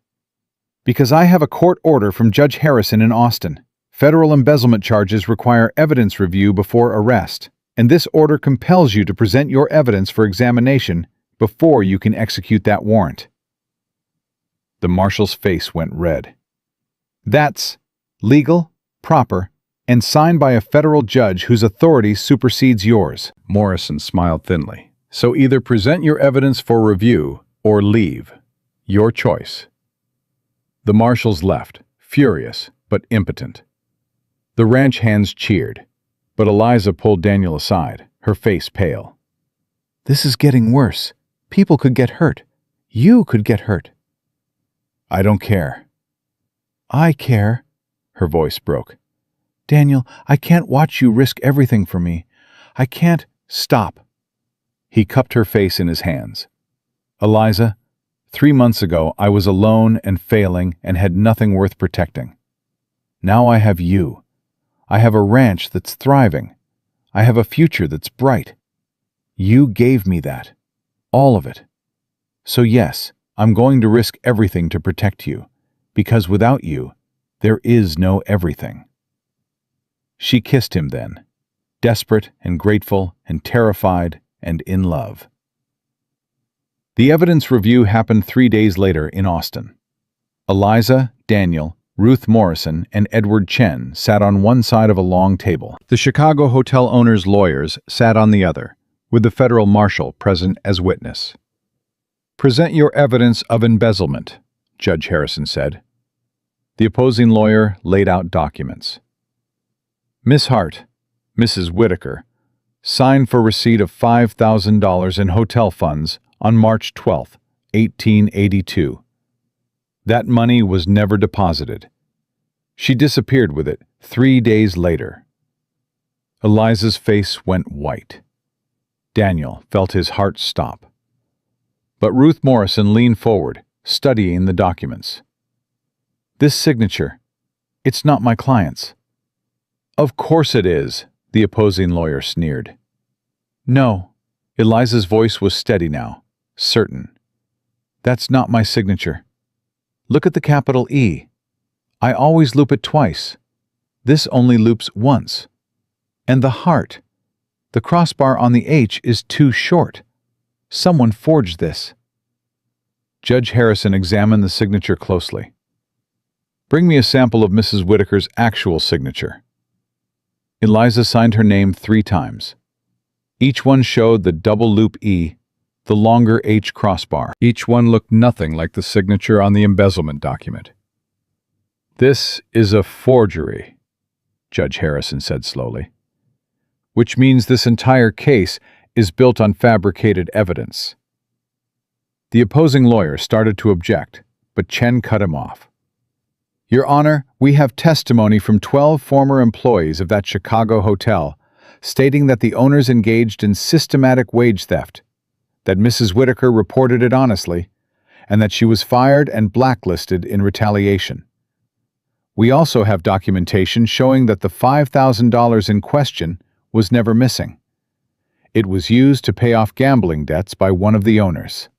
"Because I have a court order from Judge Harrison in Austin. Federal embezzlement charges require evidence review before arrest, and this order compels you to present your evidence for examination before you can execute that warrant." The marshal's face went red. "That's legal, proper, and signed by a federal judge whose authority supersedes yours." Morrison smiled thinly. "So either present your evidence for review or leave. Your choice." The marshals left, furious but impotent. The ranch hands cheered, but Eliza pulled Daniel aside, her face pale. "This is getting worse. People could get hurt. You could get hurt." "I don't care." "I care." Her voice broke. "Daniel, I can't watch you risk everything for me. I can't—" "Stop." He cupped her face in his hands. "Eliza, 3 months ago I was alone and failing and had nothing worth protecting. Now I have you. I have a ranch that's thriving. I have a future that's bright. You gave me that. All of it. So yes, I'm going to risk everything to protect you, because without you, there is no everything." She kissed him then, desperate and grateful and terrified and in love. The evidence review happened 3 days later in Austin. Eliza, Daniel, Ruth Morrison, and Edward Chen sat on one side of a long table. The Chicago hotel owner's lawyers sat on the other, with the federal marshal present as witness. "Present your evidence of embezzlement," Judge Harrison said. The opposing lawyer laid out documents. Miss Hart, Mrs. Whitaker, signed for receipt of $5,000 in hotel funds on March 12, 1882. That money was never deposited. She disappeared with it 3 days later. Eliza's face went white. Daniel felt his heart stop. But Ruth Morrison leaned forward, studying the documents. "This signature, it's not my client's." "Of course it is," the opposing lawyer sneered. "No." Eliza's voice was steady now, certain. "That's not my signature. Look at the capital E. I always loop it twice. This only loops once. And the heart. The crossbar on the H is too short. Someone forged this." Judge Harrison examined the signature closely. "Bring me a sample of Mrs. Whitaker's actual signature." Eliza signed her name 3 times. Each one showed the double loop E, the longer H crossbar. Each one looked nothing like the signature on the embezzlement document. "This is a forgery," Judge Harrison said slowly. "Which means this entire case is built on fabricated evidence." The opposing lawyer started to object, but Chen cut him off. "Your Honor, we have testimony from 12 former employees of that Chicago hotel stating that the owners engaged in systematic wage theft, that Mrs. Whitaker reported it honestly, and that she was fired and blacklisted in retaliation. We also have documentation showing that the $5,000 in question was never missing. It was used to pay off gambling debts by one of the owners."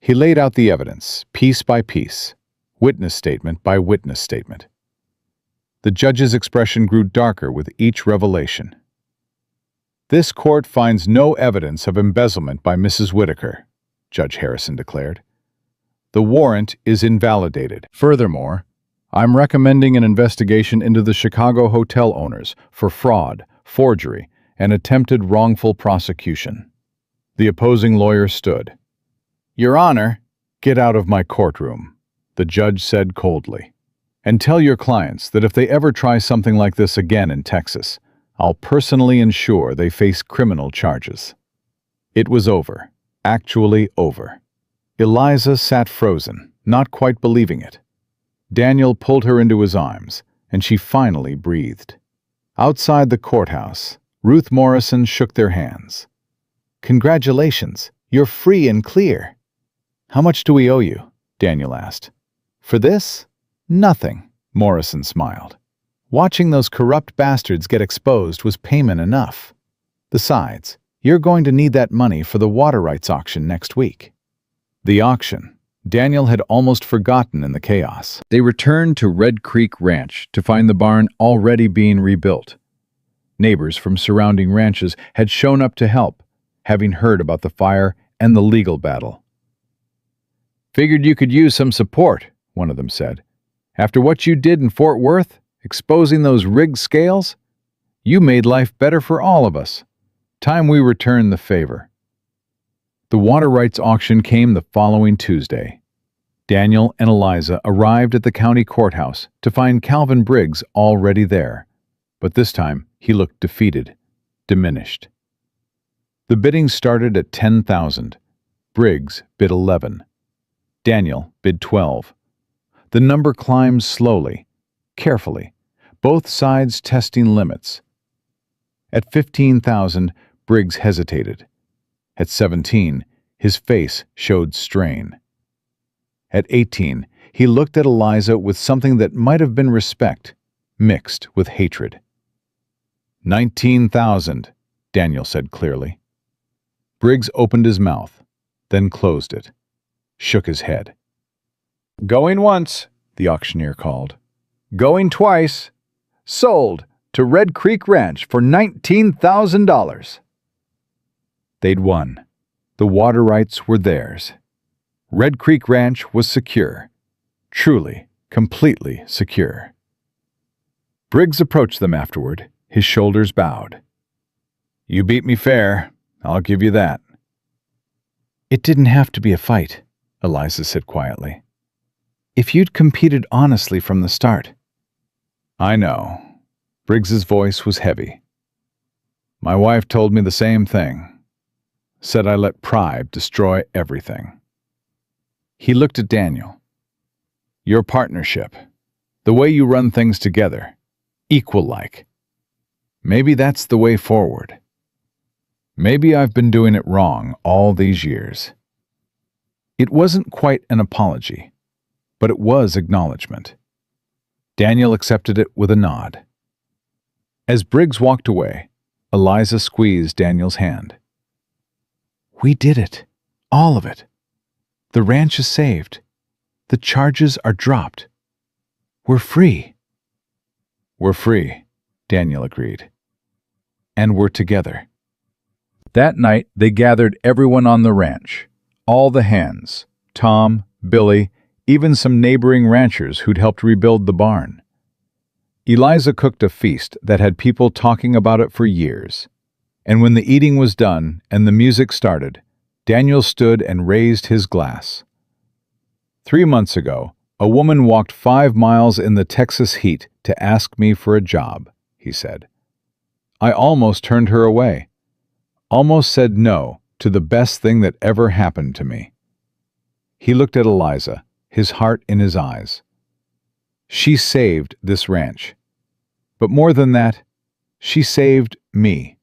He laid out the evidence, piece by piece, witness statement by witness statement. The judge's expression grew darker with each revelation. "This court finds no evidence of embezzlement by Mrs. Whitaker," Judge Harrison declared. "The warrant is invalidated. Furthermore, I'm recommending an investigation into the Chicago hotel owners for fraud, forgery, and attempted wrongful prosecution." The opposing lawyer stood. "Your Honor, get out of my courtroom," the judge said coldly, "and tell your clients that if they ever try something like this again in Texas, I'll personally ensure they face criminal charges." It was over, actually over. Eliza sat frozen, not quite believing it. Daniel pulled her into his arms, and she finally breathed. Outside the courthouse, Ruth Morrison shook their hands. "Congratulations, you're free and clear." "How much do we owe you?" Daniel asked. "For this? Nothing," Morrison smiled. "Watching those corrupt bastards get exposed was payment enough. Besides, you're going to need that money for the water rights auction next week." The auction. Daniel had almost forgotten in the chaos. They returned to Red Creek Ranch to find the barn already being rebuilt. Neighbors from surrounding ranches had shown up to help, having heard about the fire and the legal battle. "Figured you could use some support," one of them said. "After what you did in Fort Worth, exposing those rigged scales, you made life better for all of us. Time we return the favor." The water rights auction came the following Tuesday. Daniel and Eliza arrived at the county courthouse to find Calvin Briggs already there, but this time he looked defeated, diminished. The bidding started at $10,000. Briggs bid $11,000. Daniel bid $12,000. The number climbed slowly, carefully, both sides testing limits. At $15,000, Briggs hesitated. At $17,000, his face showed strain. At $18,000, he looked at Eliza with something that might have been respect, mixed with hatred. $19,000, Daniel said clearly. Briggs opened his mouth, then closed it, shook his head. "Going once," the auctioneer called. "Going twice. Sold to Red Creek Ranch for $19,000. They'd won. The water rights were theirs. Red Creek Ranch was secure. truly, completely secure. Briggs approached them afterward, his shoulders bowed. "You beat me fair, I'll give you that." "It didn't have to be a fight," Eliza said quietly. "If you'd competed honestly from the start." "I know." Briggs's voice was heavy. "My wife told me the same thing. Said I let pride destroy everything." He looked at Daniel. "Your partnership, the way you run things together, equal-like. Maybe that's the way forward. Maybe I've been doing it wrong all these years." It wasn't quite an apology, but it was acknowledgement. Daniel accepted it with a nod. As Briggs walked away, Eliza squeezed Daniel's hand. "We did it. All of it. The ranch is saved. The charges are dropped. We're free." "We're free," Daniel agreed. "And we're together." That night, they gathered everyone on the ranch. All the hands, Tom, Billy, even some neighboring ranchers who'd helped rebuild the barn. Eliza cooked a feast that had people talking about it for years. And when the eating was done and the music started, Daniel stood and raised his glass. 3 months ago, a woman walked 5 miles in the Texas heat to ask me for a job, he said. I almost turned her away. Almost said no to the best thing that ever happened to me. He looked at Eliza, his heart in his eyes. She saved this ranch. But more than that, she saved me.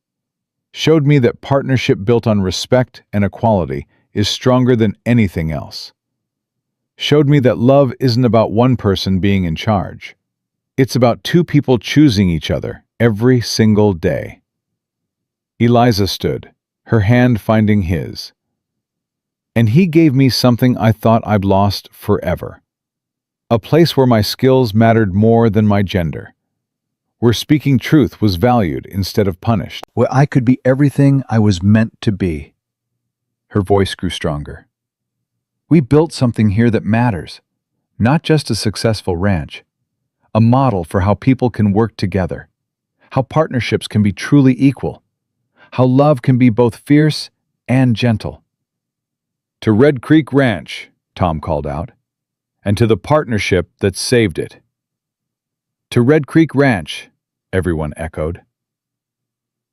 Showed me that partnership built on respect and equality is stronger than anything else. Showed me that love isn't about one person being in charge. It's about 2 people choosing each other every single day. Eliza stood, her hand finding his. And he gave me something I thought I'd lost forever. A place where my skills mattered more than my gender. Where speaking truth was valued instead of punished. Where I could be everything I was meant to be. Her voice grew stronger. We built something here that matters. Not just a successful ranch. A model for how people can work together. How partnerships can be truly equal. How love can be both fierce and gentle. To Red Creek Ranch, Tom called out, and to the partnership that saved it. To Red Creek Ranch, everyone echoed.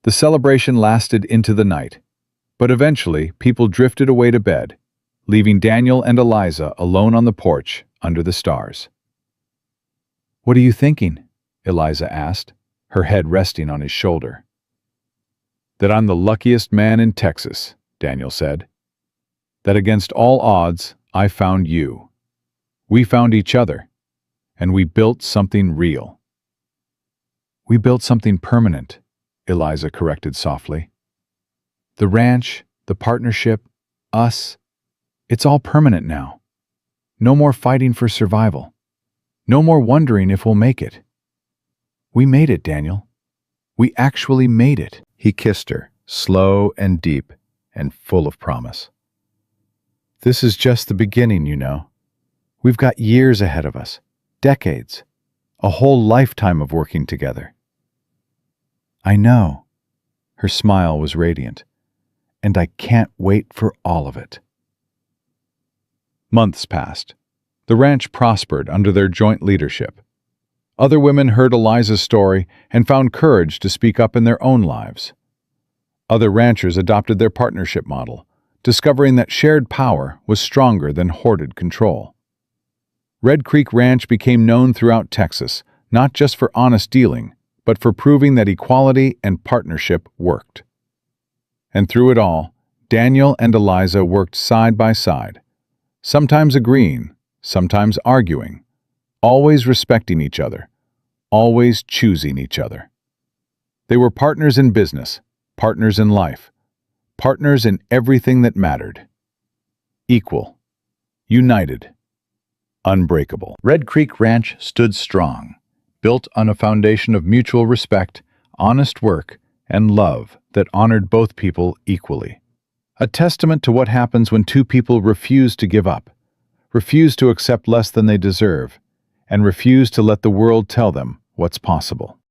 The celebration lasted into the night, but eventually people drifted away to bed, leaving Daniel and Eliza alone on the porch under the stars. What are you thinking? Eliza asked, her head resting on his shoulder. That I'm the luckiest man in Texas, Daniel said. That against all odds, I found you. We found each other, and we built something real. We built something permanent, Eliza corrected softly. The ranch, the partnership, us, it's all permanent now. No more fighting for survival. No more wondering if we'll make it. We made it, Daniel. We actually made it. He kissed her, slow and deep and full of promise. This is just the beginning, you know. We've got years ahead of us, decades, a whole lifetime of working together. I know. Her smile was radiant, and I can't wait for all of it. Months passed. The ranch prospered under their joint leadership. Other women heard Eliza's story and found courage to speak up in their own lives. Other ranchers adopted their partnership model, discovering that shared power was stronger than hoarded control. Red Creek Ranch became known throughout Texas, not just for honest dealing, but for proving that equality and partnership worked. And through it all, Daniel and Eliza worked side by side, sometimes agreeing, sometimes arguing, always respecting each other, always choosing each other. They were partners in business, partners in life, partners in everything that mattered. Equal, united, unbreakable. Red Creek Ranch stood strong, built on a foundation of mutual respect, honest work, and love that honored both people equally. A testament to what happens when 2 people refuse to give up, refuse to accept less than they deserve, and refuse to let the world tell them what's possible.